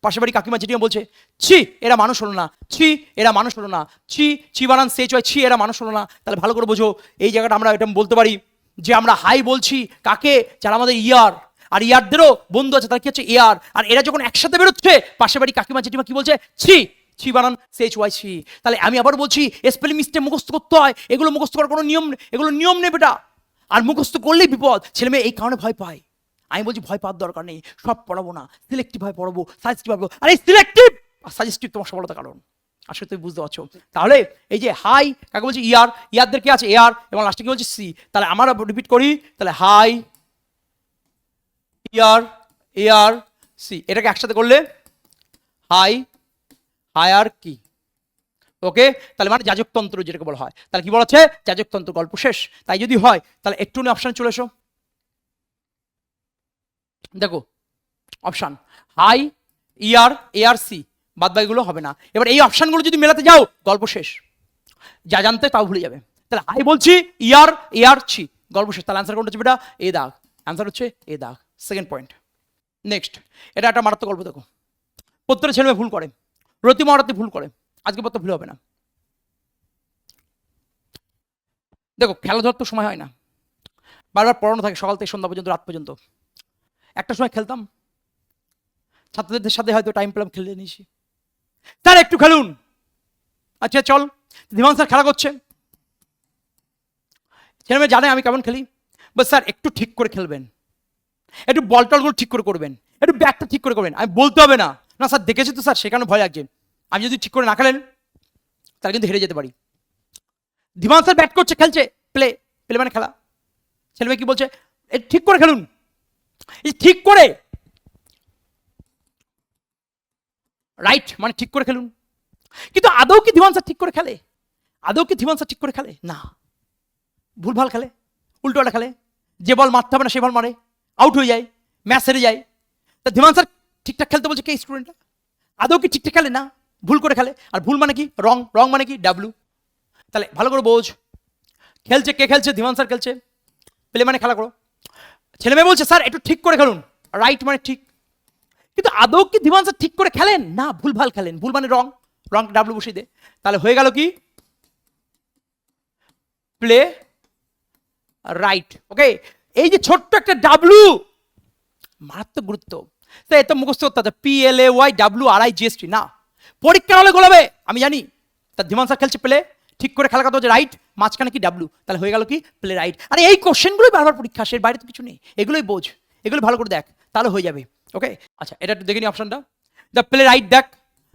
পাশের বাড়ি কাকিমা যেটি বলছে, ছি এরা মানুষ হলো না, ছি এরা মানুষ হলো না, ছি বানান সে চয়, ছি এরা মানুষ হলো না। তাহলে ভালো করে বোঝো, এই জায়গাটা আমরা এটা বলতে পারি যে আমরা হাই বলছি কাকে, যারা আমাদের ইয়ার। আর ইয়ারদেরও বন্ধু আছে, তার কি হচ্ছে এয়ার। আর এরা যখন একসাথে বেরোচ্ছে, পাশের বাড়ি কাকিমা জেঠিমা কি বলছে, ছি বানান সেচ ওয়াই ছি। তাহলে আমি আবার বলছি, স্পেলিং মিস্টেক মুখস্থ করতে হয়, এগুলো মুখস্থ করার কোনো নিয়ম, এগুলো নিয়ম নেই বেটা। আর মুখস্থ করলেই বিপদ, ছেলে মেয়ে এই কারণে ভয় পায়। আমি বলছি ভয় পাওয়ার দরকার নেই, সব পড়াবো না, সিলেক্টিভ ভাবে পড়াবো, সাজেস্টিভ ভাবে। আর এই সিলেক্টিভ আর সাজেস্টিভ তোমার সফলতার কারণ, আসলে তুমি বুঝতে পারছো। তাহলে এই যে হাই কাকে বলছি, ইয়ারদের কি আছে, এয়ার, এবং লাস্টে কি বলছি, সি। তাহলে আমরা রিপিট করি, তাহলে হাই, ইয়ার, সি, এটাকে একসাথে করলে হাই, হায়ার কি। ওকে, তাহলে মানে যাজকতন্ত্র যেটাকে বলা হয়, তাহলে কি বলা হচ্ছে, যাজকতন্ত্র। গল্প শেষ। তাই যদি হয়, তাহলে একটু অপশন চলে এসো, দেখো অপশন হাই, এয়ার, সি, বাদ বাকিগুলো হবে না। এবার এই অপশনগুলো যদি মেলাতে যাও, গল্প শেষ, যা জানতে তাও ভুলে যাবে। তাহলে হাই বলছি, এয়ার, ছি, গল্প শেষ। তাহলে অ্যান্সার কোনটা হচ্ছে বেটা, এ দাগ, অ্যান্সার হচ্ছে এ দাগ, সেকেন্ড পয়েন্ট। নেক্সট, এটা একটা মারাত্মক গল্প। দেখো, প্রত্যেকটা ছেলে ভুল করে, রতি মহারতি ভুল করে, আজকে পর ভুল হবে না। দেখো, খেলাধুলার তো সময় হয় না, বারবার পড়ানো থাকে, সকাল থেকে সন্ধ্যা পর্যন্ত, রাত পর্যন্ত। একটা সময় খেলতাম, ছাত্রদের সাথে হয়তো টাইম পেলাম, খেলে নিয়েছি, স্যার একটু খেলুন, আচ্ছা চল। ধীমান স্যার খেলা করছে, ছেলেমেয়ে জানে আমি কেমন খেলি, বাস স্যার একটু ঠিক করে খেলবেন, একটু বল টলগুলো ঠিক করে করবেন, একটু ব্যাটটা ঠিক করে করবেন। আমি বলতে হবে না, না স্যার দেখেছি তো স্যার, সেখানে ভয় লাগছে, আমি যদি ঠিক করে না খেলেন তাহলে কিন্তু হেরে যেতে পারি। ধীমান স্যার ব্যাট করছে, খেলছে, প্লে মানে খেলা, ছেলেমেয়ে কি বলছে, ঠিক করে খেলুন, ঠিক করে, রাইট মানে ঠিক করে খেলুন। কিন্তু আদৌ কি ধীমান স্যার ঠিক করে খেলে? না, ভুলভাল খেলে, উল্টোটা খেলে, যে বল মারতে হবে না সে বল মারে, আউট হয়ে যায়, ম্যাচ হেরে যায়। তা ধীমান স্যার ঠিকঠাক খেলতে বলছে কে, স্টুডেন্টরা। আদৌ কি ঠিকঠাক খেলে? না, ভুল করে খেলে। আর ভুল মানে কি, রং মানে কি, ডাব্লু। তাহলে ভালো করে বোঝ, খেলছে কে, খেলছে ধীমান স্যার খেলছে, প্লে মানে খেলা করো। ছেলে মেয়ে বলছে স্যার একটু ঠিক করে খেলুন, রাইট মানে ঠিক। কিন্তু আদৌ কি ধীমান স্যার ঠিক করে খেলেন? না, ভুলভাল খেলেন, ভুল মানে রং ডাব্লু বসিয়ে দে। তাহলে হয়ে গেল কি, প্লে রাইট। ওকে, এই যে ছোট্ট একটা ডাব্লু, মারাত্মক গুরুত্ব। তাই এত মুখস্থ করতে হবে, PLAY না, পরীক্ষা হলে গোলাবে আমি জানি। তা ধীমান স্যার খেলছে প্লে, ঠিক করে খেলা কথা হচ্ছে রাইট, মাঝখানে কি ডাব্লু, তাহলে হয়ে গেল কি, প্লে রাইট। আরে এই কোশ্চেনগুলোই বারবার পরীক্ষা আসে, এর বাইরে তো কিছু নেই, এগুলোই বোঝ, এগুলো ভালো করে দেখ, তাহলে হয়ে যাবে। ওকে, আচ্ছা এটা একটু দেখে নি অপশনটা, দ্য প্লে রাইট দেখ,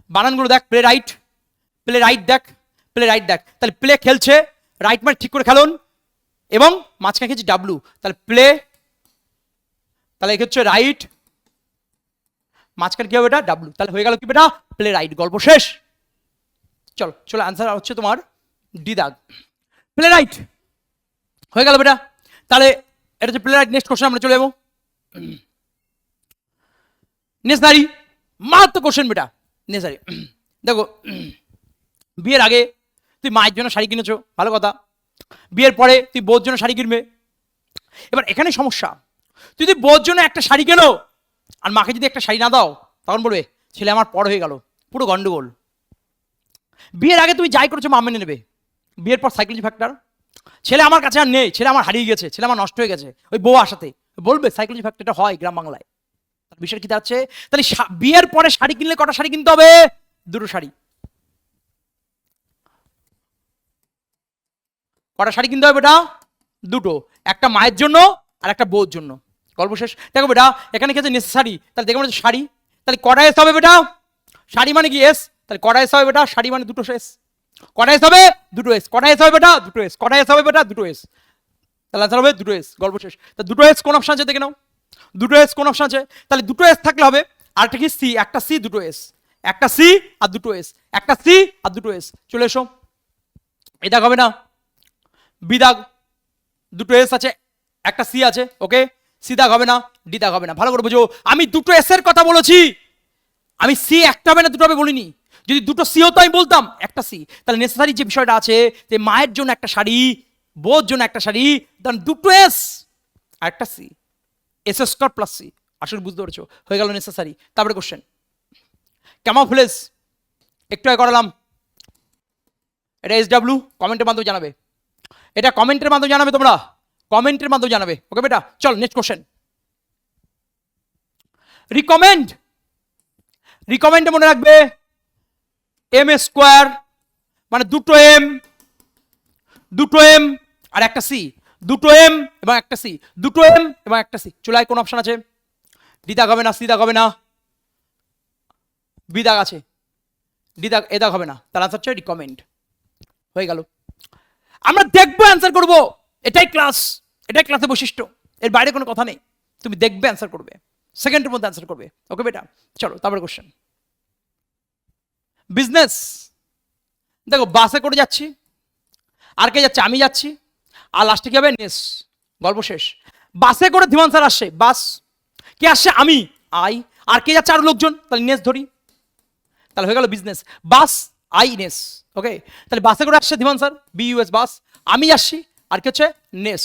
বানানগুলো দেখ, প্লে রাইট দেখ, তাহলে প্লে খেলছে, রাইট মানে ঠিক করে খেলুন, এবং মাঝখানে খেয়েছে ডাব্লু, তাহলে প্লে, তাহলে এ হচ্ছে রাইট, মাঝখানে কি হবে এটা ডাব্লু, তাহলে হয়ে গেল কি বেটা প্লে রাইট, গল্প শেষ। চলো চলো আনসার হচ্ছে তোমার ডি দাগ, প্লে রাইট হয়ে গেল বেটা। তাহলে এটা হচ্ছে প্লে রাইট। নেক্সট কোশ্চেন আমরা চলে যাবো। নেসারি মারাত্মক কোশ্চেন বেটা, নেসারি। দেখো বিয়ের আগে তুই মায়ের জন্য শাড়ি কিনেছো, ভালো কথা। বিয়ের পরে তুই বউর জন্য শাড়ি কিনবে। এবার এখানে সমস্যা, তুই যদি বউর জন্য একটা শাড়ি কেনো আর মাকে যদি একটা শাড়ি না দাও, তখন বলবে ছেলে আমার পর হয়ে গেল, পুরো গন্ডগোল। বিয়ের আগে তুমি যাই করেছো মা মেনে নেবে, বিয়ের পর সাইকোলজি ফ্যাক্টর, ছেলে আমার কাছে আর নেই, ছেলে আমার হারিয়ে গেছে, ছেলে আমার নষ্ট হয়ে গেছে, ওই বউ আসাতে বলবে সাইকোলজি ফ্যাক্টরটা হয় গ্রাম বাংলায়। বিষয় কি দাঁড়াচ্ছে, তাহলে বিয়ের পরে শাড়ি কিনলে কটা শাড়ি কিনতে হবে, দুটো শাড়ি। কটা শাড়ি কিনতে হবে বেটা, দুটো, একটা মায়ের জন্য আর একটা বউর জন্য, গল্প শেষ। দেখো বেটা এখানে কি আছে নেসেসারি, তাহলে দেখো শাড়ি, তাহলে কটা এস হবে বেটা, শাড়ি মানে কি এস, তাহলে কটা এস হবে বেটা, শাড়ি মানে দুটো এস, কটা এস হবে দুটো এস, কটা এস হবে বেটা দুটো এস, কটা এস হবে বেটা দুটো এস, তাহলে আনসার হবে দুটো এস, গল্প শেষ। তা দুটো এস কোন অপশন আছে দেখে নাও, দুটো এস কোন অপশন আছে, তাহলে দুটো এস থাকলে হবে আর একটা কি সি, একটা সি দুটো এস, একটা সি আর দুটো এস, একটা সি আর দুটো এস। চলে এসো, এটা হবে না বি দাগ, দুটো এস আছে একটা সি আছে, ওকে, সি দাগ হবে না, ডি দাগ হবে না। ভালো করে বুঝো, আমি দুটো এস এর কথা বলেছি, আমি সি একটা হবে না দুটো হবে বলিনি। যদি দুটো সি হতো আমি বলতাম একটা সি, তাহলে নেসেসারি যে বিষয়টা আছে যে মায়ের জন্য একটা শাড়ি, বউর জন্য একটা শাড়ি, তখন দুটো এস আর একটা C, S square plus C, আসলে বুঝতে পেরেছো, হয়ে গেল নেসেসারি। তারপরে কোশ্চেন ক্যামোফ্লেজ একটু আগে করালাম, এটা এস ডাব্লিউ, কমেন্টের মাধ্যমে জানাবে, এটা কমেন্টের মাধ্যমে জানাবে, তোমরা কমেন্টের মাধ্যমে জানাবে, ওকে বেটা। চল নেক্সট কোশ্চেন, রিকমেন্ড, রিকমেন্ডে মনে রাখবে এম স্কোয়ার মানে দুটো এম, দুটো এম আর একটা সি, দুটো এম এবং একটা সি, দুটো এম এবং একটা সি। চুলায় কোন অপশন আছে, ডি দাগ হবে না, সি দাগ হবে না, বি দাগ আছে, ডি দাগ, এ দাগ হবে না, তার আনসার হচ্ছে রিকমেন্ড, হয়ে গেল। আমরা দেখবো অ্যান্সার করব, এটাই ক্লাস, এটাই ক্লাসের বৈশিষ্ট্য, এর বাইরে কোনো কথা নেই, তুমি দেখবে অ্যান্সার করবে, সেকেন্ডের মধ্যে অ্যান্সার করবে, ওকে বেটা। চলো তারপরে কোশ্চেন, বিজনেস। দেখো বাসে করে যাচ্ছি, আর কে যাচ্ছে, আমি যাচ্ছি, আর লাস্টে কি হবে নেস, গল্প শেষ। বাসে করে ধীমান স্যার আসছে, বাস, কে আসছে আমি, আই, আর কে যাচ্ছে আরো লোকজন, তাহলে নেস ধরি, তাহলে হয়ে গেল বিজনেস, বাস আই নেস, ওকে। তাহলে বাসে করে আসছে ধীমান স্যার, বি ইউএস বাস, আমি আসছি, আর কি হচ্ছে নেস,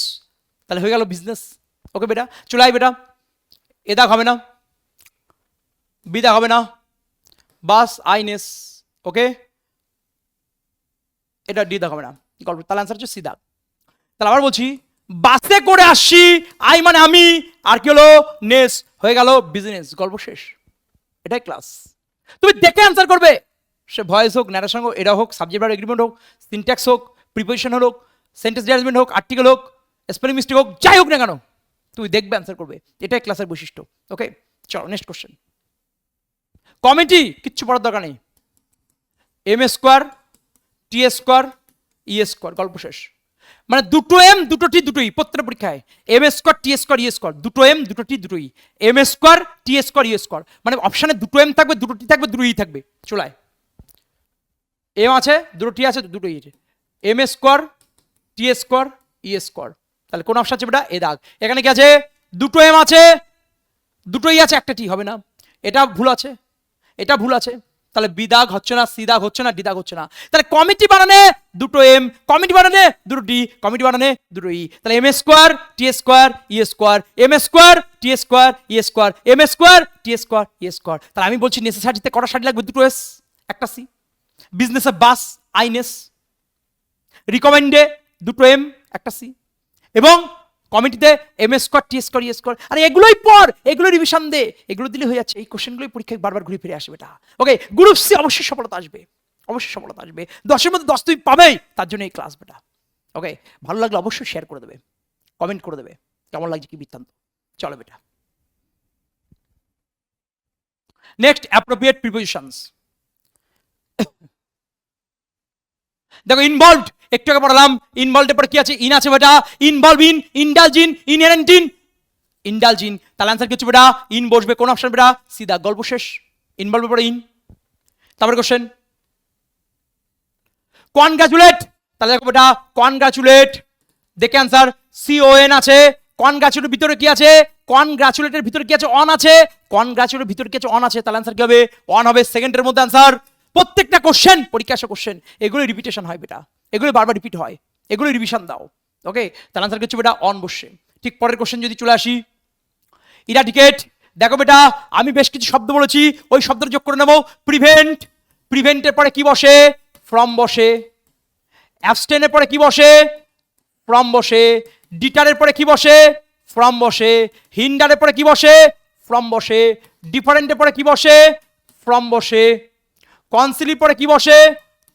তাহলে হয়ে গেল বিজনেস, ওকে বেটা। চলে আই বেটা, এ দাগ হবে না, বি দাগ হবে না, বাস আই নেস, ওকে, এটা ডি দাগ হবে না, গল্প, তাহলে আনসার হচ্ছে সি দাগ। তাহলে আবার বলছি, বাসে করে আসছি, আই মানে আমি, আর কি হলো নেস, হয়ে গেল বিজনেস, গল্প শেষ, এটাই ক্লাস। তুমি দেখে অ্যান্সার করবে, সে ভয়েস হোক, ন্যারেশন হোক, এটা হোক, সাবজেক্ট ভার্ব এগ্রিমেন্ট হোক, সিনট্যাক্স হোক, প্রিপোজিশন হোক, সেন্টেন্স অ্যারেঞ্জমেন্ট হোক, আর্টিকেল হোক, স্পেলিং মিস্টেক হোক, যাই হোক না কেন তুমি দেখবে অ্যান্সার করবে, এটাই ক্লাসের বৈশিষ্ট্য, ওকে। চলো নেক্সট কোশ্চেন, কমিটি কিচ্ছু পড়ার দরকার নেই, এম স্কোয়ার টি স্কোয়ার ই স্কোয়ার, গল্প শেষ। মানে দুটো এম দুটো টি দুটোই প্রত্যেক পরীক্ষায়, এম স্কোয়ার টি স্কোয়ার ই স্কোয়ার, দুটো এম দুটো টি দুটোই, এম স্কোয়ার টি স্কোয়ার ই স্কোয়ার, মানে অপশানে দুটো এম থাকবে, দুটো টি থাকবে, দুটো ই থাকবে। চলায় এম আছে, দুটো টি আছে, দুটোই আছে, এম স্কোয়ার টি স্কোয়ার ই স্কোয়ার, তাহলে কোন অপশন আছে বেটা, এ দাগ। এখানে কি আছে, দুটো এম আছে, দুটোই আছে, একটা টি হবে না, এটা ভুল আছে, এটা ভুল আছে, তাহলে বি দাগ হচ্ছে না, সি দাগ হচ্ছে না, ডি দাগ হচ্ছে না। তাহলে কমিটি বানানে দুটো এম, কমিটি বানানে দুটো ডি, কমিটি বানানে দুটো ই, তাহলে এম স্কোয়ার টি স্কোয়ার ই স্কোয়ার, এম স্কোয়ার টি স্কোয়ার ই স্কোয়ার, এম স্কোয়ার টি স্কোয়ার ই স্কোয়ার। তাহলে আমি বলছি নেসেসারিতে কটা শাড়ি লাগবে, দুটো এস একটা সি, বিজনেসে বাস আইনেস, রিকমেন্ডে দুটো এম একটা সি, এবং কমিটিতে এম স্কোয়ার টি স্কোয়ার ই স্কোয়ার। আর এগুলোই পর, এগুলো রিভিশন দে, এগুলো দিলে হয়ে যাচ্ছে, এই কোশ্চেনগুলোই পরীক্ষায় বারবার ঘুরে ফিরে আসবে, এটা ওকে। গ্রুপ সি অবশ্যই সফলতা আসবে, অবশ্যই সফলতা আসবে, 10-এর মধ্যে 10 তুমি পাবেই, তার জন্য এই ক্লাস বেটা, ওকে। ভালো লাগলে অবশ্যই শেয়ার করে দেবে, কমেন্ট করে দেবে কেমন লাগছে কি বৃত্তান্ত। চলো বেটা, নেক্সট অ্যাপ্রোপ্রিয়েট প্রিপোজিশনস। দেখো ইনভলভড একটু আগে পড়ালাম, ইনভলভড এর পরে কি আছে, ইন আছে বেটা, involve in, indulge in, inherent in, indulge in, তাহলে অ্যান্সার কি হচ্ছে বেটা? ইন বসবে। কোন অপশন বেটা? সিধা, গল্প শেষ। ইনভলভের পরে ইন। তারপরে কোশ্চেন কনগ্রাচুলেট, তাহলে দেখো বেটা কনগ্রাচুলেট, দেখে অ্যান্সার CON আছে। কনগ্রাচুলেটের ভিতরে কি আছে? কনগ্রাচুলেটের ভিতরে কি আছে? অন আছে। কনগ্রাচুলেটের ভিতরে কি আছে? অন আছে, তাহলে অ্যান্সার কি হবে? অন হবে। সেকেন্ডের মধ্যে অ্যান্সার। প্রত্যেকটা কোশ্চেন, পরীক্ষা আসা কোশ্চেন, এগুলো রিপিটেশন হয় বেটা, এগুলো বারবার রিপিট হয়, এগুলো রিভিশন দাও। ওকে, তাহলে অ্যান্সার কি হচ্ছে বেটা? অন বসছে। ঠিক পরের কোশ্চেন যদি চলে আসি, ইরাডিকেট, দেখো বেটা আমি বেশ কিছু শব্দ বলেছি, ওই শব্দটা যোগ করে নেবো। প্রিভেন্ট, প্রিভেন্টের পরে কি বসে? ফ্রম বসে। অ্যাবস্টেনের পরে কি বসে? ফ্রম বসে। ডিটারের পরে কি বসে? ফ্রম বসে। হিন্ডারের পরে কি বসে? ফ্রম বসে। ডিফারেন্টের পরে কি বসে? ফ্রম বসে। কনসিলির পরে কি বসে?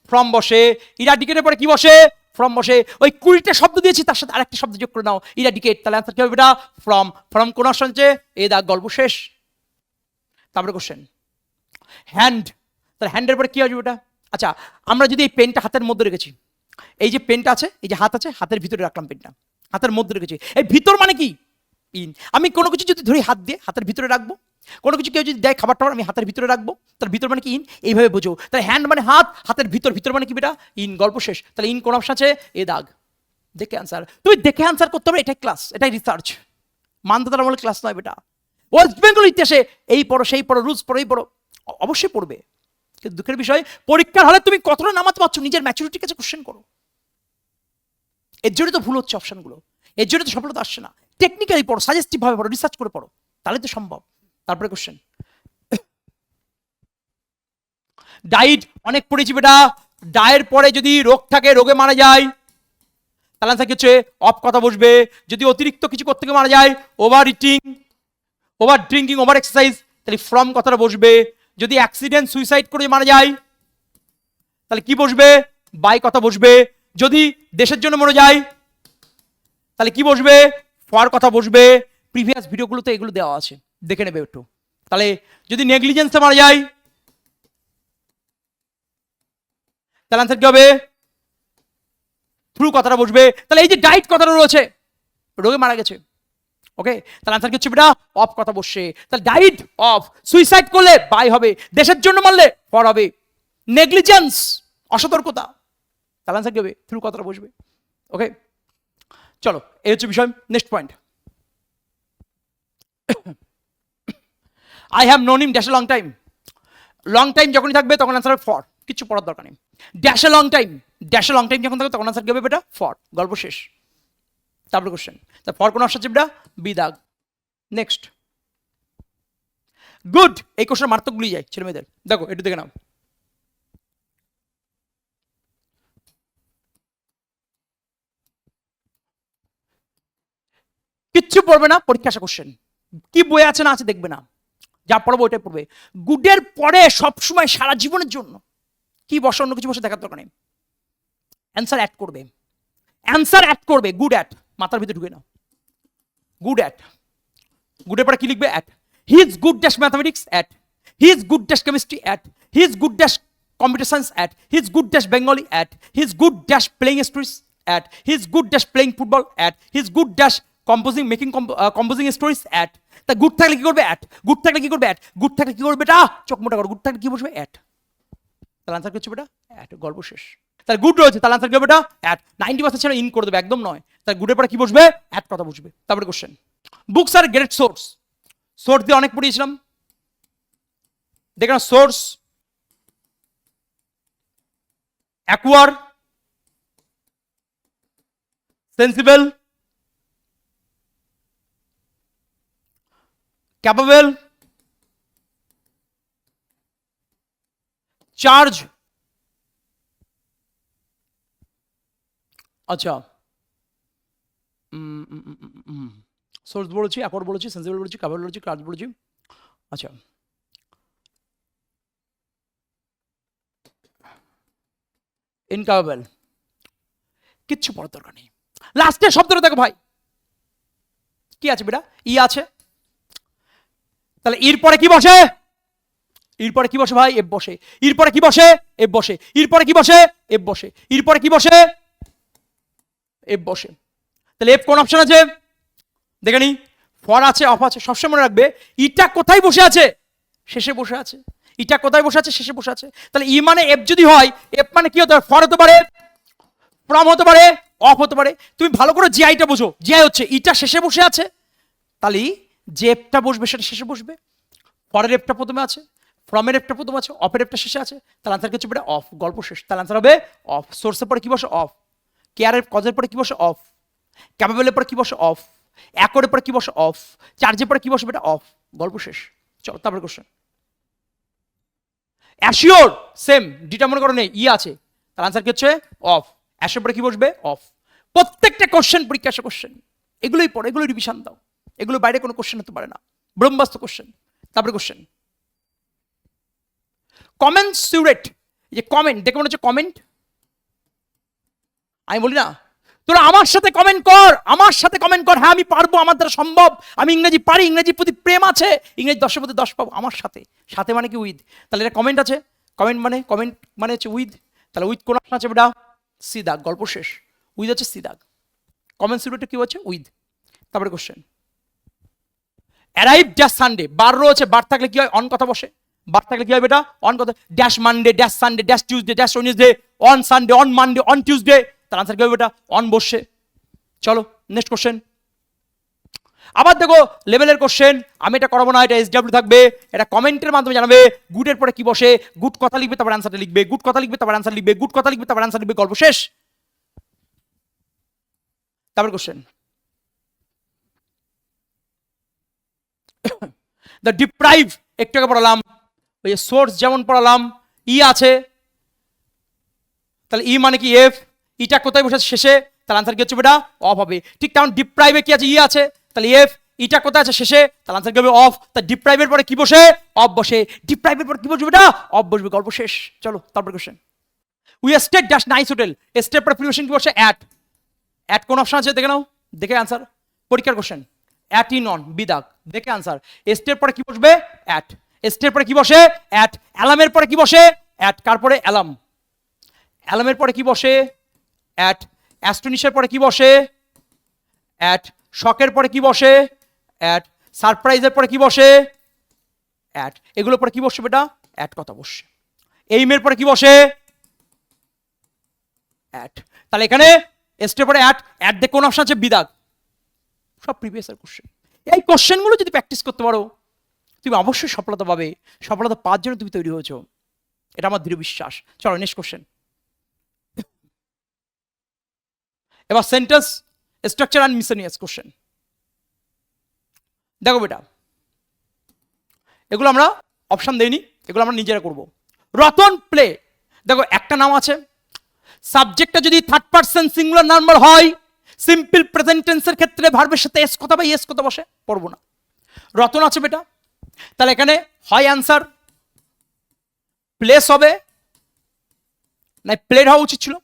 ফ্রম বসে। ইরাডিকেটের পরে কি বসে? ফ্রম বসে। ওই 20টা শব্দ দিয়েছি, তার সাথে আরেকটা শব্দ যোগ করে নাও, ইরাডিকেট, তাহলে অ্যান্সার কি হবে বেটা? ফ্রম। ফ্রম কোন অপশন আছে? এই দা, গল্প শেষ। তারপরে কোশ্চেন হ্যান্ড, তাহলে হ্যান্ডের পরে কি আসবে বেটা? আচ্ছা, আমরা যদি এই পেনটা হাতের মধ্যে রেখেছি, এই যে পেনটা আছে, এই যে হাত আছে, হাতের ভিতরে রাখলাম পেনটা, হাতের মধ্যে রেখেছি, এই ভিতর মানে কি? ইন। আমি কোনো কিছু যদি ধরি হাত দিয়ে হাতের ভিতরে রাখবো, কোনো কিছু কেউ যদি দেয় খাবার টাবার, আমি হাতের ভিতরে রাখবো, তার ভিতর মানে কি? ইন। এইভাবে বোঝো। তাহলে হ্যান্ড মানে হাত, হাতের ভিতর, ভিতর মানে কি বেটা? ইন। গল্প শেষ। তাহলে ইন কোন অপশন আছে? এ দাগ। দেখে আনসার, তুমি দেখে আনসার করতে হবে, এটাই ক্লাস, এটাই রিসার্চ, মানতে তারা বলে ক্লাস নয় বেটা। ওয়েস্ট বেঙ্গল ইতিহাসে এই পড়ো সেই পড়ো, রুলস পড়ো এই পড়ো, অবশ্যই পড়বে, কিন্তু দুঃখের বিষয় পরীক্ষার হলে তুমি কতটা নামাতে পারছো, নিজের ম্যাচুরিটির কাছে কোশ্চেন করো। এর জন্য তো ভুল হচ্ছে অপশনগুলো, এর জন্য তো সফলতা আসছে না। টেকনিক্যালি পড়ো, সাজেস্টিভ ভাবে পড়ো, রিসার্চ করে পড়ো, তাহলে তো সম্ভব। তারপরে কোশ্চেন ডাইড, অনেক পড়েছি বেটা। ডায়ের পরে যদি রোগ থাকে, রোগে মারা যায়, তাহলে আনসার কি হচ্ছে? অফ কথা বসবে। যদি অতিরিক্ত কিছু করতে গিয়ে মারা যায়, over eating, over drinking, over exercise, তাহলে ফ্রম কথাটা বসবে। যদি অ্যাক্সিডেন্ট সুইসাইড করে মারা যায়, তাহলে কি বসবে? বাই কথা বসবে। যদি দেশের জন্য মরে যায়, তাহলে কি বসবে? ফর কথা বসবে। প্রিভিয়াস ভিডিওগুলোতে এগুলো দেওয়া আছে, দেখে নেবে একটু। তাহলে যদি নেগলিজেন্সে মারা যায়, তাহলে আনসার কি হবে? থ্রু কথাটা বসবে। তাহলে এই যে ডাইট কথাটা রয়েছে, রোগে মারা গেছে, ওকে, তাহলে আনসার কি হচ্ছে বেটা? অফ কথা বসছে। তাহলে ডাইট অফ, সুইসাইড করলে বাই হবে, দেশের জন্য মারলে ফর হবে। নেগলিজেন্স, অসতর্কতা, তাহলে আনসার কি হবে? থ্রু কথাটা বসবে। ওকে, চলো এই হচ্ছে বিষয়। Next point, I have known him dash a long time. Long time যখনই থাকবে তখন আনসার হবে ফর, কিছু পড়ার দরকার নেই। Dash a long time, dash a long time যখন থাকবে তখন আনসার কি হবে বেটা? ফর। গল্প শেষ। তারপরে কোশ্চেন, তা ফর কোন অপশন আছে বেটা? বি দাগ। নেক্সট, গুড, এই কোশ্চেন মারাত্মক গুলি যায় ছেলে মেয়েদের, দেখো একটু দেখে নাও। কিচ্ছু পড়বে না, পরীক্ষা আসা কোশ্চেন, কি বই আছে না আছে দেখবে না, যা পড়বো ওইটাই পড়বে। গুডের পরে সবসময় সারা জীবনের জন্য কি বসে, অন্য কিছু বসে দেখার দরকার নেই, অ্যান্সার অ্যাড করবে, অ্যান্সার অ্যাড করবে, গুড অ্যাট, মাথার ভিতরে ঢুকে নাও। গুড অ্যাট, গুডের পরে কি লিখবে? At. He is good dash mathematics, at. He is good dash chemistry, at. He is good dash computer science, at. He is good dash Bengali, at. He is good dash playing stories, at. He is good dash playing football, at. He is good dash composing, making composing stories, at. তা good থাকলে কি করবে? At. Good থাকলে কি করবে? At. Good থাকলে কি করবে বেটা? চোখ মোটা করো, গুড থাকলে কি বসবে? অ্যাট। তাহলে আনসার কি হচ্ছে বেটা? অ্যাট। গল্প শেষ। তাহলে গুড রয়েছে, তাহলে আনসার কি হবে বেটা? অ্যাট। 90% ছেড়ে ইন করে দেবে, একদম নয়। তাহলে গুডের পরে কি বসবে? অ্যাট কথা বসবে। তারপরে question, books are great source, source দিয়ে অনেক পড়িয়েছিলাম, দেখেন source, acquire, sensible, capable, charge, আচ্ছা সোর্স বলেছি, অ্যাকুয়ার বলেছি, সেন্সিবল বলেছি, ক্যাপাবল বলেছি, চার্জ বলেছি, আচ্ছা ইনক্যাপাবল, কিচ্ছু পড়ার দরকার নেই। লাস্টের শব্দটা দেখো ভাই, কি আছে বেটা? ই আছে, তাহলে এর পরে কি বসে? এর পরে কি বসে ভাই? এফ বসে। এর পরে কি বসে? এফ বসে। এর পরে কি বসে? এফ বসে। এর পরে কি বসে? এফ বসে। তাহলে এফ কোন অপশন আছে দেখে নি? ফর আছে, অফ আছে, সবসময় মনে রাখবে ইটা কোথায় বসে আছে, শেষে বসে আছে। ইটা কোথায় বসে আছে, শেষে বসে আছে। তাহলে ই মানে এফ যদি হয়, এফ মানে কি হতে পারে, ফর হতে পারে, ফ্রম হতে পারে, অফ হতে পারে। তুমি ভালো করে জিআইটা বোঝো, জিআই হচ্ছে ইটা শেষে বসে আছে, তাহলে যে এফটা বসবে সেটা শেষে বসবে। ফরের এফটা প্রথমে আছে, ফ্রমের এফটা প্রথমে আছে, অফের এফটা শেষে আছে, তাহলে আনসার কি হচ্ছে বেটা, অফ। গল্প শেষ। তাহলে আনসার হবে অফ। সোর্সের পরে কি বসে, অফ। কেয়ারের কজের পরে কি বসে, অফ। ক্যাপাবলের পরে কি বসে, অফ। অ্যাকর্ডের পরে কি বসে, অফ। চার্জের পরে কি বসে বেটা, অফ। গল্প শেষ। চলো তারপরে কোশ্চেন। অ্যাসিওর সেম, ডিটা মনে করো নেই, ই আছে, তার আনসার কি হচ্ছে অফ। অ্যাসিওর পরে কি বসবে, অফ। প্রত্যেকটা কোশ্চেন পরীক্ষা আসে কোশ্চেন, এগুলোই পড়ো, এগুলো রিভিশন দাও, এগুলো বাইরে কোনো কোশ্চেন হতে পারে না, ব্রহ্মাস্ত্র কোশ্চেন। তারপরে কোশ্চেন কমেন্সুরেট, যে কমেন্ট দেখে মনে হচ্ছে কমেন্ট, আমি বলি না তোরা আমার সাথে কমেন্ট কর, আমার সাথে কমেন্ট কর, হ্যাঁ আমি পারবো, আমার দ্বারা সম্ভব, আমি ইংরেজি পারি, ইংরেজির প্রতি প্রেম আছে, ইংরেজি 10-এর মধ্যে 10 পাবো আমার সাথে। সাথে মানে কি উইথ, তাহলে এটা কমেন্ট আছে, কমেন্ট মানে হচ্ছে উইথ, তাহলে উইথ কোন অপশন আছে বেটা, সি দাগ। গল্প শেষ। উইথ হচ্ছে সি দাগ, কমেন্সুরেট কি হচ্ছে উইথ। তারপরে কোশ্চেন অ্যারাইভ ড্যাশ সানডে, বার রয়েছে, বার থাকলে কি হয়, অন কথা বসে, বার থাকলে কি হয় বেটা, অন কথা। Dash Monday, dash Sunday, dash Tuesday, dash Wednesday, on Sunday, on Monday, on Tuesday, তার আনসার কি হবে বেটা, অন বসে। চলো নেক্সট কোশ্চেন। আবার দেখো লেভেলের কোশ্চেন, আমি এটা করাবো না, এটা এসডব্লিউ থাকবে, এটা কমেন্টের মাধ্যমে জানাবে। গুডের পরে কি বসে, গুড কথা লিখবে, তারপর আনসারটা লিখবে, গুড কথা লিখবে, তারপর আনসার লিখবে, গুড কথা লিখবে, তারপর আনসার লিখবে, গল্প শেষ। তারপর কোশ্চেন দ্য ডিপ্রাইভ, একটু আগে পড়ালাম, ওই যে সোর্স যেমন পড়ালাম, ই আছে, তাহলে ই মানে কি এফ, ইটা কোথায় বসে আছে, শেষে, তাহলে আনসার কি হচ্ছে বেটা, অফ হবে। ঠিক তেমন ডিপ্রাইভে কি আছে, ই আছে, তাহলে এফ, ইটা কোথায় আছে, শেষে, তাহলে আনসার কি হবে অফ। তা ডিপ্রাইভের পরে কি বসে, অফ বসে। ডিপ্রাইভের পরে কি বসবে বেটা, অফ বসবে, গল্প শেষ। চলো তারপর question. We stayed dash nice hotel, স্টের পরে প্রিপোজিশন কি বসে, অ্যাট। অ্যাট কোন অপশন আছে দেখে নাও, দেখে আনসার। পরীক্ষার কোশ্চেন, অ্যাট ইন অন বিদাগ, দেখে আনসার। এস্টের পরে কি বসবে, অ্যাট। এস্টের পরে কি বসে, অ্যাট। অ্যালামের পরে কি বসে, অ্যাট। কার পরে, অ্যালাম। অ্যালামের পরে কি বসে, অ্যাট। অ্যাস্টনিশের পরে কি বসে, অ্যাট। শকের পরে কি বসে, অ্যাট। সারপ্রাইজের পরে কি বসে, অ্যাট। এগুলোর পরে কি বসে বেটা, অ্যাট কথা বসে। এইমের পরে কি বসে, অ্যাট। তাহলে এখানে এস্টের পরে অ্যাট, অ্যাট দেখে কোন অপশন আছে, বিদাগ। সব প্রিভিয়াস ইয়ার কোশ্চেন। এই কোশ্চেনগুলো যদি প্র্যাকটিস করতে পারো, তুমি অবশ্যই সফলতা পাবে। সফলতা পাওয়ার জন্য তুমি তৈরি হয়েছো, এটা আমার দৃঢ় বিশ্বাস। চলো নেক্সট কোশ্চেন। এবার sentence structure and miscellaneous question. দেখো বেটা, এগুলো আমরা অপশন দেইনি, এগুলো আমরা নিজেরা করব। রতন প্লে, দেখো একটা নাম আছে, সাবজেক্টটা যদি থার্ড পারসন সিঙ্গুলার নাম্বার হয়, সিম্পল প্রেজেন্ট টেন্সের ক্ষেত্রে ভার্বের সাথে এস কথা বা ইয়েস কথা বসে, পড়বো না। রতন আছে বেটা, তাহলে এখানে হয় অ্যান্সার প্লেস হবে না, প্লেড হওয়া উচিত ছিল,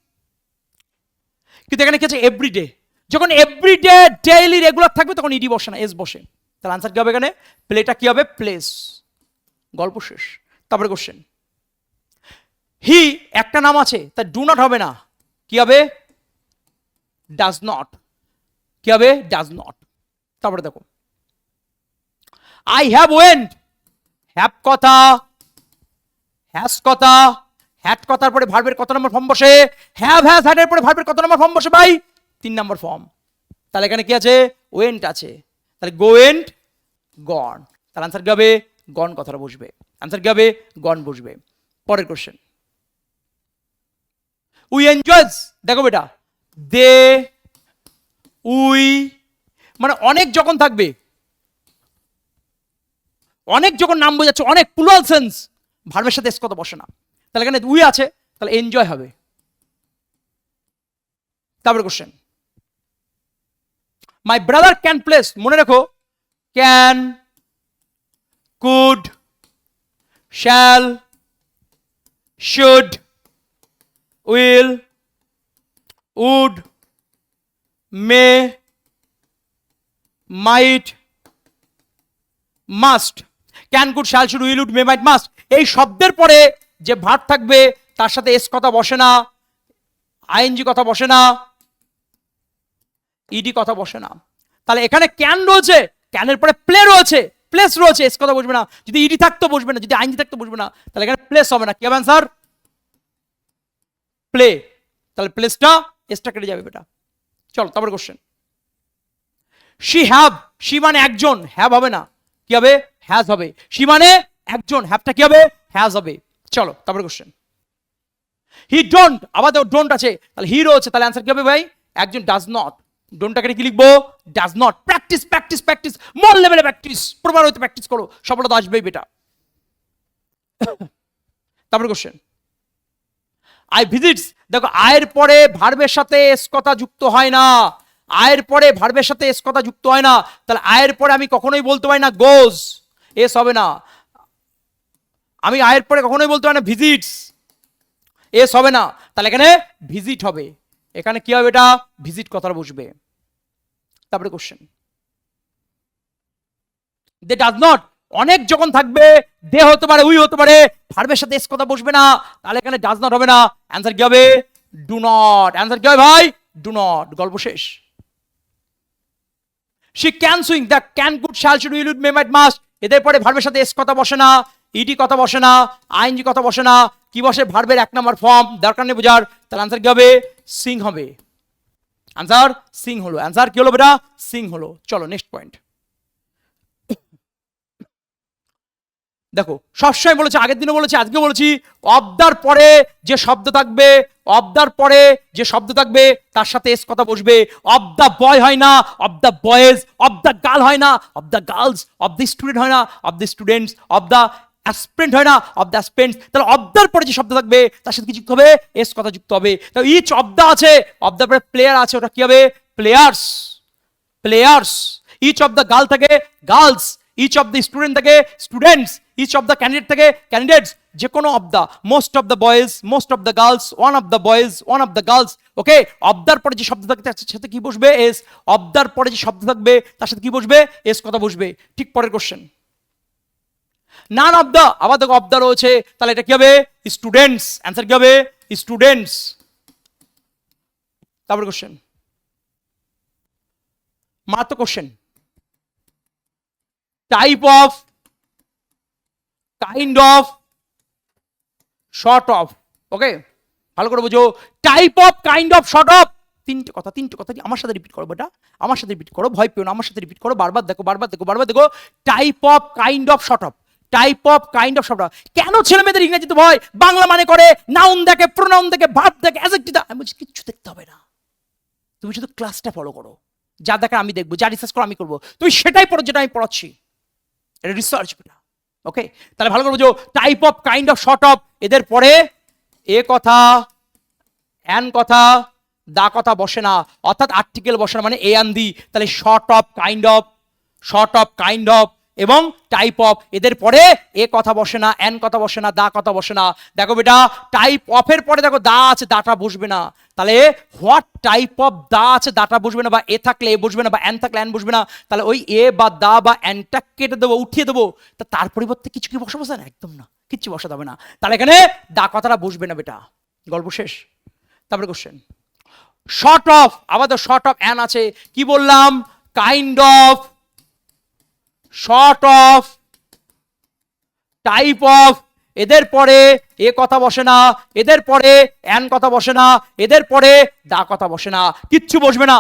কিন্তু এখানে কি আছে, এভরিডে। যখন এভরিডে ডেইলি রেগুলার থাকবে তখন ইডি বসে না, এস বসে, তাহলে আনসার কি হবে এখানে, প্লেটা কি হবে, প্লেস। গল্প শেষ। তারপরে কোশ্চেন, হি একটা নাম আছে, তা ডু নট হবে না, কি হবে, ডাজ নট। কি হবে, ডাজ নট। তারপরে দেখো, আই হ্যাভ ওয়েন্ট, হ্যাভ কথা, হ্যাজ কথা, হ্যাড কথার পরে ভার্বের কত নম্বর ফর্ম বসে, হ্যাভ হ্যাজ হ্যাডের পরে ভার্বের কত নম্বর ফর্ম বসে ভাই, 3 নম্বর ফর্ম। তাহলে এখানে কি আছে, ওয়েন্ট আছে, তাহলে গো ওয়েন্ট, গন। তাহলে আনসার কি হবে, গন কথাটা বসবে, আনসার কি হবে, গন বসবে। পরের কোশ্চেন, উই এনজয়স, দেখো বেটা, দে, উই, মানে অনেক যখন থাকবে, অনেক যখন নাম বোঝাচ্ছে, অনেক প্লুরাল সেন্স, ভার্বের সাথে এস কথা বসে না, তাহলে এখানে উই আছে, তাহলে এনজয় হবে। তারপরে question, my brother can place, মনে রাখো, can, could, shall, should, will, would, may, might, must. Can, could, shall, should, will, would, may, might, must, এই শব্দের পরে যে ভার্ব থাকবে তার সাথে এস কথা বসে না, আইএনজি কথা বসে না, ইডি কথা বসে না। তাহলে এখানে ক্যান রয়েছে, ক্যানের পরে প্লে রয়েছে, প্লেস রয়েছে, এস কথা বসবে না। যদি ইডি থাকতো বসবে না, যদি আইনজি থাকতো বসবে না, তাহলে এখানে প্লেস হবে না। কি হবে অ্যান্সার? প্লে। তাহলে প্লেসটা এসটা কেটে যাবে বেটা। চলো তারপরে কোশ্চেন। শি হ্যাভ, শি মানে একজন, হ্যাভ হবে না, কি হবে? হ্যাজ হবে। শি মানে একজন, হ্যাভটা কি হবে? হ্যাজ হবে। চলো তারপরে কোশ্চেন। হি ডোন্ট, আবার দেখো ডোন্ট আছে, তাহলে হি রয়েছে, তাহলে অ্যান্সার কি হবে ভাই? একজন ডাজ নট। ডোন্টটাকে কি লিখবো? Does not. Practice practice practice, more লেভেলে প্র্যাকটিস, প্রপার হইতে প্র্যাকটিস করো, সফলতা আসবেই বেটা। তারপরে কোশ্চেন। আই ভিজিটস, দেখো আয়ের পরে ভার্বের সাথে এস কথা যুক্ত হয় না, আয়ের পরে ভার্বের সাথে এস কথা যুক্ত হয় না, তাহলে আয়ের পরে আমি কখনোই বলতে পারি না গোজ, এস হবে না। আমি আয়ের পরে কখনোই বলতে পারি না ভিজিটস, এস হবে না, তাহলে এখানে ভিজিট হবে। এখানে কি হবে এটা? ভিজিট কথাটা বসবে। তারপরে কোশ্চেন। দে ডাজ নট, অনেক যখন থাকবে, দে হতে পারে, উই হতে পারে, ভার্বের সাথে এস কথা বসবে না, তাহলে এখানে ডাজ নট হবে না। অ্যান্সার কি হবে? Do not. অ্যান্সার কি হবে ভাই? Do not. গল্প শেষ। She can swing, the can could shall should will would may might must, এদের পরে ভার্বের সাথে এস কথা বসে না, ইডি কথা বসে না, আইএনজি কথা বসে না, কি বসে? ভার্বের এক নম্বর ফর্ম, দরকার নেই বোঝার। তাহলে আনসার কি হবে? সিং হবে। আনসার সিং হলো। আনসার কি হলো বেটা? সিং হলো। চলো নেক্সট পয়েন্ট। দেখো সবসময় বলেছি, আগের দিনও বলেছি, আজকে বলেছি, অবদার পরে যে শব্দ থাকবে, অবদার পরে যে শব্দ থাকবে তার সাথে এস কথা বসবে। অব দ্য বয় হয় না, of the boys, of the girl হয় না, of the girls, of the student হয় না, of the students, of the aspirant হয় না, অব দ্য অ্যাসপিরেন্টস। তাহলে অবদার পরে যে শব্দ থাকবে তার সাথে কি যুক্ত হবে? এস কথা যুক্ত হবে। তাহলে ইচ অবদা আছে, অবদার পরে প্লেয়ার আছে, ওটা কি হবে? Players, players. Each of the girl থেকে girls, each of the student থেকে students, each of the candidate থেকে ক্যান্ডিডেটস, যে কোনো of the, most of the boys, most of the girls, one of the boys, one of the girls. Okay, অবদার পরে যে শব্দ থাকবে তার সাথে কি বসবে? এস। অবদার পরে যে শব্দ থাকবে তার সাথে কি বসবে? এস কথা বসবে। ঠিক পরের কোশ্চেন। নান অফ দ্য, আবার দেখো অফ দ্য রয়েছে, তাহলে এটা কি হবে? স্টুডেন্টস। অ্যান্সার কি হবে? স্টুডেন্টস। তারপরে কোশ্চেন, মাত্র question. Type of, kind of, sort of. Okay, ভালো করে বুঝো। Type of, kind of, sort of, তিনটে কথা, তিনটে কথা আমার সাথে রিপিট করো বেটা, আমার সাথে রিপিট করো, ভয় পেও না, আমার সাথে রিপিট করো, বারবার দেখো, বারবার দেখো, বারবার দেখো। Type of, kind of, sort of. Type of, kind of, sort of. কেন ছেলে মেয়েদের ইংরেজিতে ভয়? বাংলা মানে করে নাউন দেখে, প্রোনাউন দেখে, ভার্ব দেখে, অ্যাডজেক্টিভ দেখে। আমি বলছি কিচ্ছু দেখতে হবে না, তুমি শুধু ক্লাসটা ফলো করো, যা দেখা আমি দেখবো, যা রিসার্চ করো আমি করবো, তুমি সেটাই পড়ো যেটা আমি পড়াচ্ছি। এটা রিসার্চ বেটা। ওকে, তাহলে ভালো করে বুঝো। Type of, kind of, sort of, এদের পরে এ কথা, অ্যান কথা, দা কথা বসে না, অর্থাৎ আর্টিকেল বসে না, মানে এ অ্যান দি। তাহলে sort of, kind of, sort of, kind of এবং টাইপ অফ, এদের পরে এ কথা বসে না, অ্যান কথা বসে না, দা কথা বসে না। দেখো বেটা, টাইপ অফের পরে দেখো দা আছে, দাটা বসবে না। তাহলে হোয়াট টাইপ অফ, দা আছে, দাটা বসবে না, বা এ থাকলে এ বসবে না, বা অ্যান থাকলে অ্যান বসবে না। তাহলে ওই এ বা দা বা অ্যানটা কেটে দেবো, উঠিয়ে দেবো। তা তার পরিবর্তে কিছু কি বসাবো না? একদম না, কিচ্ছু বসাতে হবে না। তাহলে এখানে দা কথাটা বসবে না বেটা। গল্প শেষ। তারপরে কোশ্চেন। শর্ট অফ, আবার তো শর্ট অফ, অ্যান আছে, কি বললাম? Kind of, sort of, type of, এদের পরে এ কথা বসে না, এদের পরে অ্যান কথা বসে না, এদের পরে দা কথা বসে না, কিচ্ছু বসবে না।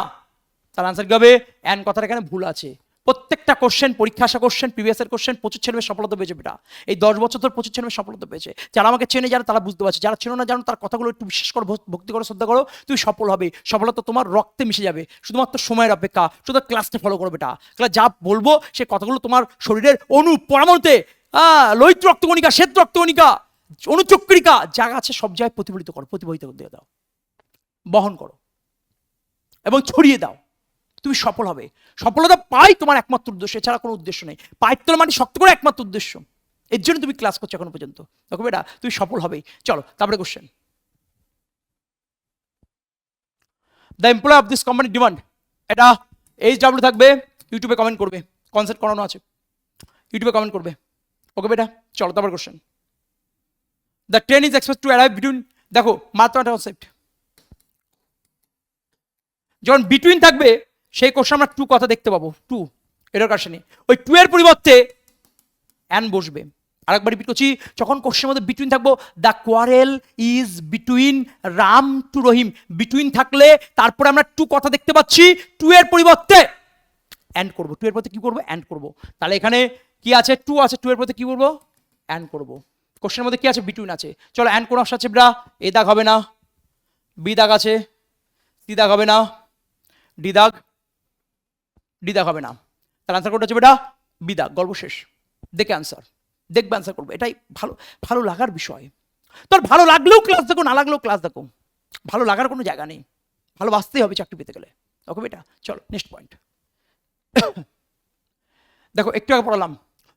তার আনসার কি হবে? অ্যান কথাটা এখানে ভুল আছে। প্রত্যেকটা কোশ্চেন, পরীক্ষা আসা কোশ্চেন, প্রিভিয়াস এর কোশ্চেন, প্রচুর ছেলে সফলতা পেয়েছে বেটা। এই 10 বছর ধরে প্রচুর ছেলে সফলতা পেয়েছে। যারা আমাকে চেনে, যারা, তারা বুঝতে পারছে, যারা চেনো না, জানো, তার কথাগুলো একটু বিশ্বাস করো, ভক্তি করো, শ্রদ্ধা করো, তুমি সফল হবে। সফলতা তোমার রক্তে মিশে যাবে, শুধুমাত্র সময়ের অপেক্ষা। শুধু ক্লাসটা ফলো করো বেটা। ক্লাস যা বলবো সে কথাগুলো তোমার শরীরের অনু পরামতে, লোহিত রক্তকণিকা, শ্বেত রক্তকণিকা, অনুচক্রিকা যা আছে সব জায়গায় প্রতিফলিত করো, প্রতিফলিত দিয়ে দাও, বহন করো এবং ছড়িয়ে দাও। তুমি সফল হবে। সফলতা পাই তোমার একমাত্র উদ্দেশ্য, এছাড়া কোনো উদ্দেশ্য নেই। পায়ের তলা মাটি শক্ত করে একমাত্র উদ্দেশ্য, এর জন্য তুমি ক্লাস করছো এখনো পর্যন্ত। দেখো বেটা, তুমি সফল হবেই। চলো তারপরে question. The employ of this company demand, এটা HW থাকবে, ইউটিউবে কমেন্ট করবে, কনসেপ্ট করানো আছে, ইউটিউবে কমেন্ট করবে। ওকে বেটা, চলো তারপর question. The train is expect to arrive between, দেখো মাত্র একটা কনসেপ্ট, যখন বিটুইন থাকবে সেই কোশ্চেন আমরা টু কথা দেখতে পাবো। টু এটার কাছে নেই, ওই টু এর পরিবর্তে অ্যান বসবে। আরেকবার রিপিট করছি, যখন কোশ্চেনের মধ্যে বিটুইন থাকবো, the quarrel is between Ram to Rahim, between থাকলে তারপরে আমরা টু কথা দেখতে পাচ্ছি, টু এর পরিবর্তে অ্যান্ড করবো, টু এর পরিবর্তে কি করবো, অ্যান্ড করবো। তাহলে এখানে কি আছে, টু আছে, টু এর পরিবর্তে কি করবো, অ্যান্ড করবো। কোশ্চেনের মধ্যে কি আছে, বিটুইন আছে। চলো অ্যান্ড কোন অপশন আছে ব্রা, এ দাগ হবে না, বি দাগ আছে, সি দাগ হবে না, ডি দাগ হবে না। তার আনসার কোনটা হচ্ছে বেটা, বি দাগ। গল্প শেষ। দেখে আনসার, দেখবে আনসার করবে, এটাই ভালো ভালো লাগার বিষয়। তোর ভালো লাগলেও ক্লাস দেখো, না লাগলেও ক্লাস দেখো, ভালো লাগার কোনো জায়গা নেই, ভালোবাসতেই হবে চাকরি পেতে গেলে। ওকে বেটা, চলো নেক্সট পয়েন্ট। দেখো একটু আগে পড়ালাম,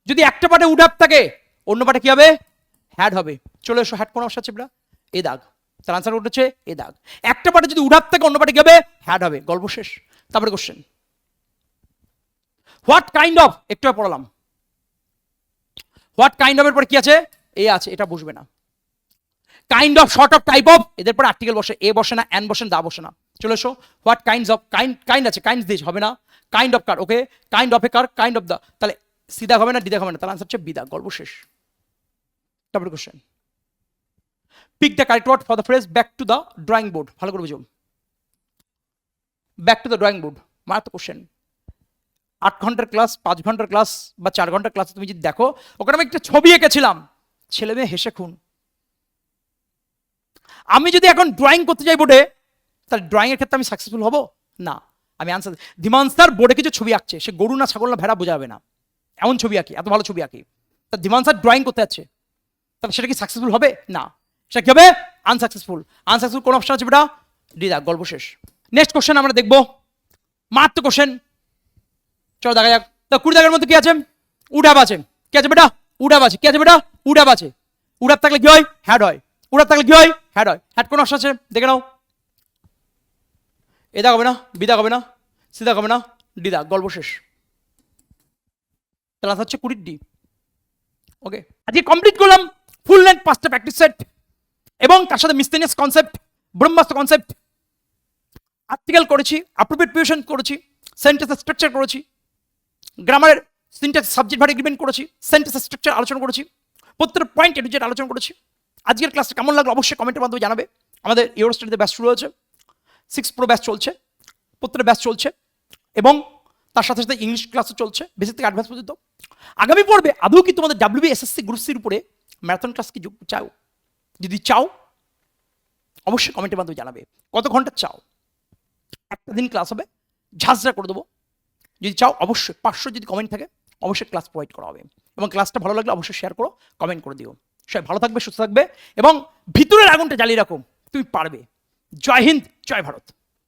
যদি একটা পার্টে উড হ্যাভ থাকে, অন্য পার্টে কি হবে, হ্যাড হবে। চলে এসো, হ্যাড কোন অবস্থা আছে বেটা, এ দাগ। তার আনসার কোনটা হচ্ছে এ দাগ। একটা পার্টে যদি উড হ্যাভ থাকে, অন্য পার্টে কি হবে, হ্যাড হবে। গল্প শেষ। তারপরে কোশ্চেন, হোয়াট কাইন্ড অফ, একটু আগে পড়ালাম, হোয়াট কাইন্ড অফ এর পরে কি আছে, এ আছে, এটা বসবে না। Kind of, sort of, type of, এদের পরে আর্টিকেল বসে, এ বসে না, অ্যান বসে না, দা বসে না। চলে এসো, হোয়াট কাইন্ডস অফ, কাইন্ড আছে, কাইন্ডস দিস হবে না, kind of car, okay, kind of a car, kind of the, তাহলে সিধা হবে না, ডিদা হবে না, তাহলে আনসার হচ্ছে বিদা। গল্প শেষ। তারপরে question, pick the correct word for the phrase back to the drawing board. ভালো করে বুঝুন, back to the drawing board মারাত্মক কোশ্চেন। 8 ঘন্টার ক্লাস, 5 ঘন্টার ক্লাস বা 4 ঘন্টার ক্লাস তুমি যদি দেখো, ওখানে আমি একটা ছবি এঁকেছিলাম, ছেলে মেয়ে হেসে খুন। আমি যদি এখন ড্রয়িং করতে যাই বোর্ডে, তাহলে ড্রয়িং এর ক্ষেত্রে আমি সাকসেসফুল হব না। আমি আনসার, ধীমান স্যার বোর্ডে কিছু ছবি আঁকছে, সে গরু না ছাগল না ভেড়া বোঝাবে না, এমন ছবি আঁকি, এত ভালো ছবি আঁকি। তা ধীমান স্যার ড্রয়িং করতে যাচ্ছে, তাহলে সেটা কি সাকসেসফুল হবে না, সেটা কি হবে, আনসাকসেসফুল। আনসাকসেসফুল কোন অপশন আছে বেটা, ডি দাগ। গল্প শেষ। নেক্সট কোশ্চেন আমরা দেখবো, মাত্র কোশ্চেন। চলো দেখা যাক। তা 20 দাগের মধ্যে কি আছে, উড হ্যাভ আছে, কি আছে বেটা, উড হ্যাভ আছে, কি আছে বেটা, উড হ্যাভ আছে। উড হ্যাভ থাকলে কি হয়, হ্যাড হয়। উড হ্যাভ থাকলে কি হয়, হ্যাড হয়। হ্যাড কোন অপশন আছে দেখে নাও, এ দাগ হবে না, বি দাগ হবে না, সি দাগ হবে না, ডি দাগ। গল্প শেষ। তাহলে আনসার হচ্ছে 20 ডি। ওকে, আজকে কমপ্লিট করলাম ফুল লেন্থ 5টা প্র্যাকটিস সেট, এবং তার সাথে মিসলেনিয়াস কনসেপ্ট, ব্রহ্মাস্ত্র কনসেপ্ট, আর্টিকেল করেছি, অ্যাপ্রোপ্রিয়েট প্রিপোজিশন করেছি, সেন্টেন্সের স্ট্রাকচার করেছি, গ্রামারের সিনট্যাক্স, সাবজেক্ট ভার্ব এগ্রিমেন্ট করেছি, সেন্টেন্সের স্ট্রাকচার আলোচনা করেছি, প্রত্যেকটা পয়েন্ট এটু জেড আলোচনা করেছি। আজকের ক্লাসটা কেমন লাগলো অবশ্যই কমেন্টের মাধ্যমে জানাবে। আমাদের ইউরো স্টাডিতে ব্যাচ শুরু হয়েছে, 6 প্রো ব্যাচ চলছে, প্রত্যেকটা ব্যাচ চলছে, এবং তার সাথে সাথে ইংলিশ ক্লাসও চলছে, বেসিক থেকে অ্যাডভান্স পর্যন্ত। আগামী পর্বে আদৌ কি তোমাদের WBSSC গ্রুপ সির উপরে ম্যারাথন ক্লাস কি চাও? যদি চাও অবশ্যই কমেন্টের মাধ্যমে জানাবে। কত ঘন্টা চাও? একটা দিন ক্লাস হবে, ঝাঁঝরা করে দেবো। যদি চাও অবশ্যই 500 যদি কমেন্ট থাকে অবশ্যই ক্লাস প্রোভাইড করা হবে, এবং ক্লাসটা ভালো লাগলে অবশ্যই শেয়ার করো, কমেন্ট করে দিও। সবাই ভালো থাকবে, সুস্থ থাকবে, এবং ভিতরের আগুনটা জ্বালিয়ে রাখো, তুমি পারবে। জয় হিন্দ, জয় ভারত।